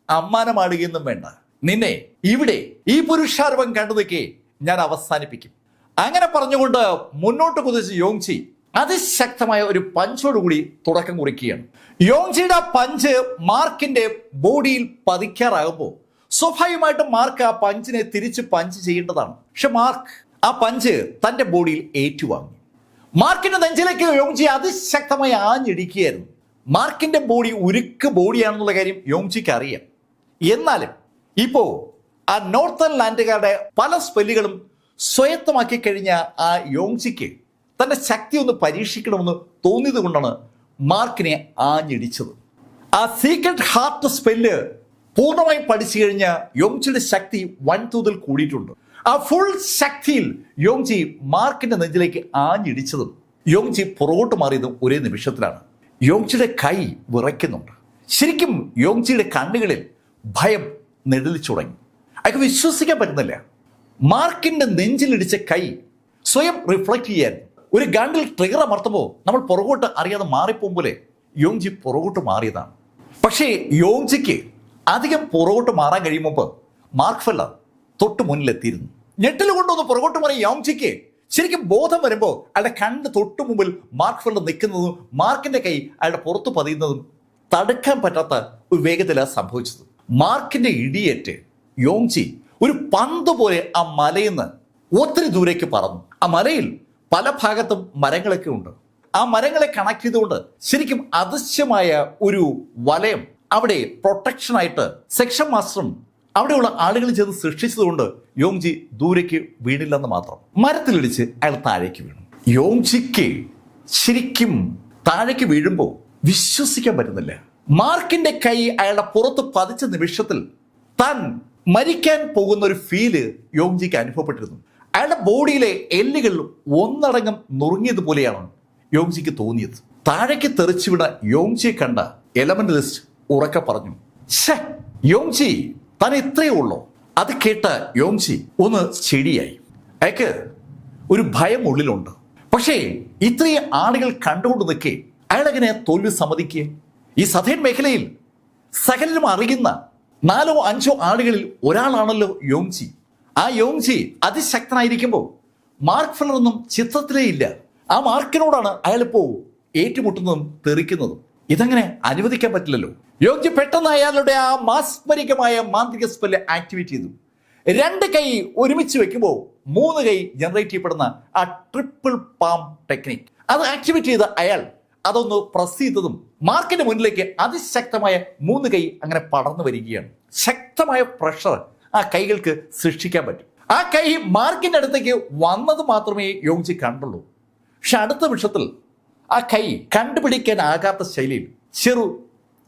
അമ്മാനമാടുകയൊന്നും വേണ്ട. നിന്നെ ഇവിടെ ഈ പുരുഷാരവം കണ്ടു നിൽക്കേ ഞാൻ അവസാനിപ്പിക്കും. അങ്ങനെ പറഞ്ഞുകൊണ്ട് മുന്നോട്ട് കുതിച്ച് യോങ്ജി അതിശക്തമായ ഒരു പഞ്ചോടുകൂടി തുടക്കം കുറിക്കുകയാണ്. യോങ്ജിയുടെ പഞ്ച് മാർക്കിന്റെ ബോഡിയിൽ പതിക്കാറാകുമ്പോൾ സ്വാഭാവികമായിട്ടും മാർക്ക് ആ പഞ്ചിനെ തിരിച്ച് പഞ്ച് ചെയ്യേണ്ടതാണ്. പക്ഷെ മാർക്ക് ആ പഞ്ച് തന്റെ ബോഡിയിൽ ഏറ്റുവാങ്ങി. മാർക്കിന്റെ നെഞ്ചിലേക്ക് യോങ്ജി അതിശക്തമായി ആഞ്ഞിടിക്കുകയായിരുന്നു. മാർക്കിന്റെ ബോഡി ഉരുക്ക് ബോഡിയാണെന്നുള്ള കാര്യം യോങ്ജിക്ക് അറിയാം. എന്നാലും ഇപ്പോ ആ നോർത്തേൺ ലാൻഡുകാരുടെ പല സ്പെല്ലുകളും സ്വയത്തമാക്കി കഴിഞ്ഞ ആ യോങ്ജിക്ക് തന്റെ ശക്തി ഒന്ന് പരീക്ഷിക്കണമെന്ന് തോന്നിയത് കൊണ്ടാണ് മാർക്കിനെ ആഞ്ഞിടിച്ചത്. ആ സീക്രട്ട് ഹാർട്ട് സ്പെല്ല് പൂർണ്ണമായും പഠിച്ചു കഴിഞ്ഞ യോങ്ജിയുടെ ശക്തി വൻതോതിൽ കൂടിയിട്ടുണ്ട്. ആ ഫുൾ ശക്തിയിൽ യോങ്ജി മാർക്കിന്റെ നെഞ്ചിലേക്ക് ആഞ്ഞിടിച്ചതും യോങ്ജി പുറകോട്ട് മാറിയതും ഒരേ നിമിഷത്തിലാണ്. യോങ്ജിയുടെ കൈ വിറയ്ക്കുന്നുണ്ട്. ശരിക്കും യോങ്ജിയുടെ കണ്ണുകളിൽ ഭയം നെടിലിച്ചു തുടങ്ങി. അയാൾക്ക് വിശ്വസിക്കാൻ പറ്റുന്നില്ല. മാർക്കിന്റെ നെഞ്ചിലിടിച്ച കൈ സ്വയം റിഫ്ലക്ട് ചെയ്യാൻ ഒരു ഗണ്ണിൽ ട്രിഗർ അമർത്തുമ്പോൾ നമ്മൾ പുറകോട്ട് അറിയാതെ മാറിപ്പോകുമ്പോലെ യോങ്ജി പുറകോട്ട് മാറിയതാണ്. പക്ഷേ യോങ്ജിക്ക് അധികം പുറകോട്ട് മാറാൻ കഴിയുമ്പോൾ മാർക്ക് ഫെല്ലർ തൊട്ട് മുന്നിലെത്തിയിരുന്നു. ഞെട്ടൽ കൊണ്ടൊന്ന് പുറകോട്ട് മാറി യോങ്ജിക്ക് ശരിക്കും ബോധം വരുമ്പോൾ അയാളുടെ കണ്ണിന് തൊട്ടു മുമ്പിൽ മാർക്ക് ഫെല്ലർ നിൽക്കുന്നതും മാർക്കിന്റെ കൈ അയാളുടെ പുറത്ത് പതിയുന്നതും തടുക്കാൻ പറ്റാത്ത ഒരു വേഗത്തിലാണ് സംഭവിച്ചത്. മാർക്കിന്റെ ഇടിയേറ്റ് യോങ്ജി ഒരു പന്ത് പോലെ ആ മലയിൽ നിന്ന് ഒത്തിരി ദൂരേക്ക് പറന്നു. ആ മലയിൽ പല ഭാഗത്തും മരങ്ങളൊക്കെ ഉണ്ട്. ആ മരങ്ങളെ കണക്ട് ചെയ്തുകൊണ്ട് ശരിക്കും അദൃശ്യമായ ഒരു വലയം അവിടെ പ്രൊട്ടക്ഷനായിട്ട് സെക്ഷൻ മാസ്റ്ററും അവിടെയുള്ള ആളുകൾ ചെയ്ത് സൃഷ്ടിച്ചതുകൊണ്ട് യോങ്ജി ദൂരേക്ക് വീണില്ലെന്ന് മാത്രം. മരത്തിലിടിച്ച് അയാൾ താഴേക്ക് വീണു. യോങ്ജിക്ക് ശരിക്കും താഴേക്ക് വീഴുമ്പോൾ വിശ്വസിക്കാൻ പറ്റുന്നില്ല. മാർക്കിന്റെ കൈ അയാളുടെ പുറത്ത് പതിച്ച നിമിഷത്തിൽ താൻ മരിക്കാൻ പോകുന്ന ഒരു ഫീല് യോങ്ജിക്ക് അനുഭവപ്പെട്ടിരുന്നു. അയാളുടെ ബോഡിയിലെ എല്ലുകൾ ഒന്നടങ്കം നുറുങ്ങിയതുപോലെയാണ് യോങ്ജിക്ക് തോന്നിയത്. താഴേക്ക് തെറിച്ചു വീണ യോങ്ജിയെ കണ്ട എലമെന്റലിസ്റ്റ് ഉറക്കെ പറഞ്ഞു, ഛേ യോങ്ജി, താൻ ഇത്രയേ ഉള്ളൂ. അത് കേട്ട യോങ്ജി ഒന്ന് ചെടിയായി. അയാൾക്ക് ഒരു ഭയം ഉള്ളിലുണ്ട്. പക്ഷേ ഇത്രയും ആളുകൾ കണ്ടുകൊണ്ട് നിൽക്കേ അയാളെങ്ങനെ തോൽവി സമ്മതിക്കുക? ഈ സദേൺ മേഖലയിൽ സകലരും അറിയുന്ന 4 or 5 ആളുകളിൽ ഒരാളാണല്ലോ യോങ്ജി. ആ യോങ്ജി അതിശക്തനായിരിക്കുമ്പോൾ മാർക്ക് ഫെല്ലർ ഒന്നും ചിത്രത്തിലേ ഇല്ല. ആ മാർക്കിനോടാണ് അയാളിപ്പോ ഏറ്റുമുട്ടുന്നതും തെറിക്കുന്നതും. ഇതങ്ങനെ അനുവദിക്കാൻ പറ്റില്ലല്ലോ. യോങ്ജി പെട്ടെന്ന് അയാളുടെ ആ മാസ്മരികമായ മാന്ത്രിക സ്പെല്ല് ആക്ടിവേറ്റ് ചെയ്തു. രണ്ട് കൈ ഒരുമിച്ച് വെക്കുമ്പോൾ മൂന്ന് കൈ ജനറേറ്റ് ചെയ്യപ്പെടുന്ന ആ ട്രിപ്പിൾ പാം ടെക്നിക് അത് ആക്ടിവേറ്റ് ചെയ്ത അയാൾ അതൊന്ന് പ്രസ് ചെയ്തതും മാർക്കിന്റെ മുന്നിലേക്ക് അതിശക്തമായ മൂന്ന് കൈ അങ്ങനെ പടർന്നു വരികയാണ്. ശക്തമായ പ്രഷർ ആ കൈകൾക്ക് സൃഷ്ടിക്കാൻ പറ്റും. ആ കൈ മാർക്കിന്റെ അടുത്തേക്ക് വന്നത് മാത്രമേ യോങ്ജി കണ്ടുള്ളൂ. പക്ഷെ അടുത്ത നിമിഷത്തിൽ ആ കൈ കണ്ടുപിടിക്കാനാകാത്ത ശൈലിയിൽ ചെറു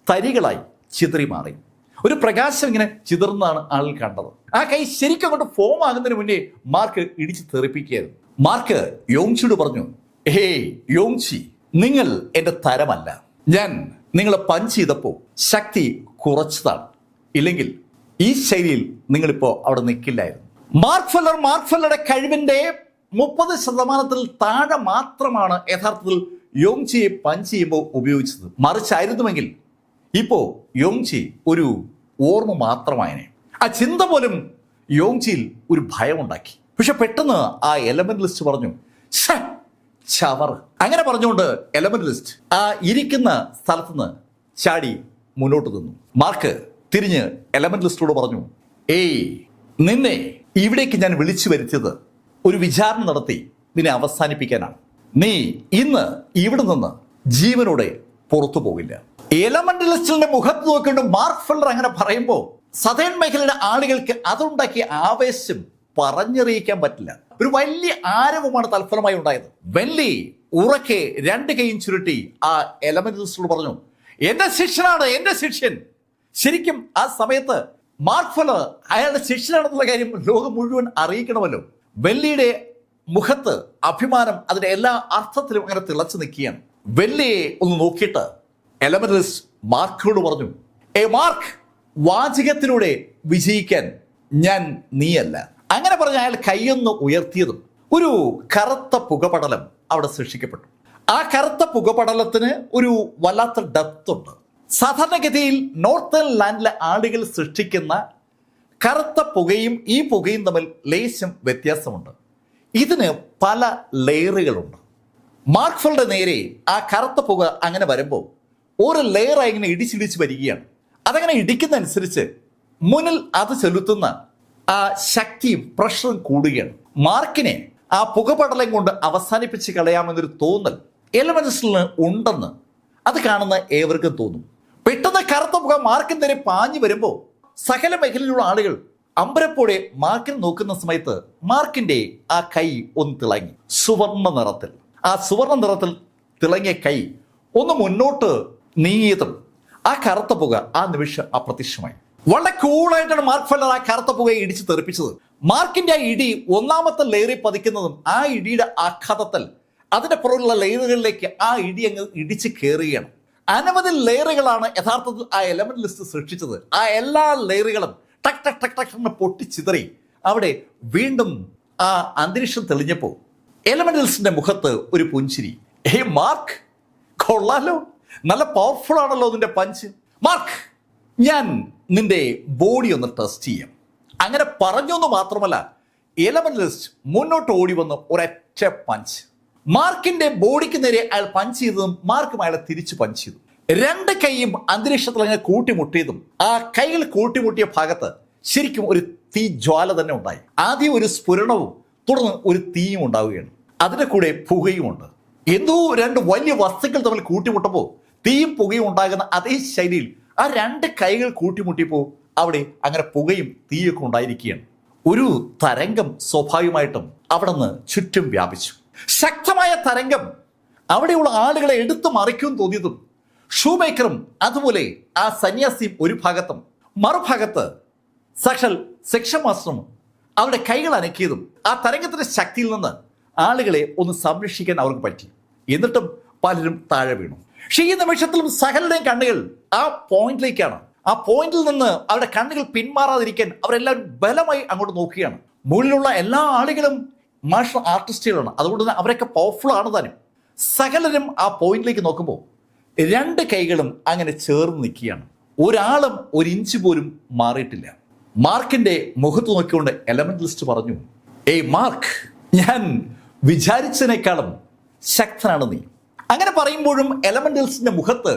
തരികളായി ചിതറി മാറി. ഒരു പ്രകാശം ഇങ്ങനെ ചിതറുന്നതാണ് ആളിൽ കണ്ടത്. ആ കൈ ശരിക്കും അങ്ങോട്ട് ഫോം ആകുന്നതിന് മുന്നേ മാർക്ക് ഇടിച്ച് തെറിപ്പിക്കുകയായിരുന്നു. മാർക്ക് യോങ്ജിയോട് പറഞ്ഞു, ഹേയ് യോങ്ജി, നിങ്ങൾ എന്റെ തരമല്ല. ഞാൻ നിങ്ങളെ പഞ്ച് ചെയ്തപ്പോൾ ശക്തി കുറച്ചതാണ്. ഇല്ലെങ്കിൽ ഈ ശൈലിയിൽ നിങ്ങളിപ്പോ അവിടെ നിൽക്കില്ലായിരുന്നു. മാർക്ക് ഫെല്ലറുടെ കഴിവിന്റെ 30% താഴെ മാത്രമാണ് യഥാർത്ഥത്തിൽ യോങ്ജിയെ പഞ്ച് ചെയ്യുമ്പോൾ ഉപയോഗിച്ചത്. മറിച്ചായിരുന്നുവെങ്കിൽ ഇപ്പോ യോങ്ജി ഒരു ഓർമ്മ മാത്രമായനെ. ആ ചിന്ത പോലും യോങ്ജിയിൽ ഒരു ഭയമുണ്ടാക്കി. പക്ഷെ പെട്ടെന്ന് ആ എലമെന്റലിസ്റ്റ് പറഞ്ഞു, ചവർ. അങ്ങനെ പറഞ്ഞുകൊണ്ട് എലമെന്റലിസ്റ്റ് ആ ഇരിക്കുന്ന സ്ഥലത്തുനിന്ന് ചാടി മുന്നോട്ട് നിന്നു. മാർക്ക് തിരിഞ്ഞ് എലമെന്റലിസ്റ്റോട് പറഞ്ഞു, ഏയ്, നിന്നെ ഇവിടേക്ക് ഞാൻ വിളിച്ചു വരുത്തിയത് ഒരു വിചാരണ നടത്തി നിന്നെ അവസാനിപ്പിക്കാനാണ്. നീ ഇന്ന് ഇവിടെ നിന്ന് ജീവനോടെ പുറത്തു പോകില്ല. എലമെന്റലിസ്റ്റിന്റെ മുഖത്ത് നോക്കിക്കൊണ്ട് മാർക്ക് ഫെല്ലർ അങ്ങനെ പറയുമ്പോൾ സതേൺ മേഖലയുടെ ആളുകൾക്ക് അതുണ്ടാക്കിയ ആവേശം പറഞ്ഞറിയിക്കാൻ പറ്റില്ല. ഒരു വലിയ ആരവമാണ് തൽഫലമായി ഉണ്ടായത്. വെല്ലി ഉറക്കെ രണ്ട് കൈയും ചുരുട്ടി ആ എലമെന്റലിസ്റ്റോട് പറഞ്ഞു, എന്റെ ശിഷ്യനാണ്, എന്റെ ശിഷ്യൻ. ശരിക്കും ആ സമയത്ത് മാർക്ക് ഫെല്ലർ അയാളുടെ ശിഷ്യനാണെന്നുള്ള കാര്യം ലോകം മുഴുവൻ അറിയിക്കണമല്ലോ. വെല്ലിയുടെ മുഖത്ത് അഭിമാനം അതിന്റെ എല്ലാ അർത്ഥത്തിലും അങ്ങനെ തിളച്ചു നിൽക്കുകയാണ്. വെല്ലിയെ ഒന്ന് നോക്കിയിട്ട് എലമെന്റലിസ്റ്റ് മാർക്കിനോട് പറഞ്ഞു, മാർക്ക്, വാചകത്തിലൂടെ വിജയിക്കാൻ ഞാൻ നീയല്ല. അങ്ങനെ പറഞ്ഞ അയാൾ കൈയൊന്ന് ഉയർത്തിയതും ഒരു കറുത്ത പുകപടലം അവിടെ സൃഷ്ടിക്കപ്പെട്ടു. ആ കറുത്ത പുകപടലത്തിന് ഒരു വല്ലാത്ത ഡെപ്ത് ഉണ്ട്. സാധാരണഗതിയിൽ നോർത്തേൺ ലാൻഡിലെ ആളുകൾ സൃഷ്ടിക്കുന്ന കറുത്ത പുകയും ഈ പുകയും തമ്മിൽ ലേശം വ്യത്യാസമുണ്ട്. ഇതിന് പല ലെയറുകളുണ്ട്. മാർക്ക് ഫെല്ലറുടെ നേരെ ആ കറുത്ത പുക അങ്ങനെ വരുമ്പോൾ ഒരു ലെയറായി ഇങ്ങനെ ഇടിച്ചിടിച്ച് വരികയാണ്. അതങ്ങനെ ഇടിക്കുന്നതനുസരിച്ച് മുന്നിൽ അത് ചെലുത്തുന്ന ആ ശക്തിയും പ്രഷറും കൂടുകയാണ്. മാർക്കിനെ ആ പുകപടലം കൊണ്ട് അവസാനിപ്പിച്ച് കളയാമെന്നൊരു തോന്നൽ എലമെന്റലിസ്റ്റിന് ഉണ്ടെന്ന് അത് കാണുന്ന ഏവർക്കും തോന്നും. പെട്ടെന്ന് കറുത്ത പുക മാർക്കിന് നേരെ പാഞ്ഞു വരുമ്പോൾ സകല മേഖലയിലുള്ള ആളുകൾ അമ്പരപ്പോടെ മാർക്കിനെ നോക്കുന്ന സമയത്ത് മാർക്കിന്റെ ആ കൈ ഒന്ന് തിളങ്ങി. സുവർണ നിറത്തിൽ, ആ സുവർണ നിറത്തിൽ തിളങ്ങിയ കൈ ഒന്ന് മുന്നോട്ട് നീങ്ങിയതും ആ കറുത്ത പുക ആ നിമിഷം അപ്രത്യക്ഷമായി. വളരെ കൂളായിട്ടാണ് മാർക്ക് ഫെല്ലർ ആ കറുത്ത പുകയെ ഇടിച്ച് തെറിപ്പിച്ചത്. മാർക്കിന്റെ ആ ഇടി ഒന്നാമത്തെ ലെയറിൽ പതിക്കുന്നതും ആ ഇടിയുടെ ആഘാതത്തിൽ അതിന്റെ പുറകുള്ള ലെയറുകളിലേക്ക് ആ ഇടി അങ്ങ് ഇടിച്ച് കയറുകയാണ്. അനവധി ലെയറുകളാണ് യഥാർത്ഥത്തിൽ ആ എലമെന്റലിസ്റ്റ് സൃഷ്ടിച്ചത്. ആ എല്ലാ ലെയറുകളും ടക് ടക് ടക് ടക് എന്ന് പൊട്ടിച്ചിതറി അവിടെ വീണ്ടും ആ അന്തരീക്ഷം തെളിഞ്ഞപ്പോൾ എലമെന്റലിസ്റ്റിന്റെ മുഖത്ത് ഒരു പുഞ്ചിരി. മാർക്ക്, കൊള്ളാലോ, നല്ല പവർഫുൾ ആണല്ലോ നിന്റെ പഞ്ച്. മാർക്ക്, ഞാൻ നിന്റെ ബോഡി ഒന്ന് ടെസ്റ്റ് ചെയ്യാം. അങ്ങനെ പറഞ്ഞു എന്ന് മാത്രമല്ല, എലമെന്റലിസ്റ്റ് മുന്നോട്ട് ഓടി വന്ന് ഒരൊറ്റ പഞ്ച്. മാർക്കിന്റെ ബോഡിക്ക് നേരെ അയാൾ പഞ്ച് ചെയ്തതും മാർക്കും അയാളെ തിരിച്ചു പഞ്ച് ചെയ്തു. രണ്ട് കൈയും അന്തരീക്ഷത്തിൽ അങ്ങനെ കൂട്ടിമുട്ടിയതും ആ കൈകൾ കൂട്ടിമുട്ടിയ ഭാഗത്ത് ശരിക്കും ഒരു തീ ജ്വാല തന്നെ ഉണ്ടായി. ആദ്യം ഒരു സ്ഫുരണവും തുടർന്ന് ഒരു തീയും ഉണ്ടാവുകയാണ്. അതിന്റെ കൂടെ പുകയും ഉണ്ട്. എന്തോ രണ്ട് വലിയ വസ്തുക്കൾ തമ്മിൽ കൂട്ടിമുട്ടുമ്പോൾ തീയും പുകയും ഉണ്ടാകുന്ന അതേ ശൈലിയിൽ ആ രണ്ട് കൈകൾ കൂട്ടിമുട്ടിയപ്പോൾ അവിടെ അങ്ങനെ പുകയും തീയൊക്കെ ഉണ്ടായിരിക്കുകയാണ്. ഒരു തരംഗം സ്വാഭാവികമായിട്ടും അവിടെ നിന്ന് ചുറ്റും വ്യാപിച്ചു. ശക്തമായ തരംഗം അവിടെയുള്ള ആളുകളെ എടുത്തു മറിക്കും തോന്നിയതും ഷൂമേക്കറും അതുപോലെ ആ സന്യാസിയും ഒരു ഭാഗത്തും മറുഭാഗത്ത് സാക്ഷാൽ സെക്ഷൻ മാസ്റ്ററും അവരുടെ കൈകൾ അനക്കിയതും ആ തരംഗത്തിന്റെ ശക്തിയിൽ നിന്ന് ആളുകളെ ഒന്ന് സംരക്ഷിക്കാൻ അവർക്ക് പറ്റി. എന്നിട്ടും പലരും താഴെ വീണു. പക്ഷേ ഈ നിമിഷത്തിലും സകലരുടെയും കണ്ണുകൾ ആ പോയിന്റിലേക്കാണ്. ആ പോയിന്റിൽ നിന്ന് അവരുടെ കണ്ണുകൾ പിന്മാറാതിരിക്കാൻ അവരെല്ലാവരും ബലമായി അങ്ങോട്ട് നോക്കുകയാണ്. മുകളിലുള്ള എല്ലാ ആളുകളും മാർഷൽ ആർട്ടിസ്റ്റുകളാണ്. അതുകൊണ്ട് തന്നെ അവരൊക്കെ പവർഫുൾ ആണ് താനും. സകലരും ആ പോയിന്റിലേക്ക് നോക്കുമ്പോൾ രണ്ട് കൈകളും അങ്ങനെ ചേർന്ന് നിൽക്കുകയാണ്. ഒരാളും ഒരു ഇഞ്ച് പോലും മാറിയിട്ടില്ല. മാർക്കിന്റെ മുഖത്ത് നോക്കിക്കൊണ്ട് എലമെന്റലിസ്റ്റ് പറഞ്ഞു, മാർക്ക്, ഞാൻ വിചാരിച്ചതിനേക്കാളും ശക്തനാണ് നീ. അങ്ങനെ പറയുമ്പോഴും എലമെന്റലിസ്റ്റിന്റെ മുഖത്ത്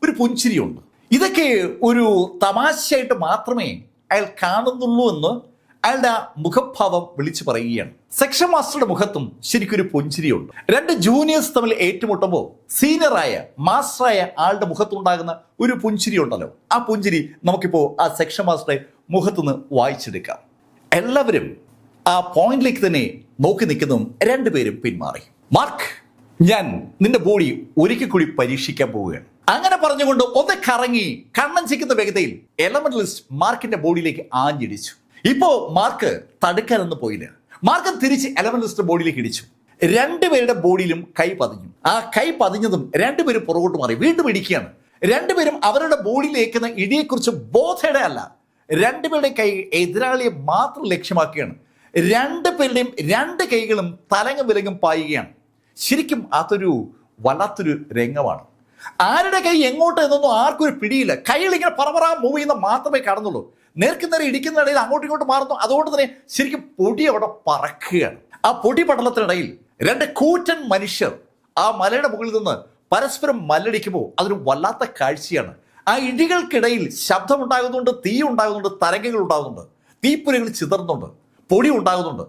ഒരു പുഞ്ചിരിയുണ്ട്. ഇതൊക്കെ ഒരു തമാശയായിട്ട് മാത്രമേ അയാൾ കാണുന്നുള്ളൂ എന്ന് അയാളുടെ ആ മുഖഭാവം വിളിച്ചു പറയുകയാണ്. സെക്ഷൻ മാസ്റ്ററുടെ മുഖത്തും ശരിക്കൊരു പുഞ്ചിരിയുണ്ട്. രണ്ട് ജൂനിയേഴ്സ് തമ്മിൽ ഏറ്റുമുട്ടുമ്പോൾ സീനിയറായ മാസ്റ്ററായ ആളുടെ മുഖത്തുണ്ടാകുന്ന ഒരു പുഞ്ചിരി ഉണ്ടല്ലോ, ആ പുഞ്ചിരി നമുക്കിപ്പോൾ ആ സെക്ഷൻ മാസ്റ്ററുടെ മുഖത്തുനിന്ന് വായിച്ചെടുക്കാം. എല്ലാവരും ആ പോയിന്റിലേക്ക് തന്നെ നോക്കി നിൽക്കുന്നതും രണ്ടുപേരും പിന്മാറി. മാർക്ക്, ഞാൻ നിന്റെ ബോഡി ഒരിക്കൽ കൂടി പരീക്ഷിക്കാൻ പോവുകയാണ്. അങ്ങനെ പറഞ്ഞുകൊണ്ട് ഒന്ന് കറങ്ങി കണ്ണൻ ചിക്കുന്ന വേഗതയിൽ എലമെന്റലിസ്റ്റ് മാർക്കിന്റെ ബോഡിയിലേക്ക് ആഞ്ഞിടിച്ചു. ഇപ്പോ മാർക്ക് തടുക്കാനൊന്നും പോയില്ല. മാർക്ക് തിരിച്ച് എലമെന്റലിസ്റ്റ് ബോഡിയിലേക്ക് ഇടിച്ചു. രണ്ടുപേരുടെ ബോഡിയിലും കൈ പതിഞ്ഞു. ആ കൈ പതിഞ്ഞതും രണ്ടുപേരും പുറകോട്ട് മാറി വീണ്ടും ഇടിക്കുകയാണ്. രണ്ടുപേരും അവരുടെ ബോഡിയിലേക്കുന്ന ഇടിയെക്കുറിച്ച് ബോധയുടെ അല്ല, രണ്ടുപേരുടെ കൈ എതിരാളിയെ മാത്രം ലക്ഷ്യമാക്കുകയാണ്. രണ്ടുപേരുടെയും രണ്ട് കൈകളും തലങ്ങും വിലങ്ങും പായുകയാണ്. ശരിക്കും അതൊരു വല്ലാത്തൊരു രംഗമാണ്. ആരുടെ കൈ എങ്ങോട്ട് എന്നൊന്നും ആർക്കും ഒരു പിടിയില്ല. കൈകൾ ഇങ്ങനെ പറപറാ മൂവ് ചെയ്യുന്ന മാത്രമേ കാണുന്നുള്ളൂ. നേർക്കുനേരെ ഇടിക്കുന്നിടയിൽ അങ്ങോട്ടും ഇങ്ങോട്ടും മാറുന്നു. അതുകൊണ്ട് തന്നെ ശരിക്കും പൊടി അവിടെ പറക്കുകയാണ്. ആ പൊടി പടലത്തിനിടയിൽ രണ്ട് കൂറ്റൻ മനുഷ്യർ ആ മലയുടെ മുകളിൽ നിന്ന് പരസ്പരം മല്ലടിക്കുമ്പോൾ അതൊരു വല്ലാത്ത കാഴ്ചയാണ്. ആ ഇടികൾക്കിടയിൽ ശബ്ദമുണ്ടാകുന്നുണ്ട്, തീ ഉണ്ടാകുന്നുണ്ട്, തരംഗങ്ങൾ ഉണ്ടാകുന്നുണ്ട്, തീപ്പുരകൾ ചിതറുന്നുണ്ട്, പൊടി ഉണ്ടാകുന്നുണ്ട്.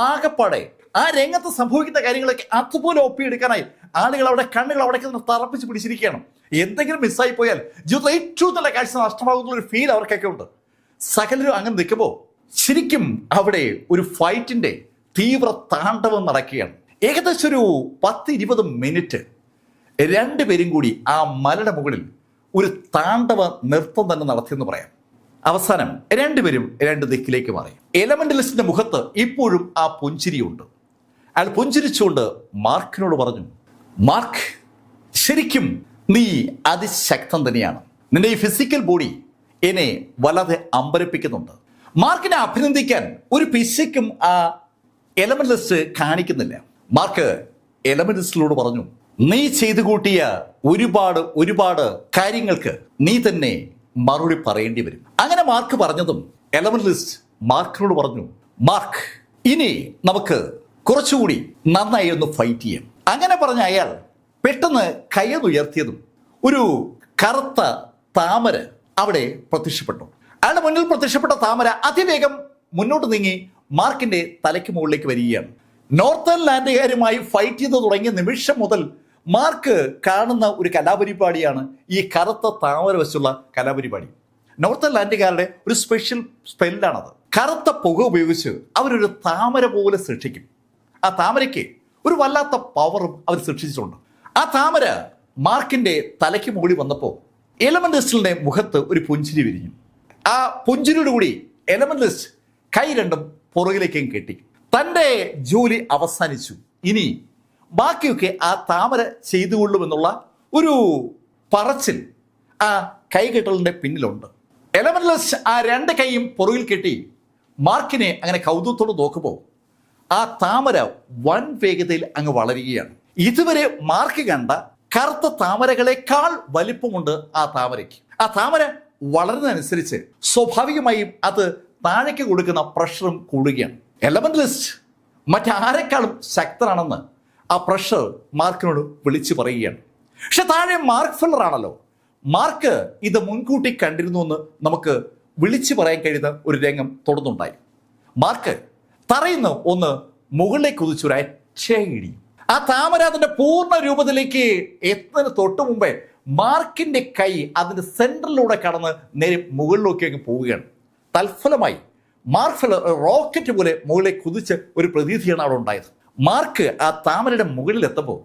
ആകെപ്പാടെ ആ രംഗത്ത് സംഭവിക്കുന്ന കാര്യങ്ങളൊക്കെ അതുപോലെ ഒപ്പിയെടുക്കാനായി ആളുകൾ അവിടെ കണ്ണുകൾ അവിടെ തറപ്പിച്ച് പിടിച്ചിരിക്കുകയാണ്. എന്തെങ്കിലും മിസ്സായി പോയാൽ ജീവിതത്തിൽ ഏറ്റവും നല്ല കാഴ്ച നഷ്ടമാകുന്ന ഒരു ഫീൽ അവർക്കൊക്കെ ഉണ്ട്. സകലരും അങ്ങനെ നിൽക്കുമ്പോൾ ശരിക്കും അവിടെ ഒരു ഫൈറ്റിന്റെ തീവ്ര താണ്ഡവം നടക്കുകയാണ്. ഏകദേശം ഒരു 10-20 മിനിറ്റ് രണ്ടുപേരും കൂടി ആ മലയുടെ മുകളിൽ ഒരു താണ്ഡവ നൃത്തം തന്നെ നടത്തിയെന്ന് പറയാം. അവസാനം രണ്ടുപേരും രണ്ട് ദിക്കിലേക്ക് മാറി. എലമെന്റലിസ്റ്റിന്റെ മുഖത്ത് ഇപ്പോഴും ആ പുഞ്ചിരിയുണ്ട്. അയാൾ പുഞ്ചിരിച്ചുകൊണ്ട് മാർക്കിനോട് പറഞ്ഞു, മാർക്ക്, ശരിക്കും നീ അതിശക്തൻ തന്നെയാണ്. നിന്റെ ഈ ഫിസിക്കൽ ബോഡി എന്നെ വല്ലാതെ അമ്പരപ്പിക്കുന്നുണ്ട്. മാർക്കിനെ അഭിനന്ദിക്കാൻ ഒരു പിശയ്ക്കും ആ എലമെന്റലിസ്റ്റ് കാണിക്കുന്നില്ല. മാർക്ക് എലമെന്റലിസ്റ്റിനോട് പറഞ്ഞു, നീ ചെയ്തു കൂട്ടിയ ഒരുപാട് കാര്യങ്ങൾക്ക് നീ തന്നെ മറുപടി പറയേണ്ടി വരും. അങ്ങനെ മാർക്ക് പറഞ്ഞതും എലമെന്റലിസ്റ്റ് മാർക്കിനോട് പറഞ്ഞു, മാർക്ക്, ഇനി നമുക്ക് കുറച്ചുകൂടി നന്നായി ഒന്ന് ഫൈറ്റ് ചെയ്യാം. അങ്ങനെ പറഞ്ഞ അയാൾ പെട്ടെന്ന് കയ്യൊന്നുയർത്തിയതും ഒരു കറുത്ത താമര അവിടെ പ്രത്യക്ഷപ്പെട്ടു. അയാളുടെ മുന്നിൽ പ്രത്യക്ഷപ്പെട്ട താമര അതിവേഗം മുന്നോട്ട് നീങ്ങി മാർക്കിന്റെ തലയ്ക്ക് മുകളിലേക്ക് വരികയാണ്. നോർത്തേൺ ലാൻഡുകാരുമായി ഫൈറ്റ് ചെയ്ത് തുടങ്ങിയ നിമിഷം മുതൽ മാർക്ക് കാണുന്ന ഒരു കലാപരിപാടിയാണ് ഈ കറുത്ത താമര വെച്ചുള്ള കലാപരിപാടി. നോർത്തേൺ ലാൻഡുകാരുടെ ഒരു സ്പെഷ്യൽ സ്പെല്ലാണത്. കറുത്ത പുക ഉപയോഗിച്ച് അവരൊരു താമര പോലെ സൃഷ്ടിക്കും. ആ താമരയ്ക്ക് ഒരു വല്ലാത്ത പവറും അവർ സൃഷ്ടിച്ചിട്ടുണ്ട്. ആ താമര മാർക്കിന്റെ തലയ്ക്ക് മുകളിൽ വന്നപ്പോൾ എലമെന്റലിസ്റ്റിന്റെ മുഖത്ത് ഒരു പുഞ്ചിരി വിരിഞ്ഞു. ആ പുഞ്ചിരിയോടുകൂടി എലമെന്റലിസ്റ്റ് കൈ രണ്ടും പുറകിലേക്കും കെട്ടി. തൻ്റെ ജോലി അവസാനിച്ചു, ഇനി ബാക്കിയൊക്കെ ആ താമര ചെയ്തുകൊള്ളുമെന്നുള്ള ഒരു പറച്ചിൽ ആ കൈകെട്ടലിന്റെ പിന്നിലുണ്ട്. എലമെന്റലിസ്റ്റ് ആ രണ്ട് കൈയും പുറകിൽ കെട്ടി മാർക്കിനെ അങ്ങനെ കൗതുകത്തോട് നോക്കുമ്പോൾ ആ താമര വൻ വേഗതയിൽ അങ്ങ് വളരുകയാണ്. ഇതുവരെ മാർക്ക് കണ്ട കറുത്ത താമരകളെക്കാൾ വലിപ്പമുണ്ട് ആ താമരയ്ക്ക്. ആ താമര വളരുന്നതനുസരിച്ച് സ്വാഭാവികമായും അത് താഴേക്ക് കൊടുക്കുന്ന പ്രഷറും കൂടുകയാണ്. എലമെന്റലിസ്റ്റ് മറ്റാരെക്കാളും ശക്തനാണെന്ന് ആ പ്രഷർ മാർക്കിനോട് വിളിച്ചു പറയുകയാണ്. പക്ഷെ താഴെ മാർക്ക് ഫെല്ലർ ആണല്ലോ. മാർക്ക് ഇത് മുൻകൂട്ടി കണ്ടിരുന്നു എന്ന് നമുക്ക് വിളിച്ചു പറയാൻ കഴിയുന്ന ഒരു രംഗം തുടർന്നുണ്ടായി. മാർക്ക് തറയുന്ന ഒന്ന് മുകളിലേക്ക് കുതിച്ചൊരു അച്ചയിടി. ആ താമര അതിന്റെ പൂർണ്ണ രൂപത്തിലേക്ക് എത്തുന്നതിന് തൊട്ടു മുമ്പേ മാർക്കിന്റെ കൈ അതിന്റെ സെന്ററിലൂടെ കടന്ന് നേരെ മുകളിലേക്ക് അങ്ങ് പോവുകയാണ്. തൽഫലമായി മാർക്ക് ഫെല്ലർ റോക്കറ്റ് പോലെ മുകളിലേക്ക് കുതിച്ച് ഒരു പ്രതീതിയാണ് അവിടെ ഉണ്ടായത്. മാർക്ക് ആ താമരയുടെ മുകളിൽ എത്തുമ്പോൾ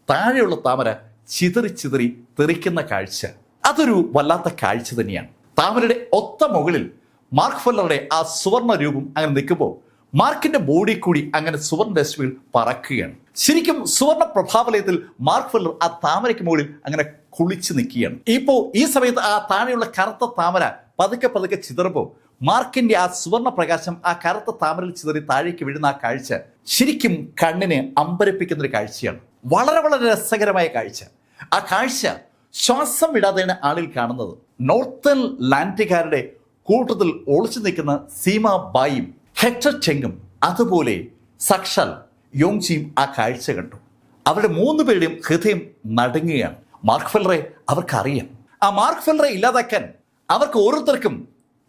താഴെയുള്ള താമര ചിതറി തെറിക്കുന്ന കാഴ്ച അതൊരു വല്ലാത്ത കാഴ്ച തന്നെയാണ്. താമരയുടെ ഒത്ത മുകളിൽ മാർക്ക് ഫെല്ലറുടെ ആ സുവർണ രൂപം അങ്ങനെ നിൽക്കുമ്പോൾ മാർക്കിന്റെ ബോഡി കൂടി അങ്ങനെ സുവർണ രശ്മിയിൽ പറക്കുകയാണ്. ശരിക്കും സുവർണ പ്രഭാവലയത്തിൽ മാർക്ക് ഫെല്ലർ ആ താമരയ്ക്ക് മുകളിൽ അങ്ങനെ കുളിച്ചു നിൽക്കുകയാണ്. ഇപ്പോൾ ഈ സമയത്ത് ആ താഴെയുള്ള കറുത്ത താമര പതുക്കെ ചിതറുമ്പോൾ മാർക്കിന്റെ ആ സുവർണ പ്രകാശം ആ കറുത്ത താമരയിൽ ചിതറി താഴേക്ക് വീഴുന്ന ആ കാഴ്ച ശരിക്കും കണ്ണിനെ അമ്പരപ്പിക്കുന്ന ഒരു കാഴ്ചയാണ്. വളരെ രസകരമായ കാഴ്ച. ആ കാഴ്ച ശ്വാസം വിടാതെയാണ് ആളിൽ കാണുന്നത്. നോർത്തേൺ ലാൻഡുകാരുടെ കൂട്ടത്തിൽ ഒളിച്ചു നിൽക്കുന്ന സീമ ബായും ഹെക്ടർ ചെങ്ങും അതുപോലെ സക്ഷൽ യോങ്ജിയും ആ കാഴ്ച കണ്ടു. അവരുടെ 3 പേരുടെയും ഹൃദയം നടുങ്ങുകയാണ്. മാർക്ക് ഫെല്ലറെ അവർക്കറിയാം. ആ മാർക്ക് ഫെല്ലറെ ഇല്ലാതാക്കാൻ അവർക്ക് ഓരോരുത്തർക്കും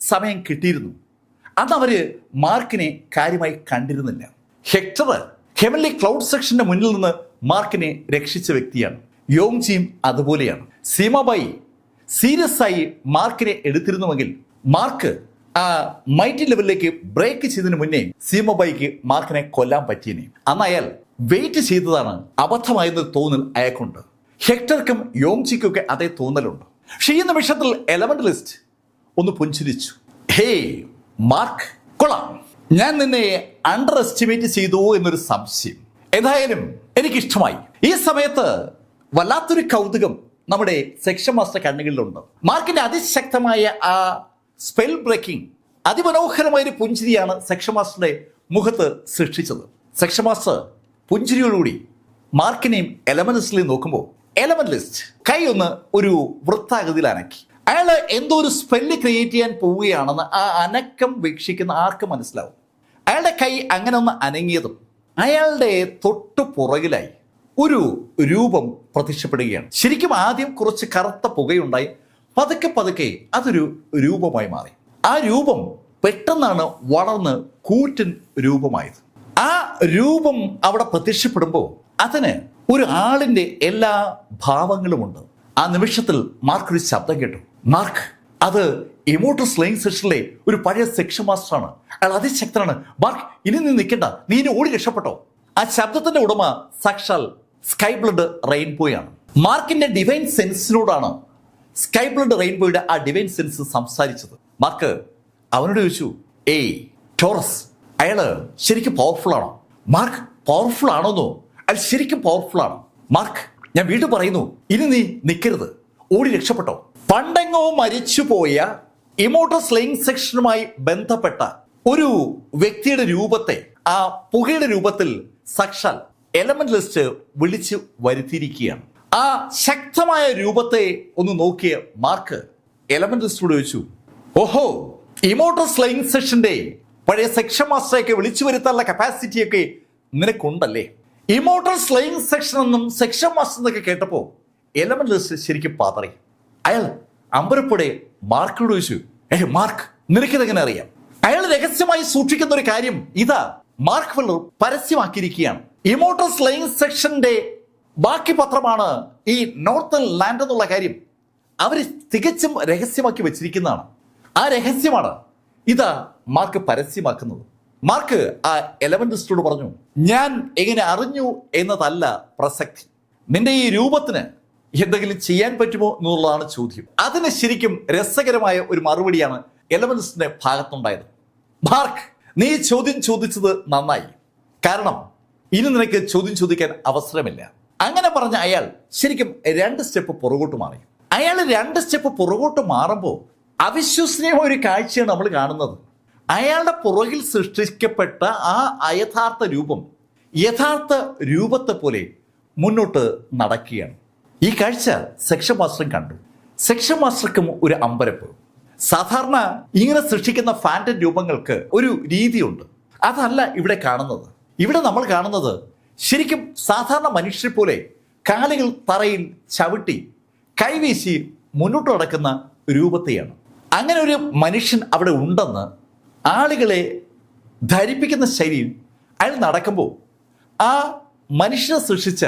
സമയം കിട്ടിയിരുന്നു. അന്ന് അവര് മാർക്കിനെ കാര്യമായി കണ്ടിരുന്നില്ല. ഹെക്ടർ ഹെവൻലി ക്ലൗഡ് സെക്ഷന്റെ മുന്നിൽ നിന്ന് മാർക്കിനെ രക്ഷിച്ച വ്യക്തിയാണ്. യോങ്ജിയും അതുപോലെയാണ്. സീമാബായി സീരിയസ് ആയി മാർക്കിനെ എടുത്തിരുന്നുവെങ്കിൽ മാർക്ക് ആ മൈറ്റി ലെവലിലേക്ക് ബ്രേക്ക് ചെയ്തതിന് മുന്നേ സീമാബായിക്ക് മാർക്കിനെ കൊല്ലാൻ പറ്റിയനെ. അന്ന് അയാൾ വെയിറ്റ് ചെയ്തതാണ് അബദ്ധമായെന്ന് തോന്നൽ അയാൾക്കുണ്ട്. ഹെക്ടർക്കും യോങ്ജിക്കൊക്കെ അതേ തോന്നലുണ്ട്. പക്ഷേ ഈ നിമിഷത്തിൽ എലമെന്റലിസ്റ്റ് ഒന്ന് പുഞ്ചിരിച്ചു. ഹേ മാർക്ക്, കൊള്ളാം, ഞാൻ നിന്നെ അണ്ടർ എസ്റ്റിമേറ്റ് ചെയ്തു എന്നൊരു സംശയം. എന്തായാലും എനിക്കിഷ്ടമായി. ഈ സമയത്ത് വല്ലാത്തൊരു കൗതുകം നമ്മുടെ സെക്ഷൻ മാസ്റ്റർ കണ്ണുകളിലുണ്ട്. മാർക്കിന്റെ അതിശക്തമായ ആ സ്പെൽ ബ്രേക്കിംഗ് അതിമനോഹരമായൊരു പുഞ്ചിരിയാണ് സെക്ഷൻ മാസ്റ്ററുടെ മുഖത്ത് സൃഷ്ടിച്ചത്. സെക്ഷൻ മാസ്റ്റർ പുഞ്ചിരിയോടുകൂടി മാർക്കിനെയും എലമെന്റലിസ്റ്റിനെയും നോക്കുമ്പോൾ എലമെന്റലിസ്റ്റ് കൈ ഒന്ന് ഒരു വൃത്താകൃതിയിൽ അനക്കി. അയാൾ എന്തോ ഒരു സ്പെല്ല് ക്രിയേറ്റ് ചെയ്യാൻ പോവുകയാണെന്ന് ആ അനക്കം വീക്ഷിക്കുന്ന ആർക്കും മനസ്സിലാവും. അയാളുടെ കൈ അങ്ങനെ ഒന്ന് അനങ്ങിയതും അയാളുടെ തൊട്ടു പുറകിലായി ഒരു രൂപം പ്രത്യക്ഷപ്പെടുകയാണ്. ശരിക്കും ആദ്യം കുറച്ച് കറുത്ത പുകയുണ്ടായി, പതുക്കെ പതുക്കെ അതൊരു രൂപമായി മാറി. ആ രൂപം പെട്ടെന്നാണ് വളർന്ന് കൂറ്റൻ രൂപമായത്. ആ രൂപം അവിടെ പ്രത്യക്ഷപ്പെടുമ്പോൾ അതിന് ഒരു ആളിന്റെ എല്ലാ ഭാവങ്ങളുമുണ്ട്. ആ നിമിഷത്തിൽ മാർക്ക് ഒരു ശബ്ദം കേട്ടു. മാർക്ക്, അത് ഇമോർട്ടൽ സ്ലേയിങ് സെക്ഷനിലെ ഒരു പഴയ സെക്ഷൻ മാസ്റ്ററാണ്. അയാൾ അതിശക്തനാണ്. മാർക്ക്, ഇനി നീ നിൽക്കണ്ട, നീ ഇനി ഓടി രക്ഷപ്പെട്ടോ. ആ ശബ്ദത്തിന്റെ ഉടമ സാക്ഷാൽ സ്കൈ ബ്ലഡ് റെയിൻബോയാണ്. മാർക്കിന്റെ ഡിവൈൻ സെൻസിനോടാണ് സ്കൈ ബ്ലഡ് റെയിൻബോയുടെ ആ ഡിവൈൻ സെൻസ് സംസാരിച്ചത്. മാർക്ക് അവനോട് ചോദിച്ചു, ഏയ് ടോറസ്, അയാള് ശരിക്കും പവർഫുൾ ആണോ? മാർക്ക്, പവർഫുൾ ആണോന്നോ? അയാൾ ശരിക്കും പവർഫുൾ ആണ്. മാർക്ക്, ഞാൻ വീണ്ടും പറയുന്നു, ഇനി നീ നിൽക്കരുത്, ഓടി രക്ഷപ്പെട്ടോ. പണ്ടെങ്ങോ മരിച്ചുപോയ ഇമോർട്ടൽ സ്ലേയിങ് സെക്ഷനുമായി ബന്ധപ്പെട്ട ഒരു വ്യക്തിയുടെ രൂപത്തെ ആ പുകയുടെ രൂപത്തിൽ സാക്ഷാൽ എലമെന്റലിസ്റ്റ് വിളിച്ചു വരുത്തിയിരിക്കുകയാണ്. ആ ശക്തമായ രൂപത്തെ ഒന്ന് നോക്കിയ മാർക്ക് എലമെന്റലിസ്റ്റോട് ചോദിച്ചു, ഓഹോ, ഇമോർട്ടൽ സ്ലേയിങ് സെക്ഷന്റെ പഴയ സെക്ഷൻ മാസ്റ്ററെയൊക്കെ വിളിച്ചു വരുത്താനുള്ള കപ്പാസിറ്റിയൊക്കെ നിനക്കുണ്ടല്ലേ? ഇമോർട്ടൽ സ്ലേയിങ് സെക്ഷൻ എന്നും സെക്ഷൻ മാസ്റ്റർ എന്നൊക്കെ കേട്ടപ്പോ എലമെന്റലിസ്റ്റ് ശരിക്കും പാതറി. അയാൾ അമ്പരപ്പോടെ മാർക്കിനോട് ചോദിച്ചു, മാർക്ക്, നിനക്കിതെങ്ങനെ അറിയാം? അയാൾ രഹസ്യമായി സൂക്ഷിക്കുന്ന ഒരു കാര്യം ഇതാ മാർക്ക് വെല്ലർ പരസ്യമാക്കിയിരിക്കുകയാണ്. ഇമോർട്ടൽ സ്ലേയിങ് സെക്ഷന്റെ ബാക്കി പത്രമാണ് ഈ നോർത്തേൺ ലാൻഡ് എന്നുള്ള കാര്യം അവർ തികച്ചും രഹസ്യമാക്കി വെച്ചിരിക്കുന്നതാണ്. ആ രഹസ്യമാണ് ഇതാ മാർക്ക് പരസ്യമാക്കുന്നത്. മാർക്ക് ആ എലമെന്റലിസ്റ്റോട് പറഞ്ഞു, ഞാൻ എങ്ങനെ അറിഞ്ഞു എന്നതല്ല പ്രസക്തി, നിന്റെ ഈ രൂപത്തിന് എന്തെങ്കിലും ചെയ്യാൻ പറ്റുമോ എന്നുള്ളതാണ് ചോദ്യം. അതിന് ശരിക്കും രസകരമായ ഒരു മറുപടിയാണ് എലമെന്റലിസ്റ്റിന്റെ ഭാഗത്തുണ്ടായത്. മാർക്ക്, നീ ചോദ്യം ചോദിച്ചത് നന്നായി, കാരണം ഇനി നിനക്ക് ചോദ്യം ചോദിക്കാൻ അവസരമില്ല. അങ്ങനെ പറഞ്ഞ അയാൾ ശരിക്കും 2 സ്റ്റെപ്പ് പുറകോട്ട് മാറി. അയാൾ 2 സ്റ്റെപ്പ് പുറകോട്ട് മാറുമ്പോൾ അവിശ്വസനീയമായ ഒരു കാഴ്ചയാണ് നമ്മൾ കാണുന്നത്. അയാളുടെ പുറകിൽ സൃഷ്ടിക്കപ്പെട്ട ആ അയഥാർത്ഥ രൂപം യഥാർത്ഥ രൂപത്തെ പോലെ മുന്നോട്ട് നടക്കുകയാണ്. ഈ കാഴ്ച സെക്ഷൻ മാസ്റ്ററും കണ്ടു. സെക്ഷൻ മാസ്റ്റർക്കും ഒരു അമ്പരപ്പ്. സാധാരണ ഇങ്ങനെ സൃഷ്ടിക്കുന്ന ഫാന്റം രൂപങ്ങൾക്ക് ഒരു രീതിയുണ്ട്, അതല്ല ഇവിടെ കാണുന്നത്. ഇവിടെ നമ്മൾ കാണുന്നത് ശരിക്കും സാധാരണ മനുഷ്യരെ പോലെ കാലുകൾ തറയിൽ ചവിട്ടി കൈവീശി മുന്നോട്ട് നടക്കുന്ന രൂപത്തെയാണ്. അങ്ങനെ ഒരു മനുഷ്യൻ അവിടെ ഉണ്ടെന്ന് ആളുകളെ ധരിപ്പിക്കുന്ന ശൈലിയിൽ അയാൾ നടക്കുമ്പോൾ ആ മനുഷ്യനെ സൃഷ്ടിച്ച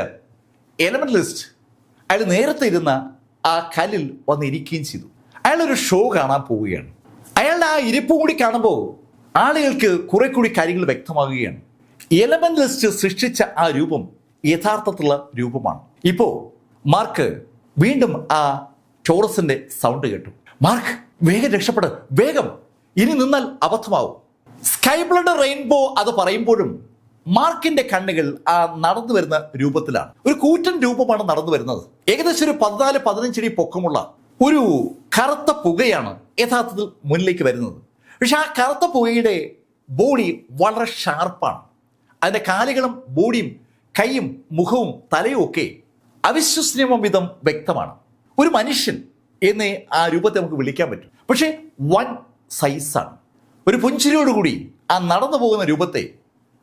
എലമെന്റലിസ്റ്റ് അയാൾ നേരത്തെ ഇരുന്ന ആ കല്ലിൽ വന്നിരിക്കുകയും ചെയ്തു. അയാളൊരു ഷോ കാണാൻ പോവുകയാണ്. അയാളുടെ ആ ഇരിപ്പ് കൂടി കാണുമ്പോൾ ആളുകൾക്ക് കുറെ കൂടി കാര്യങ്ങൾ വ്യക്തമാകുകയാണ്. എലമെന്റലിസ്റ്റ് സൃഷ്ടിച്ച ആ രൂപം യഥാർത്ഥത്തിലുള്ള രൂപമാണ്. ഇപ്പോ മാർക്ക് വീണ്ടും ആ ടോറസിന്റെ സൗണ്ട് കേട്ടു. മാർക്ക്, വേഗം രക്ഷപ്പെട്, വേഗം, ഇനി നിന്നാൽ അബദ്ധമാവും. സ്കൈ ബ്ലഡ് റെയിൻബോ അത് പറയുമ്പോഴും മാർക്കിന്റെ കണ്ണുകൾ ആ നടന്നു വരുന്ന രൂപത്തിലാണ്. ഒരു കൂറ്റൻ രൂപമാണ് നടന്നു വരുന്നത്. ഏകദേശം ഒരു 14-15 അടി പൊക്കമുള്ള ഒരു കറുത്ത പുകയാണ് യഥാർത്ഥത്തിൽ മുന്നിലേക്ക് വരുന്നത്. പക്ഷെ ആ കറുത്ത പുകയുടെ ബോഡി വളരെ ഷാർപ്പാണ്. അതിന്റെ കാലുകളും ബോഡിയും കൈയും മുഖവും തലയും ഒക്കെ അവിശ്വസനീയ വിധം വ്യക്തമാണ്. ഒരു മനുഷ്യൻ എന്നേ ആ രൂപത്തെ നമുക്ക് വിളിക്കാൻ പറ്റും. പക്ഷേ വൻ സൈസാണ്. ഒരു പുഞ്ചിരിയോടുകൂടി ആ നടന്നു പോകുന്ന രൂപത്തെ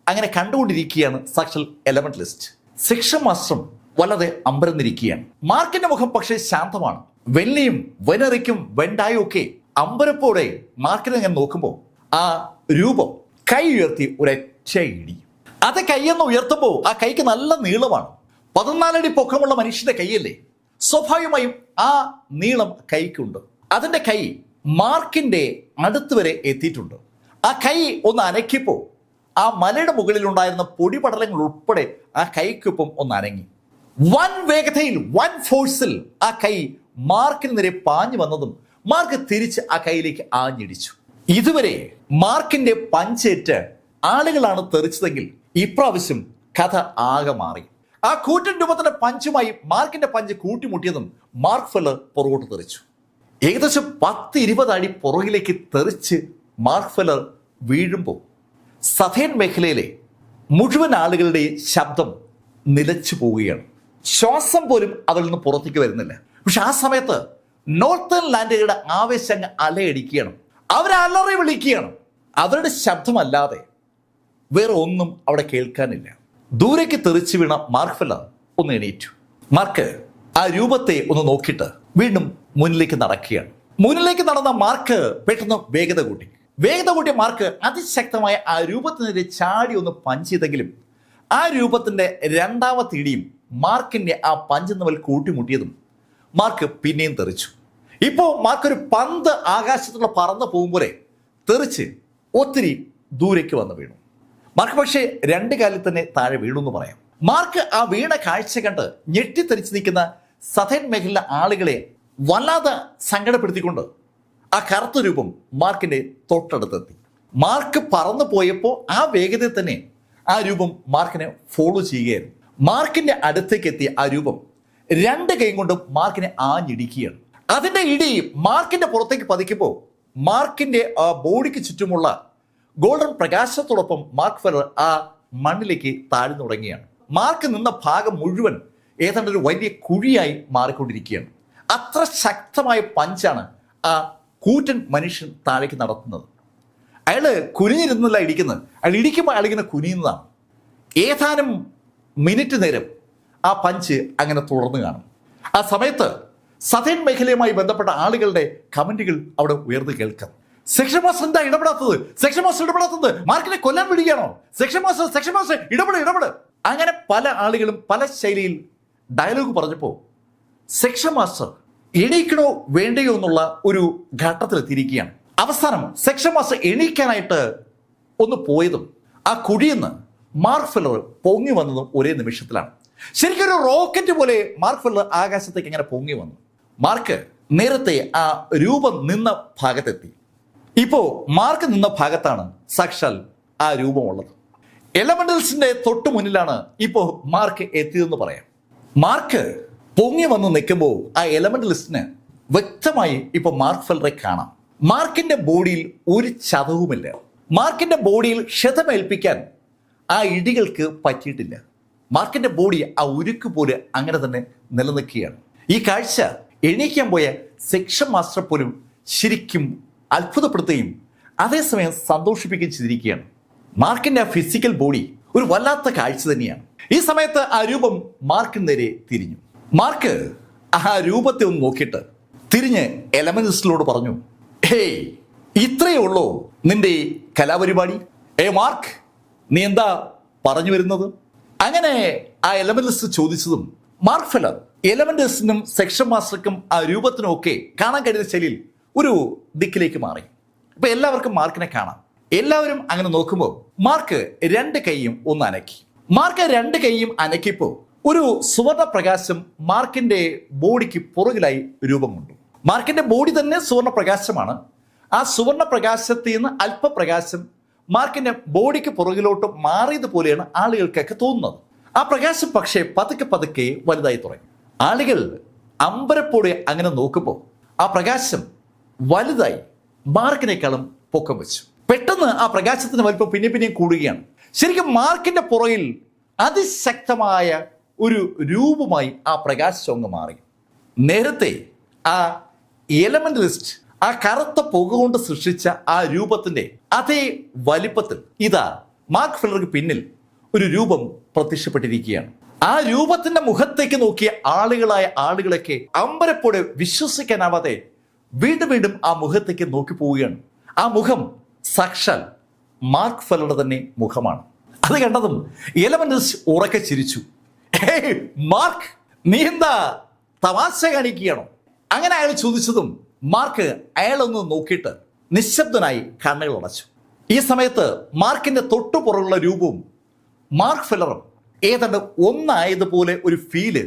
അങ്ങനെ കണ്ടുകൊണ്ടിരിക്കുകയാണ് സാക്ഷാൽ എലമെന്റലിസ്റ്റ്. സെക്ഷൻ മാസ്റ്ററും വളരെ അമ്പരന്നിരിക്കുകയാണ്. മാർക്കിന്റെ മുഖം പക്ഷേ ശാന്തമാണ്. വെള്ളിയും വെനറിക്കും വെണ്ടായും ഒക്കെ അമ്പരപ്പോടെ മാർക്കിനെ ഞാൻ നോക്കുമ്പോൾ ആ രൂപം കൈ ഉയർത്തി ഒരൊറ്റ ഇടി. അത് കൈയെന്ന് ഉയർത്തുമ്പോൾ ആ കൈക്ക് നല്ല നീളമാണ്. 14 അടി പൊക്കമുള്ള മനുഷ്യന്റെ കൈയല്ലേ, സ്വാഭാവികമായും ആ നീളം കൈക്കുണ്ട്. അതിന്റെ കൈ മാർക്കിന്റെ അടുത്ത് വരെ എത്തിയിട്ടുണ്ട്. ആ കൈ ഒന്ന് അനക്കിപ്പോ ആ മലയുടെ മുകളിലുണ്ടായിരുന്ന പൊടിപടലങ്ങൾ ഉൾപ്പെടെ ആ കൈക്കൊപ്പം ഒന്ന് അനങ്ങി. വൻ വേഗതയിൽ, വൻ ഫോഴ്സിൽ ആ കൈ മാർക്കിന് നേരെ പാഞ്ഞു വന്നതും മാർക്ക് തിരിച്ച് ആ കൈയിലേക്ക് ആഞ്ഞിടിച്ചു. ഇതുവരെ മാർക്കിന്റെ പഞ്ചേറ്റ് ആളുകളാണ് തെറിച്ചതെങ്കിൽ ഇപ്രാവശ്യം കഥ ആകെ മാറി. ആ കൂറ്റൻ രൂപത്തിന്റെ പഞ്ചുമായി മാർക്കിന്റെ പഞ്ച് കൂട്ടിമുട്ടിയതും മാർക്ക് ഫെല്ലർ പുറകോട്ട് തെറിച്ചു. ഏകദേശം 10-20 അടി പുറകിലേക്ക് തെറിച്ച് മാർക്ക് ഫെല്ലർ വീഴുമ്പോൾ സതേൺ മേഖലയിലെ മുഴുവൻ ആളുകളുടെ ശബ്ദം നിലച്ചു പോവുകയാണ്. ശ്വാസം പോലും അതിൽ നിന്ന് പുറത്തേക്ക് വരുന്നില്ല. പക്ഷെ ആ സമയത്ത് നോർത്തേൺ ലാൻഡുകളുടെ ആവേശം അലയടിക്കുകയാണ്. അവരെ അലറി വിളിക്കുകയാണ്. അവരുടെ ശബ്ദമല്ലാതെ വേറെ ഒന്നും അവിടെ കേൾക്കാനില്ല. ദൂരേക്ക് തെറിച്ചു വീണ മാർക്ക് ഫെല്ലർ ഒന്ന് എണീറ്റു. മാർക്ക് ആ രൂപത്തെ ഒന്ന് നോക്കിയിട്ട് വീണ്ടും മുന്നിലേക്ക് നടക്കുകയാണ്. മുന്നിലേക്ക് നടന്ന മാർക്ക് പെട്ടെന്ന് വേഗത കൂട്ടിയ മാർക്ക് അതിശക്തമായ ആ രൂപത്തിനെതിരെ ചാടി ഒന്ന് പഞ്ച് ചെയ്തെങ്കിലും ആ രൂപത്തിന്റെ രണ്ടാമത്തെ ഇടിയും മാർക്കിന്റെ ആ പഞ്ച് തമ്മിൽ കൂട്ടിമുട്ടിയതും മാർക്ക് പിന്നെയും തെറിച്ചു. ഇപ്പോൾ മാർക്ക് ഒരു പന്ത് ആകാശത്തുള്ള പറന്ന് പോകുമ്പോലെ തെറിച്ച് ഒത്തിരി ദൂരേക്ക് വന്ന് വീണു. മാർക്ക് പക്ഷേ 2 കാലിൽ തന്നെ താഴെ വീണു എന്ന് പറയാം. മാർക്ക് ആ വീണ കാഴ്ച കണ്ട് ഞെട്ടിത്തെറിച്ച് നിൽക്കുന്ന സതേൺ മേഖലയിലെ ആളുകളെ വല്ലാതെ സങ്കടപ്പെടുത്തിക്കൊണ്ട് ആ കറുത്ത രൂപം മാർക്കിന്റെ തൊട്ടടുത്തെത്തി. മാർക്ക് പറന്നു പോയപ്പോൾ ആ വേഗതയിൽ തന്നെ ആ രൂപം മാർക്കിനെ ഫോളോ ചെയ്യുകയായിരുന്നു. മാർക്കിന്റെ അടുത്തേക്ക് എത്തിയ ആ രൂപം 2 കൈ കൊണ്ടും മാർക്കിനെ ആഞ്ഞിടിക്കുകയാണ്. അതിന്റെ ഇടി മാർക്കിന്റെ പുറത്തേക്ക് പതിക്കുമ്പോൾ മാർക്കിന്റെ ആ ബോഡിക്ക് ചുറ്റുമുള്ള ഗോൾഡൻ പ്രകാശത്തോടൊപ്പം മാർക്ക് ഫെല്ലർ ആ മണ്ണിലേക്ക് താഴ്ന്നു തുടങ്ങിയാണ്. മാർക്ക് നിന്ന ഭാഗം മുഴുവൻ ഏതാണ്ട് ഒരു വലിയ കുഴിയായി മാറിക്കൊണ്ടിരിക്കുകയാണ്. അത്ര ശക്തമായ പഞ്ചാണ് ആ കൂറ്റൻ മനുഷ്യൻ താഴേക്ക് നടത്തുന്നത്. അയാള് കുനിഞ്ഞിരുന്നല്ല ഇടിക്കുന്നത്, അയാൾ ഇടിക്കുമ്പോൾ അയാളിങ്ങനെ കുനിയുന്നതാണ്. ഏതാനും മിനിറ്റ് നേരം ആ പഞ്ച് അങ്ങനെ തുടർന്ന് കാണും. ആ സമയത്ത് സതേൺ മേഖലയുമായി ബന്ധപ്പെട്ട ആളുകളുടെ കമന്റുകൾ അവിടെ ഉയർന്നു കേൾക്കാം. സെക്ഷൻ മാസ്റ്റർ എന്താ ഇടപെടാത്തത്, സെക്ഷൻ മാസ്റ്റർ ഇടപെടാത്തത്, മാർക്കിനെ കൊല്ലാൻ വിടുകയാണോ, സെക്ഷൻ മാസ്റ്റർ ഇടപെട്. അങ്ങനെ പല ആളുകളും പല ശൈലിയിൽ ഡയലോഗ് പറഞ്ഞപ്പോൾ സെക്ഷൻ മാസ്റ്റർ എണീക്കണോ വേണ്ടയോ എന്നുള്ള ഒരു ഘട്ടത്തിലെത്തിയിരിക്കുകയാണ്. അവസാനം സെക്ഷൻ മാസ്റ്റർ എണീക്കാനായിട്ട് ഒന്ന് പോയതും ആ കുഴിയെന്ന് മാർക്ക് ഫെല്ലർ പൊങ്ങി വന്നതും ഒരേ നിമിഷത്തിലാണ്. ശരിക്കും ഒരു റോക്കറ്റ് പോലെ മാർക്ക് ഫെല്ലർ ആകാശത്തേക്ക് അങ്ങനെ പൊങ്ങി വന്നു. മാർക്ക് നേരത്തെ ആ രൂപം നിന്ന ഭാഗത്തെത്തി. ഇപ്പോ മാർക്ക് നിന്ന ഭാഗത്താണ് സാക്ഷാൽ ആ രൂപമുള്ളത്. എലമെന്റൽസിന്റെ തൊട്ടു മുന്നിലാണ് ഇപ്പോ മാർക്ക് എത്തിയതെന്ന് പറയാം. മാർക്ക് പൊങ്ങി വന്ന് നിൽക്കുമ്പോൾ ആ എലമെന്റലിസ്റ്റിന് വ്യക്തമായി ഇപ്പൊ മാർക്ക് ഫെല്ലറെ കാണാം. മാർക്കിന്റെ ബോഡിയിൽ ഒരു ചതവുമില്ല. മാർക്കിന്റെ ബോഡിയിൽ ക്ഷതമേൽപ്പിക്കാൻ ആ ഇടികൾക്ക് പറ്റിയിട്ടില്ല. മാർക്കിന്റെ ബോഡി ആ ഉരുക്ക് പോലെ അങ്ങനെ തന്നെ നിലനിൽക്കുകയാണ്. ഈ കാഴ്ച എണീക്കാൻ പോയ സെക്ഷൻ മാസ്റ്റർ പോലും ശരിക്കും അത്ഭുതപ്പെടുത്തുകയും അതേസമയം സന്തോഷിപ്പിക്കുകയും ചെയ്തിരിക്കുകയാണ്. മാർക്കിന്റെ ആ ഫിസിക്കൽ ബോഡി ഒരു വല്ലാത്ത കാഴ്ച തന്നെയാണ്. ഈ സമയത്ത് ആ രൂപം മാർക്കിന് നേരെ തിരിഞ്ഞു. മാർക്ക് ആ രൂപത്തെ ഒന്ന് നോക്കിയിട്ട് തിരിഞ്ഞ് എലമെന്റലിസ്റ്റിനോട് പറഞ്ഞു, ഹേയ്, ഇത്രയേ ഉള്ളൂ നിന്റെ കലാപരിപാടി? മാർക്ക്, നീ എന്താ പറഞ്ഞു വരുന്നത്? അങ്ങനെ ആ എലമെന്റലിസ്റ്റ് ചോദിച്ചതും മാർക്ക് ഫെല്ലർ എലമെന്റലിസ്റ്റിനും സെക്ഷൻ മാസ്റ്റർക്കും ആ രൂപത്തിനും ഒക്കെ കാണാൻ കഴിയുന്ന ശൈലിയിൽ ഒരു ദിക്കിലേക്ക് മാറി. ഇപ്പൊ എല്ലാവർക്കും മാർക്കിനെ കാണാം. എല്ലാവരും അങ്ങനെ നോക്കുമ്പോൾ മാർക്ക് 2 കൈയും ഒന്ന് അനക്കി. മാർക്ക് 2 കൈയും അനക്കിപ്പോ ഒരു സുവർണ പ്രകാശം മാർക്കിന്റെ ബോഡിക്ക് പുറകിലായി രൂപം കൊണ്ടു. മാർക്കിന്റെ ബോഡി തന്നെ സുവർണ പ്രകാശമാണ്. ആ സുവർണ പ്രകാശത്തിൽ നിന്ന് അല്പപ്രകാശം മാർക്കിന്റെ ബോഡിക്ക് പുറകിലോട്ട് മാറിയതുപോലെയാണ് ആളുകൾക്കൊക്കെ തോന്നുന്നത്. ആ പ്രകാശം പക്ഷേ പതുക്കെ വലുതായി തുടങ്ങി. ആളുകൾ അമ്പരപ്പോടെ അങ്ങനെ നോക്കുമ്പോൾ ആ പ്രകാശം വലുതായി മാർക്കിനേക്കാളും പൊക്കം വെച്ചു. പെട്ടെന്ന് ആ പ്രകാശത്തിന്റെ വലിപ്പം പിന്നെയും കൂടുകയാണ്. ശരിക്കും മാർക്കിന്റെ പുറകിൽ അതിശക്തമായ ഒരു രൂപമായി ആ പ്രകാശം അങ്ങ് മാറി. നേരത്തെ ആ എലമെന്റലിസ്റ്റ് ആ കറുത്ത പുക കൊണ്ട് സൃഷ്ടിച്ച ആ രൂപത്തിന്റെ അതേ വലിപ്പത്തിൽ ഇതാ മാർക്ക് ഫെല്ലർക്ക് പിന്നിൽ ഒരു രൂപം പ്രത്യക്ഷപ്പെട്ടിരിക്കുകയാണ്. ആ രൂപത്തിന്റെ മുഖത്തേക്ക് നോക്കിയ ആളുകളൊക്കെ അമ്പരപ്പോടെ വിശ്വസിക്കാനാവാതെ വീണ്ടും ആ മുഖത്തേക്ക് നോക്കി പോവുകയാണ്. ആ മുഖം സാക്ഷാൽ മാർക്ക് ഫെല്ലറുടെ തന്നെ മുഖമാണ്. അത് കണ്ടതും എലമെന്റലിസ്റ്റ് ഉറക്കെ ചിരിച്ചു. ഏയ് മാർക്ക്, നീ എന്താ തമാശ കാണിക്കുകയാണോ? അങ്ങനെ അയാൾ ചോദിച്ചതും മാർക്ക് അയാളൊന്ന് നോക്കിയിട്ട് നിശബ്ദനായി കണ്ണുകൾ അടച്ചു. ഈ സമയത്ത് മാർക്കിന്റെ തൊട്ടുപുറകുള്ള രൂപവും മാർക്ക് ഫെല്ലറും ഏതാണ്ട് ഒന്നായതുപോലെ ഒരു ഫീല്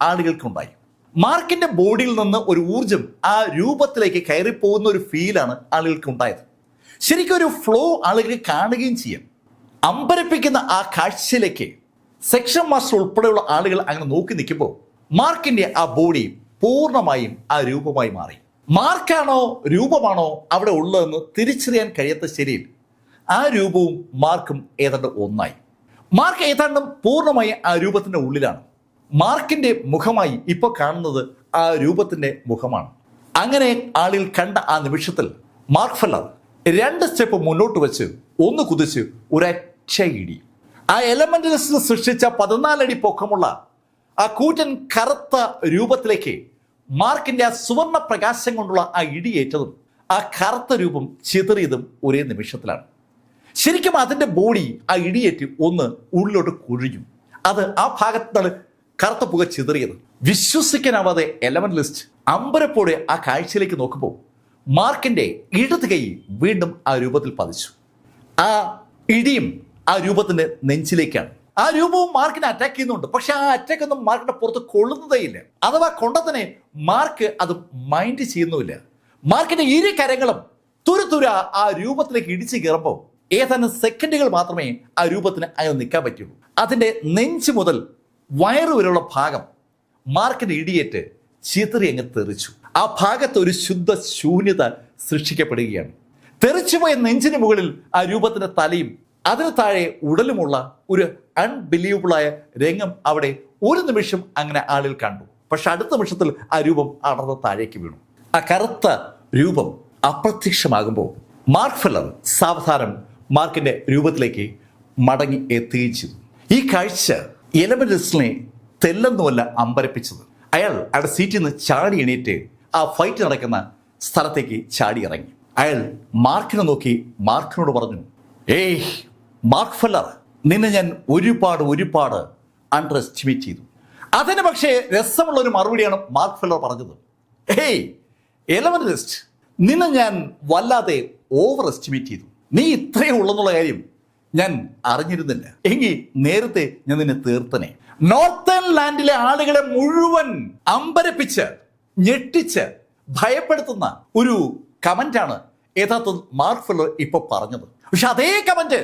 ആളുകൾക്കുണ്ടായി. മാർക്കിന്റെ ബോഡിയിൽ നിന്ന് ഒരു ഊർജം ആ രൂപത്തിലേക്ക് കയറിപ്പോകുന്ന ഒരു ഫീലാണ് ആളുകൾക്ക് ഉണ്ടായത്. ശരിക്കും ഒരു ഫ്ലോ ആളുകൾ കാണുകയും ചെയ്യാം. അമ്പരപ്പിക്കുന്ന ആ കാഴ്ചയിലേക്ക് സെക്ഷൻ മാസ്റ്റർ ഉൾപ്പെടെയുള്ള ആളുകൾ അങ്ങനെ നോക്കി നിൽക്കുമ്പോൾ മാർക്കിന്റെ ആ ബോഡി പൂർണ്ണമായും ആ രൂപമായി മാറി. മാർക്കാണോ രൂപമാണോ അവിടെ ഉള്ളതെന്ന് തിരിച്ചറിയാൻ കഴിയാത്ത ശരിയിൽ ആ രൂപവും മാർക്കും ഏതാണ്ട് ഒന്നായി. മാർക്ക് ഏതാണ്ടും പൂർണ്ണമായി ആ രൂപത്തിന്റെ ഉള്ളിലാണ്. മാർക്കിന്റെ മുഖമായി ഇപ്പോൾ കാണുന്നത് ആ രൂപത്തിന്റെ മുഖമാണ്. അങ്ങനെ ആളുകൾ കണ്ട ആ നിമിഷത്തിൽ മാർക്ക് ഫെല്ലർ 2 സ്റ്റെപ്പ് മുന്നോട്ട് വെച്ച് ഒന്ന് കുതിച്ച് ഒരൊറ്റ ഇടി. ആ എലമെന്റലിസ്റ്റ് സൃഷ്ടിച്ച 14 അടി പൊക്കമുള്ള ആ കൂറ്റൻ കറുത്ത രൂപത്തിലേക്ക് മാർക്കിന്റെ ആ സുവർണ പ്രകാശം കൊണ്ടുള്ള ആ ഇടിയേറ്റതും ആ കറുത്ത രൂപം ചിതറിയതും ഒരേ നിമിഷത്തിലാണ്. ശരിക്കും അതിന്റെ ബോഡി ആ ഇടിയേറ്റ് ഒന്ന് ഉള്ളിലോട്ട് കുഴിഞ്ഞു. അത് ആ ഭാഗത്താണ് കറുത്ത പുക ചിതറിയത്. വിശ്വസിക്കാനാവാതെ എലമെന്റലിസ്റ്റ് അമ്പരപ്പോടെ ആ കാഴ്ചയിലേക്ക് നോക്കുമ്പോൾ മാർക്കിന്റെ ഇടത് കൈ വീണ്ടും ആ രൂപത്തിൽ പതിച്ചു. ആ ഇടിയും ആ രൂപത്തിന്റെ നെഞ്ചിലേക്കാണ്. ആ രൂപവും മാർക്കിനെ അറ്റാക്ക് ചെയ്യുന്നുണ്ട്. പക്ഷെ ആ അറ്റാക്ക് ഒന്നും മാർക്കിന്റെ പുറത്ത് കൊള്ളുന്നതേ ഇല്ല. അഥവാ കൊണ്ടതിനെ മാർക്ക് അത് മൈൻഡ് ചെയ്യുന്നുമില്ല. മാർക്കിന്റെ ഇരു കരങ്ങളും തുരുതുര ആ രൂപത്തിലേക്ക് ഇടിച്ചു കയറുമ്പോൾ ഏതാനും സെക്കൻഡുകൾ മാത്രമേ ആ രൂപത്തിന് അയാൾ നിൽക്കാൻ പറ്റുള്ളൂ. അതിന്റെ നെഞ്ച് മുതൽ വയറു വരെയുള്ള ഭാഗം മാർക്കിന്റെ ഇടിയേറ്റ് ചിതറി അങ്ങ് തെറിച്ചു. ആ ഭാഗത്ത് ഒരു ശുദ്ധ ശൂന്യത സൃഷ്ടിക്കപ്പെടുകയാണ്. തെറിച്ചുപോയ നെഞ്ചിന് മുകളിൽ ആ രൂപത്തിന്റെ തലയും അതിന് താഴെ ഉടലുമുള്ള ഒരു അൺബിലീവബിളായ രംഗം അവിടെ ഒരു നിമിഷം അങ്ങനെ ആളുകൾ കണ്ടു. പക്ഷെ അടുത്ത നിമിഷത്തിൽ ആ രൂപം അടർന്ന് താഴേക്ക് വീണു. ആ കറുത്ത രൂപം അപ്രത്യക്ഷമാകുമ്പോൾ മാർക്ക് ഫെല്ലർ സാവധാനം മാർക്കിന്റെ രൂപത്തിലേക്ക് മടങ്ങി എത്തുകയും ചെയ്തു. ഈ കാഴ്ച എലമെന്റലിസ്റ്റിനെ തെല്ലെന്നുമല്ല അമ്പരപ്പിച്ചത്. അയാളുടെ സീറ്റിൽ നിന്ന് ചാടി എണീറ്റ് ആ ഫൈറ്റ് നടക്കുന്ന സ്ഥലത്തേക്ക് ചാടി ഇറങ്ങി. അയാൾ മാർക്കിനെ നോക്കി മാർക്കിനോട് പറഞ്ഞു, ഏയ് മാർക്ക് ഫെല്ലർ, നിന്നെ ഞാൻ ഒരുപാട് അണ്ടർ എസ്റ്റിമേറ്റ് ചെയ്തു. അതിന് പക്ഷേ രസമുള്ള ഒരു മറുപടിയാണ് മാർക്ക് ഫെല്ലർ പറഞ്ഞത്. ഏയ് എലമെന്റലിസ്റ്റ്, നിന്നെ ഞാൻ വല്ലാതെ ഓവർ എസ്റ്റിമേറ്റ് ചെയ്തു. നീ ഇത്രയേ ഉള്ളെന്നുള്ള കാര്യം ഞാൻ അറിഞ്ഞിരുന്നില്ല. എങ്കിൽ നേരത്തെ ഞാൻ നിന്നെ തീർത്തനെ. നോർത്തേൺ ലാൻഡിലെ ആളുകളെ മുഴുവൻ അമ്പരപ്പിച്ച് ഞെട്ടിച്ച് ഭയപ്പെടുത്തുന്ന ഒരു കമന്റാണ് യഥാർത്ഥ മാർക്ക് ഫെല്ലർ ഇപ്പൊ പറഞ്ഞത്. പക്ഷെ അതേ കമന്റ്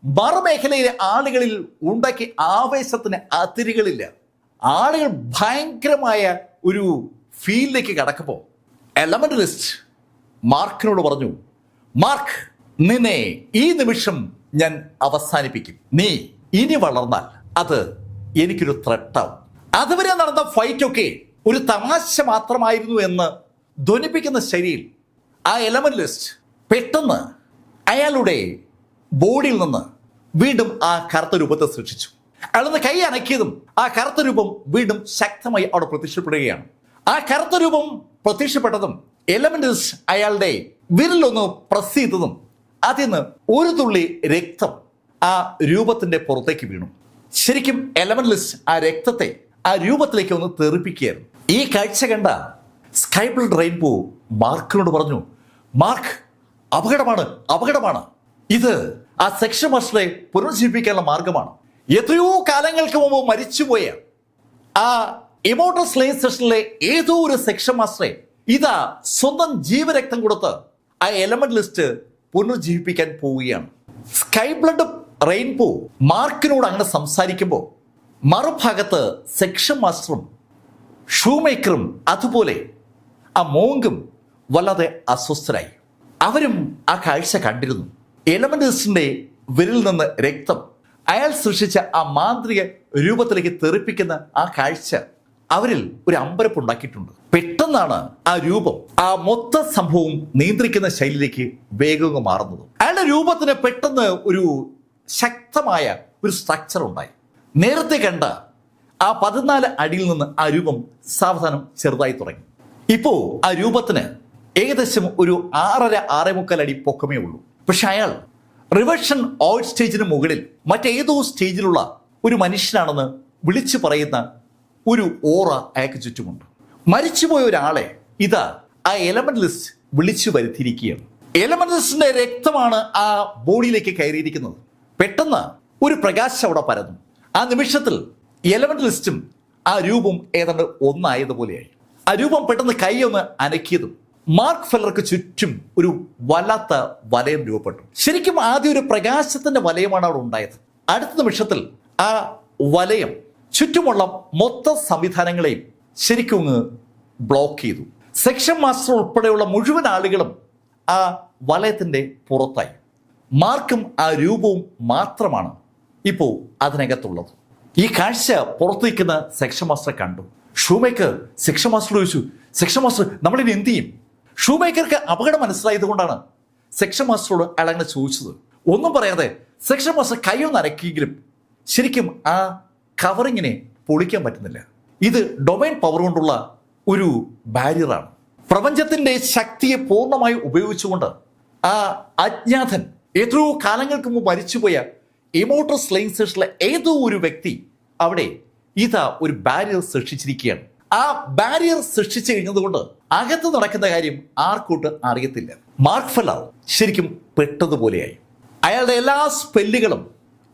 മറുമേഖലയിലെ ആളുകളിൽ ഉണ്ടാക്കി ആവേശത്തിന് അതിരുകളില്ല. ആളുകൾ ഭയങ്കരമായ ഒരു ഫീലിലേക്ക് കടക്കുമ്പോൾ എലമെന്റലിസ്റ്റ് മാർക്കിനോട് പറഞ്ഞു, മാർക്ക്, നിന്നെ ഈ നിമിഷം ഞാൻ അവസാനിപ്പിക്കും. നീ ഇനി വളർന്നാൽ അത് എനിക്കൊരു ത്രെട്ടാവും. അതുവരെ നടന്ന ഫൈറ്റൊക്കെ ഒരു തമാശ മാത്രമായിരുന്നു എന്ന് ധ്വനിപ്പിക്കുന്ന ശൈലിയിൽ ആ എലമെന്റലിസ്റ്റ് പെട്ടെന്ന് അയാളുടെ ബോഡിയിൽ നിന്ന് വീണ്ടും ആ കറുത്ത രൂപത്തെ സൃഷ്ടിച്ചു. അയാളൊന്ന് കൈ അനക്കിയതും ആ കറുത്ത രൂപം വീണ്ടും ശക്തമായി അവിടെ പ്രത്യക്ഷപ്പെടുകയാണ്. ആ കറുത്ത രൂപം പ്രത്യക്ഷപ്പെട്ടതും എലമെന്റലിസ്റ്റ് അയാളുടെ വിരലൊന്ന് പ്രസ് ചെയ്തതും അതിൽ നിന്ന് ഒരു തുള്ളി രക്തം ആ രൂപത്തിന്റെ പുറത്തേക്ക് വീണു. ശരിക്കും എലമെന്റലിസ്റ്റ് ആ രക്തത്തെ ആ രൂപത്തിലേക്ക് ഒന്ന് തെറിപ്പിക്കുകയായിരുന്നു. ഈ കാഴ്ച കണ്ട സ്കൈ ബ്ലഡ് റെയിൻബോ മാർക്കിനോട് പറഞ്ഞു, മാർക്ക്, അപകടമാണ്. ഇത് ആ സെക്ഷൻ മാസ്റ്ററെ പുനർജീവിപ്പിക്കാനുള്ള മാർഗമാണ്. എത്രയോ കാലങ്ങൾക്ക് മുമ്പ് മരിച്ചുപോയ ആ ഇമോർട്ടൽ സ്ലേവ് സെഷനിലെ ഏതോ ഒരു സെക്ഷൻ മാസ്റ്ററെ ഇതാ സ്വന്തം ജീവരക്തം കൊടുത്ത് ആ എലമെന്റലിസ്റ്റ് പുനർജീവിപ്പിക്കാൻ പോവുകയാണ്. സ്കൈ ബ്ലഡ് റെയിൻബോ മാർക്കിനോട് അങ്ങനെ സംസാരിക്കുമ്പോൾ മറുഭാഗത്ത് സെക്ഷൻ മാസ്റ്ററും ഷൂമേക്കറും അതുപോലെ ആ മോങ്കും വല്ലാതെ അസ്വസ്ഥരായി. അവരും ആ കാഴ്ച കണ്ടിരുന്നു. എലമെന്റലിസ്റ്റിന്റെ വിരലിൽ നിന്ന് രക്തം അയാൾ സൃഷ്ടിച്ച ആ മാന്ത്രിക രൂപത്തിലേക്ക് തെറിപ്പിക്കുന്ന ആ കാഴ്ച അവരിൽ ഒരു അമ്പരപ്പുണ്ടാക്കിയിട്ടുണ്ട്. പെട്ടെന്നാണ് ആ രൂപം ആ മൊത്ത സംഭവം നിയന്ത്രിക്കുന്ന ശൈലിയിലേക്ക് വേഗം മാറുന്നത്. അയാളുടെ രൂപത്തിന് പെട്ടെന്ന് ഒരു ശക്തമായ ഒരു സ്ട്രക്ചർ ഉണ്ടായി. നേരത്തെ കണ്ട ആ 14 അടിയിൽ നിന്ന് ആ രൂപം സാവധാനം ചെറുതായി തുടങ്ങി. ഇപ്പോ ആ രൂപത്തിന് ഏകദേശം ഒരു 6.5-6.25 അടി പൊക്കമേ ഉള്ളൂ. പക്ഷെ അയാൾ റിവേർഷൻ ഓയിൽ സ്റ്റേജിന് മുകളിൽ മറ്റേതോ സ്റ്റേജിലുള്ള ഒരു മനുഷ്യനാണെന്ന് വിളിച്ചു പറയുന്ന ഒരു ഓറ അയാൾക്ക് ചുറ്റുമുണ്ട്. മരിച്ചുപോയ ഒരാളെ ഇതാ ആ എലമെന്റലിസ്റ്റ് വിളിച്ചു വരുത്തിയിരിക്കുകയാണ്. എലമെന്റലിസ്റ്റിന്റെ രക്തമാണ് ആ ബോഡിയിലേക്ക് കയറിയിരിക്കുന്നത്. പെട്ടെന്ന് ഒരു പ്രകാശം അവിടെ പരന്നു. ആ നിമിഷത്തിൽ എലമെന്റലിസ്റ്റും ആ രൂപം ഏതാണ്ട് ഒന്നായതുപോലെയായി. ആ രൂപം പെട്ടെന്ന് കൈയൊന്ന് അനക്കിയതും മാർക്ക് ഫെല്ലർക്ക് ചുറ്റും ഒരു വല്ലാത്ത വലയം രൂപപ്പെട്ടു. ശരിക്കും ആദ്യം ഒരു പ്രകാശത്തിന്റെ വലയമാണ് അവിടെ ഉണ്ടായത്. അടുത്ത നിമിഷത്തിൽ ആ വലയം ചുറ്റുമുള്ള മൊത്തം സംവിധാനങ്ങളെയും ശരിക്കും അങ്ങ് ബ്ലോക്ക് ചെയ്തു. സെക്ഷൻ മാസ്റ്റർ ഉൾപ്പെടെയുള്ള മുഴുവൻ ആളുകളും ആ വലയത്തിന്റെ പുറത്തായി. മാർക്കും ആ രൂപവും മാത്രമാണ് ഇപ്പോൾ അതിനകത്തുള്ളത്. ഈ കാഴ്ച പുറത്തു നിൽക്കുന്ന സെക്ഷൻ മാസ്റ്റർ കണ്ടു. ഷൂമേക്കർ സെക്ഷൻ മാസ്റ്റർ ചോദിച്ചു, സെക്ഷൻ മാസ്റ്റർ നമ്മളിനി എന്ത് ചെയ്യും? ഷൂമേക്കർക്ക് അപകടം മനസ്സിലായത് കൊണ്ടാണ് സെക്ഷൻ മാസ്റ്ററോട് അയാൾ അങ്ങനെ ചോദിച്ചത്. ഒന്നും പറയാതെ സെക്ഷൻ മാസ്റ്റർ കൈയൊന്ന് അനക്കിയെങ്കിലും ശരിക്കും ആ കവറിങ്ങിനെ പൊളിക്കാൻ പറ്റുന്നില്ല. ഇത് ഡൊമൈൻ പവർ കൊണ്ടുള്ള ഒരു ബാരിയറാണ്. പ്രപഞ്ചത്തിന്റെ ശക്തിയെ പൂർണ്ണമായി ഉപയോഗിച്ചുകൊണ്ട് ആ അജ്ഞാതൻ എത്രയോ കാലങ്ങൾക്ക് മുമ്പ് മരിച്ചുപോയ ഇമോർട്ടൽ സ്ലെയിങ് സ്റ്റേഷനിലെ ഏതോ ഒരു വ്യക്തി അവിടെ ഇതാ ഒരു ബാരിയർ സൃഷ്ടിച്ചിരിക്കുകയാണ്. ആ ബാരിയർ സൃഷ്ടിച്ചു കഴിഞ്ഞതുകൊണ്ട് അകത്ത് നടക്കുന്ന കാര്യം ആർക്കോട്ട് അറിയത്തില്ല. മാർക്ക് ഫെല്ലർ ശരിക്കും പെട്ടതുപോലെയായി. അയാളുടെ എല്ലാ സ്പെല്ലുകളും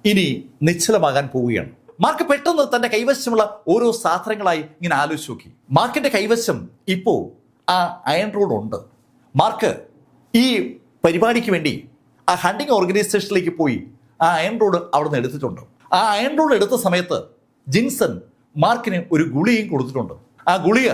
ഇനി നിശ്ചലമാകാൻ പോവുകയാണ്. മാർക്ക് പെട്ടെന്ന് തന്റെ കൈവശമുള്ള ഓരോ സാധനങ്ങളായി ഇങ്ങനെ ആലോചിച്ച് നോക്കി. മാർക്കിന്റെ കൈവശം ഇപ്പോ ആ അയൺ റോഡ് ഉണ്ട്. മാർക്ക് ഈ പരിപാടിക്ക് വേണ്ടി ആ ഹണ്ടിങ് ഓർഗനൈസേഷനിലേക്ക് പോയി ആ അയൺ റോഡ് അവിടെ നിന്ന് എടുത്തിട്ടുണ്ട്. ആ അയൺ റോഡ് എടുത്ത സമയത്ത് ജിൻസൺ മാർക്കിന് ഒരു ഗുളികയും കൊടുത്തിട്ടുണ്ട്. ആ ഗുളിക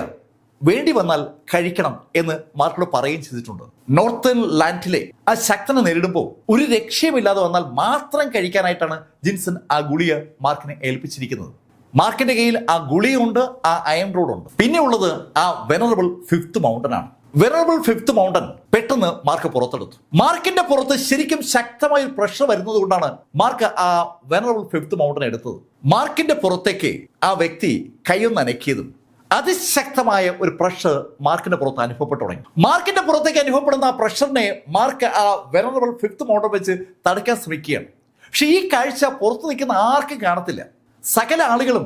വേണ്ടി വന്നാൽ കഴിക്കണം എന്ന് മാർക്കിനോട് പറയുകയും ചെയ്തിട്ടുണ്ട്. നോർത്തേൺ ലാൻഡിലെ ആ ശക്തനെ നേരിടുമ്പോൾ ഒരു രക്ഷയുമില്ലാതെ വന്നാൽ മാത്രം കഴിക്കാനായിട്ടാണ് ജിൻസൺ ആ ഗുളിക മാർക്കിനെ ഏൽപ്പിച്ചിരിക്കുന്നത്. മാർക്കിന്റെ കയ്യിൽ ആ ഗുളിയുണ്ട്, ആ അയൺ റോഡ് ഉണ്ട്. പിന്നെ ഉള്ളത് ആ വെനറബിൾ ഫിഫ്ത്ത് മൗണ്ടൻ ആണ്. വെനറബിൾ ഫിഫ്ത്ത് മൗണ്ടൻ പെട്ടെന്ന് മാർക്ക് പുറത്തെടുത്തു. മാർക്കിന്റെ പുറത്ത് ശരിക്കും ശക്തമായ ഒരു പ്രഷർ വരുന്നത് കൊണ്ടാണ് മാർക്ക് ആ വെനറബിൾ ഫിഫ്ത്ത് മൗണ്ടൻ എടുത്തത്. മാർക്കിന്റെ പുറത്തേക്ക് ആ വ്യക്തി കൈയൊന്ന് അനക്കിയതും അതിശക്തമായ ഒരു പ്രഷർ മാർക്കിന്റെ പുറത്ത് അനുഭവപ്പെട്ടു തുടങ്ങി. മാർക്കിന്റെ പുറത്തേക്ക് അനുഭവപ്പെടുന്ന ആ പ്രഷറിനെ മാർക്ക് ആ വെനറബിൾ ഫിഫ്ത്ത് മൗണ്ടൻ വെച്ച് തടുക്കാൻ ശ്രമിക്കുകയാണ്. പക്ഷെ ഈ കാഴ്ച പുറത്തു നിൽക്കുന്ന ആർക്കും കാണത്തില്ല. സകല ആളുകളും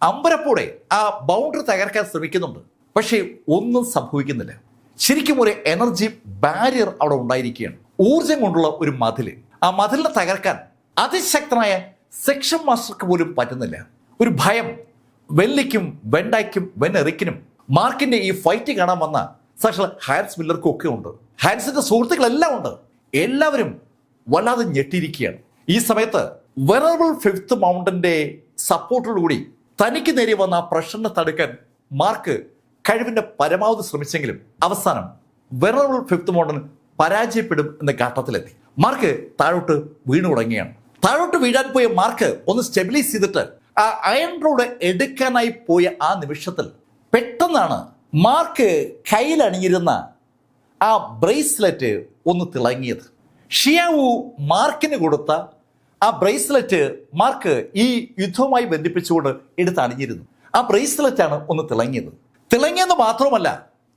അമ്പരപ്പോടെ ആ ബൗണ്ടറി തകർക്കാൻ ശ്രമിക്കുന്നുണ്ട്. പക്ഷേ ഒന്നും സംഭവിക്കുന്നില്ല. ശരിക്കും ഒരു എനർജി ബാരിയർ അവിടെ ഉണ്ടായിരിക്കുകയാണ്. ഊർജം കൊണ്ടുള്ള ഒരു മതില്. ആ മതിലിനെ തകർക്കാൻ അതിശക്തനായ സെക്ഷൻ മാസ്റ്റർക്ക് പോലും പറ്റുന്നില്ല. ഒരു ഭയം വെല്ലിക്കും വെൻഡായ്ക്കും വെന്നെറിക്കിനും മാർക്കിന്റെ ഈ ഫൈറ്റ് കാണാൻ വന്ന സാക്ഷാൽ ഹാൻസ് മില്ലർക്കും ഒക്കെ ഉണ്ട്. ഹാൻസിന്റെ സുഹൃത്തുക്കളെല്ലാം ഉണ്ട്. എല്ലാവരും വല്ലാതെ ഞെട്ടിയിരിക്കുകയാണ്. ഈ സമയത്ത് വെനറബിൾ ഫിഫ്ത്ത് മൗണ്ടന്റെ സപ്പോർട്ടോടുകൂടി തനിക്ക് നേരെ വന്ന ആ പ്രഷറിനെ തടുക്കാൻ മാർക്ക് കഴിവിന്റെ പരമാവധി ശ്രമിച്ചെങ്കിലും അവസാനം വെനറബിൾ ഫിഫ്ത്ത് മൗണ്ടൻ പരാജയപ്പെടും എന്ന ഘട്ടത്തിലെത്തി. മാർക്ക് താഴോട്ട് വീണു തുടങ്ങിയാണ്. താഴോട്ട് വീഴാൻ പോയ മാർക്ക് ഒന്ന് സ്റ്റെബിലൈസ് ചെയ്തിട്ട് ആ അയൺ റോഡ് എടുക്കാനായി പോയ ആ നിമിഷത്തിൽ പെട്ടെന്നാണ് മാർക്ക് കയ്യിലണിഞ്ഞിരുന്ന ആ ബ്രേസ്ലെറ്റ് ഒന്ന് തിളങ്ങിയത്. ഷിയാവു മാർക്കിന് കൊടുത്ത ആ ബ്രേസ്ലെറ്റ് മാർക്ക് ഈ യുദ്ധവുമായി ബന്ധിപ്പിച്ചുകൊണ്ട് എടുത്ത് അണിഞ്ഞിരുന്നു. ആ ബ്രേസ്ലെറ്റ് ആണ് ഒന്ന് തിളങ്ങിയത്. തിളങ്ങിയെന്ന് മാത്രമല്ല,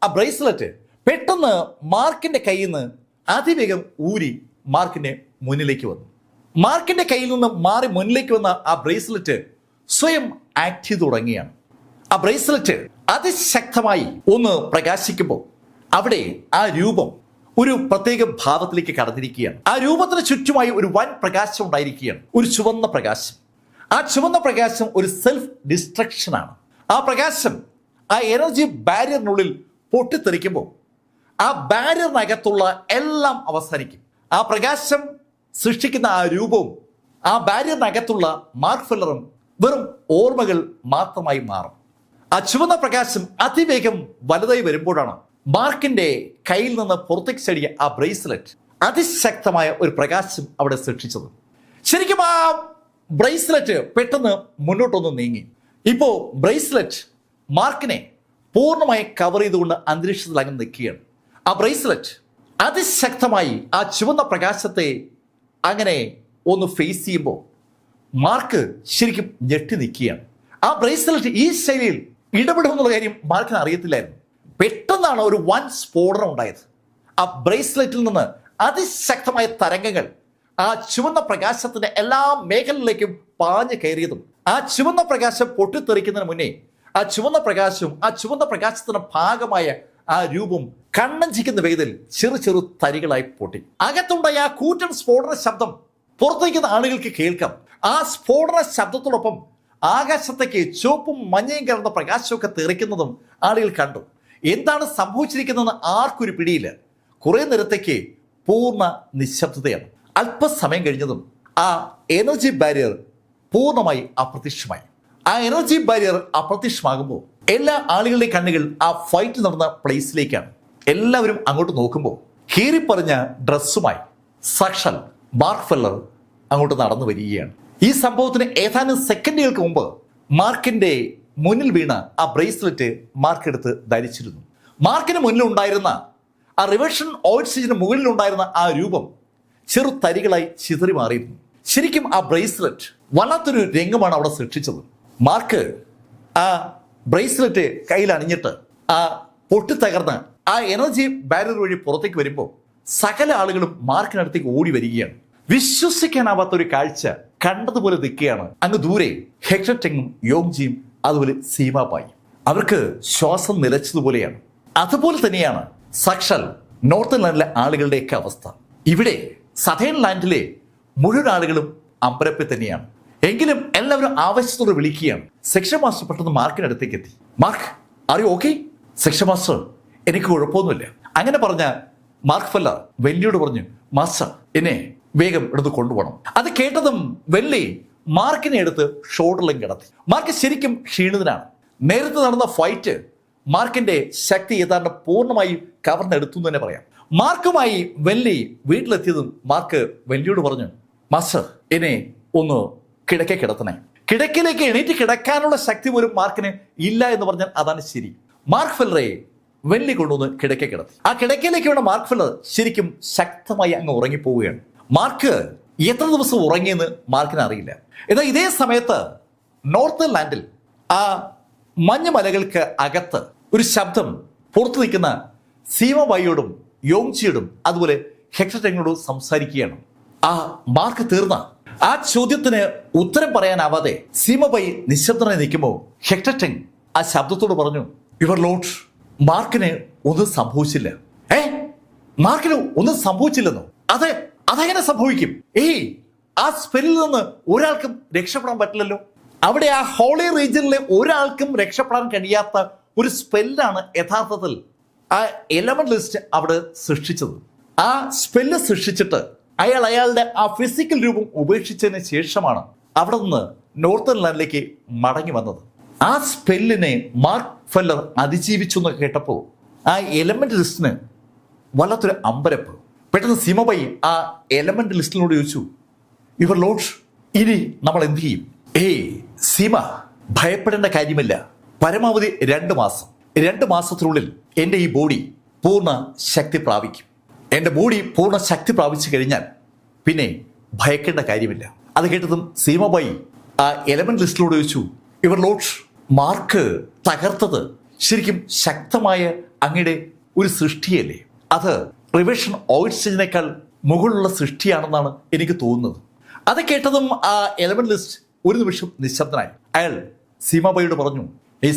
ആ ബ്രേസ്ലെറ്റ് പെട്ടെന്ന് മാർക്കിന്റെ കയ്യിൽ നിന്ന് അതിവേഗം ഊരി മാർക്കിന്റെ മുന്നിലേക്ക് വന്നു. മാർക്കിന്റെ കയ്യിൽ നിന്ന് മാറി മുന്നിലേക്ക് വന്ന ആ ബ്രേസ്ലെറ്റ് സ്വയം ആക്ട് ചെയ്തു തുടങ്ങിയാണ്. ആ ബ്രേസ്ലെറ്റ് അതിശക്തമായി ഒന്ന് പ്രകാശിക്കുമ്പോൾ അവിടെ ആ രൂപം ഒരു പ്രത്യേക ഭാവത്തിലേക്ക് കടന്നിരിക്കുകയാണ്. ആ രൂപത്തിന് ചുറ്റുമായി ഒരു വൻ പ്രകാശം ഉണ്ടായിരിക്കുകയാണ്. ഒരു ചുവന്ന പ്രകാശം. ആ ചുവന്ന പ്രകാശം ഒരു സെൽഫ് ഡിസ്ട്രക്ഷൻ ആണ്. ആ പ്രകാശം ആ എനർജി ബാരിയറിനുള്ളിൽ പൊട്ടിത്തെറിക്കുമ്പോൾ ആ ബാരിയറിനകത്തുള്ള എല്ലാം അവസാനിക്കും. ആ പ്രകാശം സൃഷ്ടിക്കുന്ന ആ രൂപവും ആ ബാരിയറിനകത്തുള്ള മാർക്ക് ഫെല്ലറും വെറും ഓർമ്മകൾ മാത്രമായി മാറും. ആ ചുവന്ന പ്രകാശം അതിവേഗം വലുതായി വരുമ്പോഴാണ് മാർക്കിന്റെ കയ്യിൽ നിന്ന് പുറത്തേക്ക് ചടിയ ആ ബ്രേസ്ലെറ്റ് അതിശക്തമായ ഒരു പ്രകാശം അവിടെ സൃഷ്ടിച്ചത്. ശരിക്കും ആ ബ്രേസ്ലെറ്റ് പെട്ടെന്ന് മുന്നോട്ടൊന്ന് നീങ്ങി. ഇപ്പോ ബ്രേസ്ലെറ്റ് മാർക്കിനെ പൂർണ്ണമായി കവർ ചെയ്തുകൊണ്ട് അന്തരീക്ഷത്തിൽ അങ്ങ് നിൽക്കുകയാണ്. ആ ബ്രേസ്ലെറ്റ് അതിശക്തമായി ആ ചുവന്ന പ്രകാശത്തെ അങ്ങനെ ഒന്ന് ഫേസ് ചെയ്യുമ്പോൾ മാർക്ക് ശരിക്കും ഞെട്ടി നിൽക്കുകയാണ്. ആ ബ്രേസ്ലെറ്റ് ഈ ശൈലിയിൽ ഇടപെടുമെന്നുള്ള കാര്യം മാർക്കിന് അറിയത്തില്ലായിരുന്നു. പെട്ടെന്നാണ് ഒരു വൻ സ്ഫോടനം ഉണ്ടായത്. ആ ബ്രേസ്ലെറ്റിൽ നിന്ന് അതിശക്തമായ തരംഗങ്ങൾ ആ ചുവന്ന പ്രകാശത്തിന്റെ എല്ലാ മേഖലകളിലേക്കും പാഞ്ഞു കയറിയതും ആ ചുവന്ന പ്രകാശം പൊട്ടിത്തെറിക്കുന്നതിന് മുന്നേ ആ ചുവന്ന പ്രകാശവും ആ ചുവന്ന പ്രകാശത്തിന്റെ ഭാഗമായ ആ രൂപം കണ്ണഞ്ചിക്കുന്ന വേഗത്തിൽ ചെറു ചെറു തരികളായി പൊട്ടി. അകത്തുണ്ടായ ആ കൂറ്റൻ സ്ഫോടന ശബ്ദം പുറത്തേക്കുന്ന ആളുകൾക്ക് കേൾക്കാം. ആ സ്ഫോടന ശബ്ദത്തോടൊപ്പം ആകാശത്തേക്ക് ചുവപ്പും മഞ്ഞയും കലർന്ന പ്രകാശമൊക്കെ തെറിക്കുന്നതും ആളുകൾ കണ്ടു. എന്താണ് സംഭവിച്ചിരിക്കുന്നതെന്ന് ആർക്കൊരു പിടിയില്ല. കുറെ നേരത്തേക്ക് പൂർണ്ണ നിശബ്ദതയാണ്. അല്പസമയം കഴിഞ്ഞതും ആ എനർജി ബാരിയർ പൂർണ്ണമായി അപ്രത്യക്ഷമായി. ആ എനർജി ബാരിയർ അപ്രത്യക്ഷമാകുമ്പോൾ എല്ലാ ആളുകളുടെയും കണ്ണുകൾ ആ ഫൈറ്റ് നടന്ന പ്ലേസിലേക്കാണ്. എല്ലാവരും അങ്ങോട്ട് നോക്കുമ്പോൾ കീറിപ്പറഞ്ഞ ഡ്രസ്സുമായി സാക്ഷാൽ മാർക്ക് ഫെല്ലർ അങ്ങോട്ട് നടന്നു വരികയാണ്. ഈ സംഭവത്തിന് ഏതാനും സെക്കൻഡുകൾക്ക് മുമ്പ് മാർക്കിന്റെ മുന്നിൽ വീണ ആ ബ്രേസ്ലെറ്റ് മാർക്ക് എടുത്ത് ധരിച്ചിരുന്നു. മാർക്കിന് മുന്നിൽ ഉണ്ടായിരുന്ന ആ റിവേർഷൻ ഓയിഡ്സിന് മുകളിലുണ്ടായിരുന്ന ആ രൂപം ചെറു തരികളായി ചിതറി മാറിയിരുന്നു. ശരിക്കും ആ ബ്രേസ്ലെറ്റ് വല്ലാത്തൊരു രംഗമാണ് അവിടെ സൃഷ്ടിച്ചത്. മാർക്ക് ആ ബ്രേസ്ലെറ്റ് കയ്യിൽ അണിഞ്ഞിട്ട് ആ പൊട്ടിത്തകർന്ന് ആ എനർജി ബാരിയർ വഴി പുറത്തേക്ക് വരുമ്പോൾ സകല ആളുകളും മാർക്കിനടുത്തേക്ക് ഓടി വരികയാണ്. വിശ്വസിക്കാനാവാത്ത ഒരു കാഴ്ച കണ്ടതുപോലെ നിൽക്കുകയാണ്. അങ്ങ് ദൂരെ ഹെക്ടർ ടെങ്ങും യോങ്ജിയും അതുപോലെ സീമാബായി. അവർക്ക് ശ്വാസം നിലച്ചതുപോലെയാണ്. അതുപോലെ തന്നെയാണ് സാക്ഷാൽ നോർത്തേൺ ലാൻഡിലെ ആളുകളുടെയൊക്കെ അവസ്ഥ. ഇവിടെ സതേൺ ലാൻഡിലെ മുഴുവൻ ആളുകളും അമ്പരപ്പിൽ തന്നെയാണ്. എങ്കിലും എല്ലാവരും ആവശ്യത്തോടെ വിളിക്കുകയാണ്. സെക്ഷൻ മാസ്റ്റർ പെട്ടെന്ന് മാർക്കിനടുത്തേക്ക് എത്തി. Mark, are you okay? Section master, എനിക്ക് കുഴപ്പമൊന്നുമില്ല. അങ്ങനെ പറഞ്ഞ മാർക്ക് ഫെല്ലർ വെല്ലിയോട് പറഞ്ഞു, മാസ്റ്റർ എന്നെ വേഗം എടുത്ത് കൊണ്ടുപോകണം. അത് കേട്ടതും വെല്ലി മാർക്കിനെ എടുത്ത് ഷോൾഡറിലും കിടത്തി. മാർക്ക് ശരിക്കും ക്ഷീണിതനാണ്. നേരത്തെ നടന്ന ഫൈറ്റ് മാർക്കിന്റെ ശക്തി ഏതാണ്ട് പൂർണ്ണമായും കവർന്നെടുത്തു എന്ന് തന്നെ പറയാം. മാർക്കുമായി വെല്ലി വീട്ടിലെത്തിയതും മാർക്ക് വെല്ലിയോട് പറഞ്ഞു, മാസ്റ്റർ എന്നെ ഒന്ന് കിടക്കെ കിടത്തണേ. കിടക്കിലേക്ക് എണീറ്റ് കിടക്കാനുള്ള ശക്തി പോലും മാർക്കിന് ഇല്ല എന്ന് പറഞ്ഞാൽ അതാണ് ശരി. മാർക്ക് ഫെല്ലറെ വെല്ലി കൊണ്ടുവന്ന് കിടക്കെ കിടത്തി. ആ കിടക്കയിലേക്ക് വേണ്ട മാർക്ക് ഫെല്ലർ ശരിക്കും ശക്തമായി അങ്ങ് ഉറങ്ങിപ്പോവുകയാണ്. മാർക്ക് എത്ര ദിവസം ഉറങ്ങിയെന്ന് മാർക്കിന് അറിയില്ല. എന്നാൽ ഇതേ സമയത്ത് നോർത്തേൺ ലാൻഡിൽ ആ മഞ്ഞുമലകൾക്ക് അകത്ത് ഒരു ശബ്ദം പുറത്തു നിൽക്കുന്ന സീമബായിയോടും യോങ്ജിയോടും അതുപോലെ ഹെക്ടർ ടെങ്ങിനോടും സംസാരിക്കുകയാണ്. ആ മാർക്ക് തീർന്ന ആ ചോദ്യത്തിന് ഉത്തരം പറയാനാവാതെ സീമബായി നിശബ്ദനായി നിൽക്കുമ്പോൾ ഹെക്ടർ ടെങ് ആ ശബ്ദത്തോട് പറഞ്ഞു, യുവർ ലോർഡ്, മാർക്കിന് ഒന്നും സംഭവിച്ചില്ല. മാർക്കിന് ഒന്നും സംഭവിച്ചില്ലെന്നോ? അതെങ്ങനെ സംഭവിക്കും? ആ സ്പെല്ലിൽ നിന്ന് ഒരാൾക്കും രക്ഷപ്പെടാൻ പറ്റില്ലല്ലോ. അവിടെ ആ ഹോളി റീജിയനിലെ ഒരാൾക്കും രക്ഷപ്പെടാൻ കഴിയാത്ത ഒരു സ്പെല്ലാണ് യഥാർത്ഥത്തിൽ ആ എലമെന്റലിസ്റ്റ് അവിടെ സൃഷ്ടിച്ചത്. ആ സ്പെല്ല് സൃഷ്ടിച്ചിട്ട് അയാളുടെ ആ ഫിസിക്കൽ രൂപം ഉപേക്ഷിച്ചതിന് ശേഷമാണ് അവിടെ നിന്ന് നോർത്തേൺ ലാൻഡിലേക്ക് മടങ്ങി വന്നത്. ആ സ്പെല്ലിനെ മാർക്ക് ഫെല്ലർ അതിജീവിച്ചു എന്ന് കേട്ടപ്പോൾ ആ എലമെന്റലിസ്റ്റിന് വല്ലാത്തൊരു അമ്പരപ്പ്. പെട്ടെന്ന് സീമബായി ആ എലമെന്റലിസ്റ്റിനോട് ചോദിച്ചു, യുവർ ലോർഡ്, ഇനി നമ്മൾ എന്ത് ചെയ്യും? സീമ, ഭയപ്പെടേണ്ട കാര്യമില്ല. പരമാവധി 2 മാസം. 2 മാസത്തിനുള്ളിൽ എൻ്റെ ഈ ബോഡി പൂർണ്ണ ശക്തി പ്രാപിക്കും. എൻ്റെ ബോഡി പൂർണ്ണ ശക്തി പ്രാപിച്ചു കഴിഞ്ഞാൽ പിന്നെ ഭയക്കേണ്ട കാര്യമില്ല. അത് കേട്ടതും സീമബായി ആ എലമെന്റലിസ്റ്റിനോട് ചോദിച്ചു, യുവർ ലോർഡ്, മാർക്ക് തകർത്തത് ശരിക്കും ശക്തമായ അങ്ങയുടെ ഒരു സൃഷ്ടിയല്ലേ? അത് റിവേഷൻ ഓയിഡ്സിനേക്കാൾ മുകളിലുള്ള സൃഷ്ടിയാണെന്നാണ് എനിക്ക് തോന്നുന്നത്. അത് കേട്ടതും ആ എലമെന്റലിസ്റ്റ് ഒരു നിമിഷം നിശബ്ദനായി. അയാൾ സീമാബായിയോട് പറഞ്ഞു,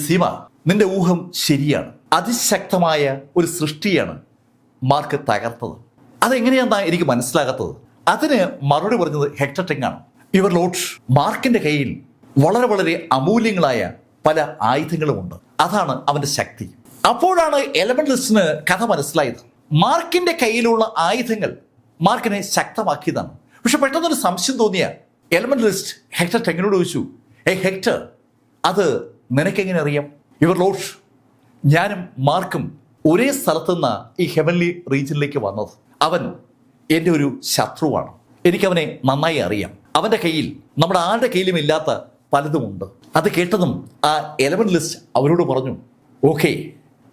സീമ, നിന്റെ ഊഹം ശരിയാണ്. അതിശക്തമായ ഒരു സൃഷ്ടിയാണ് മാർക്ക് തകർത്തത്. അതെങ്ങനെയാണെന്നാ എനിക്ക് മനസ്സിലാകാത്തത്. അതിന് മറുപടി പറഞ്ഞത് ഹെക്ടർ ടെങ് ആണ്. യുവർ ലോർഡ്, മാർക്കിന്റെ കയ്യിൽ വളരെ വളരെ അമൂല്യങ്ങളായ പല ആയുധങ്ങളുമുണ്ട്. അതാണ് അവന്റെ ശക്തി. അപ്പോഴാണ് എലമെന്റലിസ്റ്റിന് കഥ മനസ്സിലായത്. മാർക്കിന്റെ കയ്യിലുള്ള ആയുധങ്ങൾ മാർക്കിനെ ശക്തമാക്കിയതാണ്. പക്ഷെ പെട്ടെന്നൊരു സംശയം തോന്നിയ എലമെന്റലിസ്റ്റ് ഹെക്ടർ ടെങ്ങിനോട് ചോദിച്ചു, ഹെക്ടർ, അത് നിനക്കെങ്ങനെ അറിയാം? യുവർ ലോർഡ്, ഞാനും മാർക്കും ഒരേ സ്ഥലത്തു നിന്ന് ഈ ഹെവൻലി റീജിയനിലേക്ക് വന്നത്. അവൻ എൻ്റെ ഒരു ശത്രുവാണ്. എനിക്കവനെ നന്നായി അറിയാം. അവൻ്റെ കയ്യിൽ നമ്മുടെ ആരുടെ കയ്യിലും ഇല്ലാത്ത പലതുമുണ്ട്. അത് കേട്ടതും ആ എലമെന്റലിസ്റ്റ് അവരോട് പറഞ്ഞു, ഓക്കെ,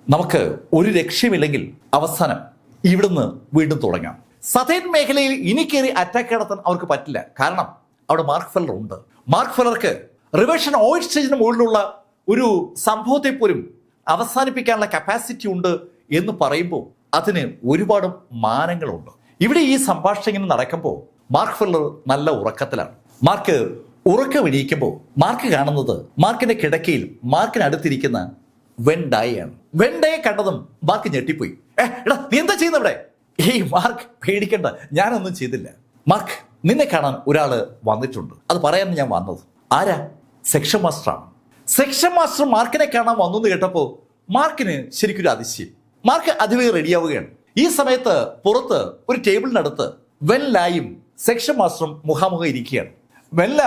നമുക്ക് ഒരു ലക്ഷ്യമില്ലെങ്കിൽ അവസാനം ഇവിടുന്ന് വീണ്ടും തുടങ്ങാം. സതേൺ മേഖലയിൽ ഇനി കയറി അറ്റാക്ക് നടത്താൻ അവർക്ക് പറ്റില്ല. കാരണം അവിടെ മാർക്ക് ഫെല്ലർ ഉണ്ട്. മാർക്ക് ഫെല്ലർക്ക് റിവേഷൻ ഓയിഡ്സിന് മുകളിലുള്ള ഒരു സംഭവത്തെ പോലും അവസാനിപ്പിക്കാനുള്ള കപ്പാസിറ്റി ഉണ്ട് എന്ന് പറയുമ്പോൾ അതിന് ഒരുപാട് മാനങ്ങളുണ്ട്. ഇവിടെ ഈ സംഭാഷണം ഇങ്ങനെ നടക്കുമ്പോൾ മാർക്ക് ഫെല്ലർ നല്ല ഉറക്കത്തിലാണ്. മാർക്ക് ഉറക്കം എണീക്കുമ്പോൾ മാർക്ക് കാണുന്നത് മാർക്കിന്റെ കിടക്കയിൽ മാർക്കിനടുത്തിരിക്കുന്ന വെൻഡായാണ്. വെൻഡയെ കണ്ടതും മാർക്ക് ഞെട്ടിപ്പോയി. എടാ നീ എന്താ ചെയ്യുന്ന ഇവിടെ? മാർക്ക് പേടിക്കണ്ട, ഞാനൊന്നും ചെയ്തില്ല. മാർക്ക്, നിന്നെ കാണാൻ ഒരാള് വന്നിട്ടുണ്ട്, അത് പറയാൻ ഞാൻ വന്നത്. ആരാ? സെക്ഷൻ മാസ്റ്ററാണ്. സെക്ഷൻ മാസ്റ്റർ മാർക്കിനെ കാണാൻ വന്നു എന്ന് കേട്ടപ്പോൾ മാർക്കിന് ശരിക്കൊരു അതിശയം. മാർക്ക് അതിവേ റെഡിയാവുകയാണ്. ഈ സമയത്ത് പുറത്ത് ഒരു ടേബിളിനടുത്ത് വെൻലായും സെക്ഷൻ മാസ്റ്ററും മുഖാമുഖം ഇരിക്കുകയാണ്. വെൻല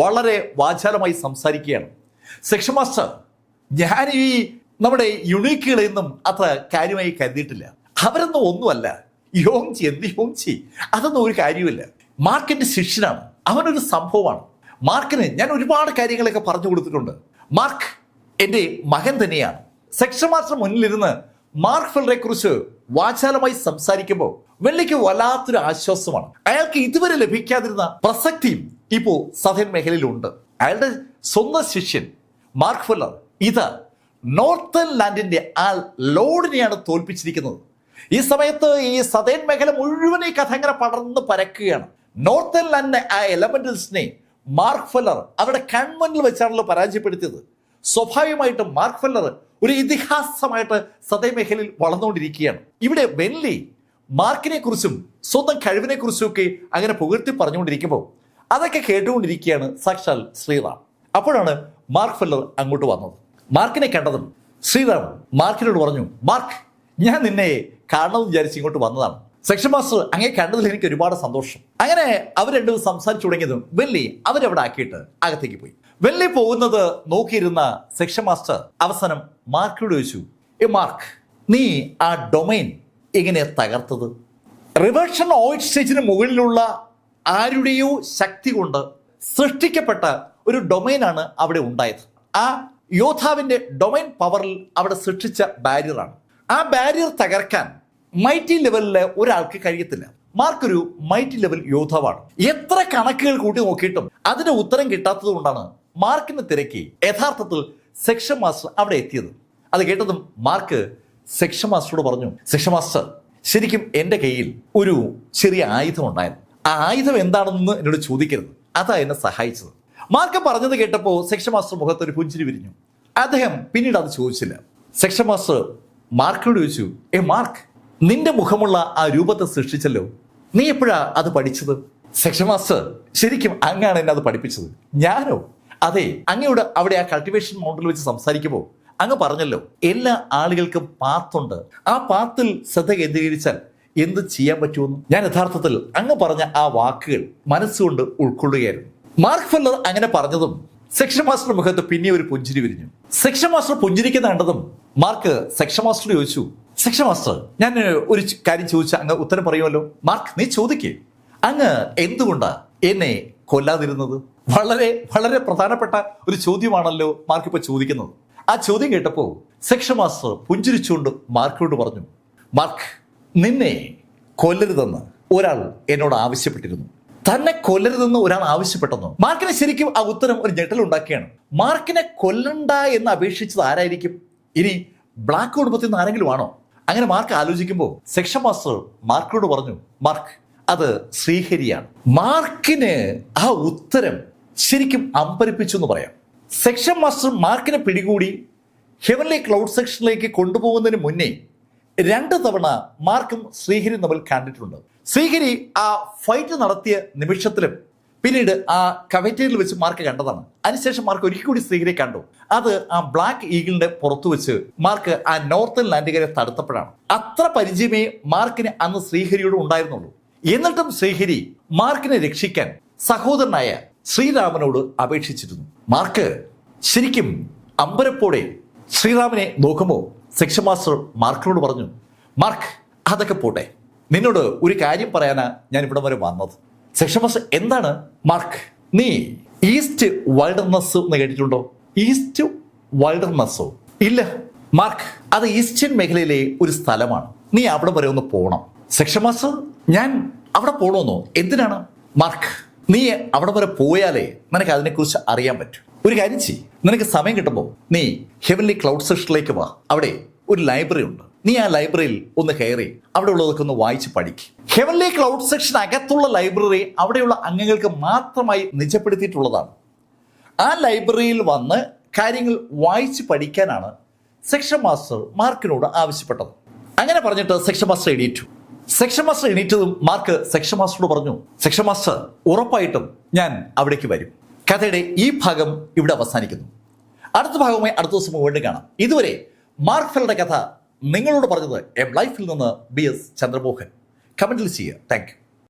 വളരെ വാചാലമായി സംസാരിക്കുകയാണ്. സെക്ഷൻ മാസ്റ്റർ, ഞാൻ ഈ നമ്മുടെ യുണീക്കുകളെയൊന്നും അത്ര കാര്യമായി കരുതിയിട്ടില്ല. അവരൊന്നും ഒന്നുമല്ല. യോങ്ചി, എന്ത് യോങ്ചി, അതൊന്നും ഒരു കാര്യമില്ല. മാർക്കിന്റെ ശിഷ്യനാണ്, അവനൊരു സംഭവമാണ്. മാർക്കിന് ഞാൻ ഒരുപാട് കാര്യങ്ങളൊക്കെ പറഞ്ഞു കൊടുത്തിട്ടുണ്ട്. മാർക്ക് എൻ്റെ മകൻ തന്നെയാണ്. സെക്ഷൻ മാസ്റ്റർ മുന്നിലിരുന്ന് മാർക്ക് ഫെല്ലറെ കുറിച്ച് വാചാലമായി സംസാരിക്കുമ്പോൾ വെള്ളിക്ക് വല്ലാത്തൊരു ആശ്വാസമാണ്. അയാൾക്ക് ഇതുവരെ ലഭിക്കാതിരുന്ന പ്രസക്തിയും ഇപ്പോ സദേൺ മേഖലയിലുണ്ട്. അയാളുടെ സ്വന്തം ശിഷ്യൻ മാർക്ക് ഫെല്ലർ ഇത് നോർത്തേൺ ലാൻഡിന്റെ ആ ലോഡിനെയാണ് തോൽപ്പിച്ചിരിക്കുന്നത്. ഈ സമയത്ത് ഈ സദേൺ മേഖല മുഴുവൻ ഈ കഥ അങ്ങനെ പടർന്ന് പരക്കുകയാണ്. നോർത്തേൺ ലാൻഡിന്റെ ആ എലമെന്റൽസിനെ മാർക്ക് ഫെല്ലർ അവരുടെ കൺമുന്നിൽ വെച്ചാണല്ലോ പരാജയപ്പെടുത്തിയത്. സ്വാഭാവികമായിട്ടും മാർക്ക് ഫെല്ലർ ഒരു ഇതിഹാസമായിട്ട് സദേൺ മേഖലയിൽ വളർന്നുകൊണ്ടിരിക്കുകയാണ്. ഇവിടെ വെൻലി മാർക്കിനെ കുറിച്ചും സ്വന്തം കഴിവിനെ കുറിച്ചും ഒക്കെ അങ്ങനെ പുകഴ്ത്തി പറഞ്ഞുകൊണ്ടിരിക്കുമ്പോൾ അതൊക്കെ കേട്ടുകൊണ്ടിരിക്കുകയാണ് സാക്ഷാൽ ശ്രീറാം. അപ്പോഴാണ് മാർക്ക് ഫെല്ലർ അങ്ങോട്ട് വന്നത്. മാർക്കിനെ കണ്ടതും ശ്രീറാം മാർക്കിനോട് പറഞ്ഞു, മാർക്ക്, ഞാൻ നിന്നെ കാണണമെന്ന് വിചാരിച്ച് ഇങ്ങോട്ട് വന്നതാണ്. സെക്ഷൻ മാസ്റ്റർ, അങ്ങനെ കണ്ടതിൽ എനിക്ക് ഒരുപാട് സന്തോഷം. അങ്ങനെ അവർ രണ്ടും സംസാരിച്ചു തുടങ്ങിയതും വെല്ലി അവരവിടെ ആക്കിയിട്ട് അകത്തേക്ക് പോയി. വെല്ലി പോകുന്നത് നോക്കിയിരുന്ന സെക്ഷൻ മാസ്റ്റർ അവസാനം മാർക്കിനോട് ചോദിച്ചു, മാർക്ക്, നീ ആ ഡൊമൈൻ എങ്ങനെ തകർത്തത്? റിവേർഷൻ ഓയിഡ് സ്റ്റേജിന് മുകളിലുള്ള ആരുടെയോ ശക്തി കൊണ്ട് സൃഷ്ടിക്കപ്പെട്ട ഒരു ഡൊമൈനാണ് അവിടെ ഉണ്ടായത്. ആ യോദ്ധാവിന്റെ ഡൊമൈൻ പവറിൽ അവിടെ സൃഷ്ടിച്ച ബാരിയറാണ്. ആ ബാരിയർ തകർക്കാൻ മൈറ്റി ലെവലിലെ ഒരാൾക്ക് കഴിയത്തില്ല. മാർക്ക് ഒരു മൈറ്റി ലെവൽ യോദ്ധാവാണ്. എത്ര കണക്കുകൾ കൂട്ടി നോക്കിയിട്ടും അതിന് ഉത്തരം കിട്ടാത്തത് കൊണ്ടാണ് മാർക്കിനെ തിരക്കി യഥാർത്ഥത്തിൽ സെക്ഷൻ മാസ്റ്റർ അവിടെ എത്തിയത്. അത് കേട്ടതും മാർക്ക് സെക്ഷൻ മാസ്റ്ററോട് പറഞ്ഞു, സെക്ഷൻ മാസ്റ്റർ, ശരിക്കും എൻ്റെ കയ്യിൽ ഒരു ചെറിയ ആയുധം ഉണ്ടായിരുന്നു. ആ ആയുധം എന്താണെന്ന് എന്നോട് ചോദിക്കരുത്, അതാ എന്നെ സഹായിച്ചത്. മാർക്ക് പറഞ്ഞത് കേട്ടപ്പോൾ സെക്ഷൻ മാസ്റ്റർ മുഖത്ത് ഒരു പുഞ്ചിരി വിരിഞ്ഞു. അദ്ദേഹം പിന്നീട് അത് ചോദിച്ചില്ല. സെക്ഷൻ മാസ്റ്റർ മാർക്കിനോട് ചോദിച്ചു, മാർക്ക്, നിന്റെ മുഖമുള്ള ആ രൂപത്തെ സൃഷ്ടിച്ചല്ലോ, നീ എപ്പോഴാ അത് പഠിച്ചത്? സെക്ഷൻ മാസ്റ്റർ, ശരിക്കും അങ്ങാണ് എന്നെ അത് പഠിപ്പിച്ചത്. ഞാനോ? അതെ, അങ്ങയോട് അവിടെ ആ കൾട്ടിവേഷൻ മൗണ്ടിൽ വെച്ച് സംസാരിക്കുമ്പോൾ അങ്ങ് പറഞ്ഞല്ലോ, എല്ലാ ആളുകൾക്കും പാത്തുണ്ട്, ആ പാത്തിൽ ശ്രദ്ധ കേന്ദ്രീകരിച്ചാൽ എന്ത് ചെയ്യാൻ പറ്റുമെന്ന്. ഞാൻ യഥാർത്ഥത്തിൽ അങ്ങ് പറഞ്ഞ ആ വാക്കുകൾ മനസ്സുകൊണ്ട് ഉൾക്കൊള്ളുകയായിരുന്നു. മാർക്ക് ഫെല്ലർ അങ്ങനെ പറഞ്ഞതും സെക്ഷൻ മാസ്റ്റർ മുഖത്ത് പിന്നെ ഒരു പുഞ്ചിരി വിരിഞ്ഞു. സെക്ഷൻ മാസ്റ്റർ പുഞ്ചിരിക്കുന്ന കണ്ടതും മാർക്ക് സെക്ഷൻ മാസ്റ്റർ ചോദിച്ചു, സെക്ഷൻ മാസ്റ്റർ, ഞാൻ ഒരു കാര്യം ചോദിച്ചാൽ അങ്ങ് ഉത്തരം പറയുമല്ലോ. മാർക്ക്, നീ ചോദിക്കേ, അങ്ങ് എന്തുകൊണ്ടാ എന്നെ കൊല്ലാതിരുന്നത്? വളരെ വളരെ പ്രധാനപ്പെട്ട ഒരു ചോദ്യമാണല്ലോ മാർക്ക് ഇപ്പൊ ചോദിക്കുന്നത്. ആ ചോദ്യം കേട്ടപ്പോൾ സെക്ഷൻ മാസ്റ്റർ പുഞ്ചിരിച്ചുകൊണ്ട് മാർക്കിനോട് പറഞ്ഞു, മാർക്ക്, നിന്നെ കൊല്ലരുതെന്ന് ഒരാൾ എന്നോട് ആവശ്യപ്പെട്ടിരുന്നു. തന്നെ കൊല്ലരുതെന്ന് ഒരാൾ ആവശ്യപ്പെട്ടെന്നോ? മാർക്കിനെ ശരിക്കും ആ ഉത്തരം ഒരു ഞെട്ടലുണ്ടാക്കിയാണ്. മാർക്കിനെ കൊല്ലണ്ട എന്ന് അപേക്ഷിച്ചത് ആരായിരിക്കും? ഇനി ബ്ലാക്ക് കുടുംബത്തിൽ നിന്ന് ആരെങ്കിലും ആണോ? അങ്ങനെ മാർക്ക് ആലോചിക്കുമ്പോൾ സെക്ഷൻ മാസ്റ്റർ മാർക്കിനോട് പറഞ്ഞു, മാർക്ക്, അത് ശ്രീഹരിയാണ്. മാർക്കിന് ആ ഉത്തരം ശരിക്കും അമ്പരിപ്പിച്ചു എന്ന് പറയാം. സെക്ഷൻ മാസ്റ്റർ മാർക്കിനെ പിടികൂടി ഹെവൻലി ക്ലൗഡ് സെക്ഷനിലേക്ക് കൊണ്ടുപോകുന്നതിന് മുന്നേ 2 തവണ മാർക്കും ശ്രീഹരിയും തമ്മിൽ കണ്ടിട്ടുണ്ട്. ശ്രീഹരി ആ ഫൈറ്റ് നടത്തിയ നിമിഷത്തിലും പിന്നീട് ആ കവറ്റേരിൽ വെച്ച് മാർക്ക് കണ്ടതാണ്. അതിനുശേഷം മാർക്ക് ഒരിക്കൽ കൂടി ശ്രീഹരിയെ കണ്ടു. അത് ആ ബ്ലാക്ക് ഈഗിളിന്റെ പുറത്തു വെച്ച് മാർക്ക് ആ നോർത്തേൺ ലാൻഡുകാരെ തടുത്തപ്പോഴാണ്. അത്ര പരിചയമേ മാർക്കിന് അന്ന് ശ്രീഹരിയോട് ഉണ്ടായിരുന്നുള്ളൂ. എന്നിട്ടും ശ്രീഹരി മാർക്കിനെ രക്ഷിക്കാൻ സഹോദരനായ ശ്രീരാമനോട് അപേക്ഷിച്ചിരുന്നു. മാർക്ക് ശരിക്കും അമ്പരപ്പോടെ ശ്രീരാമനെ നോക്കുമ്പോൾ സെക്ഷൻ മാസ്റ്റർ മാർക്കിനോട് പറഞ്ഞു, മാർക്ക്, അതൊക്കെ പോട്ടെ, നിന്നോട് ഒരു കാര്യം പറയാനാ ഞാൻ ഇവിടെ വരെ വന്നത്. സെക്ഷൻ മാസ്റ്റർ, എന്താണ്? മാർക്ക്, നീ ഈസ്റ്റ് വൈൽഡർനെസ് എന്ന് കേട്ടിട്ടുണ്ടോ? ഈസ്റ്റ് വൈൽഡർനെസ്സോ? ഇല്ല മാർക്ക്, അത് ഈസ്റ്റേൺ മേഖലയിലെ ഒരു സ്ഥലമാണ്, നീ അവിടെ വരെ ഒന്ന് പോകണം. സെക്ഷൻ മാസ്റ്റർ, ഞാൻ അവിടെ പോകണമെന്നോ? എന്തിനാണ്? മാർക്ക്, നീ അവിടെ വരെ പോയാലേ നിനക്ക് അതിനെക്കുറിച്ച് അറിയാൻ പറ്റും. ഒരു കാര്യം ചെയ്യ്, നിനക്ക് സമയം കിട്ടുമ്പോൾ നീ ഹെവൻലി ക്ലൗഡ് സെക്ഷനിലേക്ക് വാ. അവിടെ ഒരു ലൈബ്രറി ഉണ്ട്, നീ ആ ലൈബ്രറിയിൽ ഒന്ന് കയറി അവിടെ ഉള്ളതൊക്കെ ഒന്ന് വായിച്ച് പഠിക്കും. ഹെവൻലി ക്ലൗഡ് സെക്ഷൻ അകത്തുള്ള ലൈബ്രറി അവിടെയുള്ള അംഗങ്ങൾക്ക് മാത്രമായി നിജപ്പെടുത്തിയിട്ടുള്ളതാണ്. ആ ലൈബ്രറിയിൽ വന്ന് കാര്യങ്ങൾ വായിച്ച് പഠിക്കാനാണ് സെക്ഷൻ മാസ്റ്റർ മാർക്കിനോട് ആവശ്യപ്പെട്ടത്. അങ്ങനെ പറഞ്ഞിട്ട് സെക്ഷൻ മാസ്റ്റർ എണീറ്റു. സെക്ഷൻ മാസ്റ്റർ എണീറ്റതും മാർക്ക് സെക്ഷൻ മാസ്റ്ററോട് പറഞ്ഞു, സെക്ഷൻ മാസ്റ്റർ ഉറപ്പായിട്ടും ഞാൻ അവിടേക്ക് വരും. കഥയുടെ ഈ ഭാഗം ഇവിടെ അവസാനിക്കുന്നു. അടുത്ത ഭാഗവുമായി അടുത്ത ദിവസം വീണ്ടും കാണാം. ഇതുവരെ മാർക്ക് ഫെല്ലറുടെ കഥ നിങ്ങളോട് പറഞ്ഞത് എം ലൈഫിൽ നിന്ന് BS ചന്ദ്രമോഹൻ. കമന്റിൽ ചെയ്യുക. Thank you.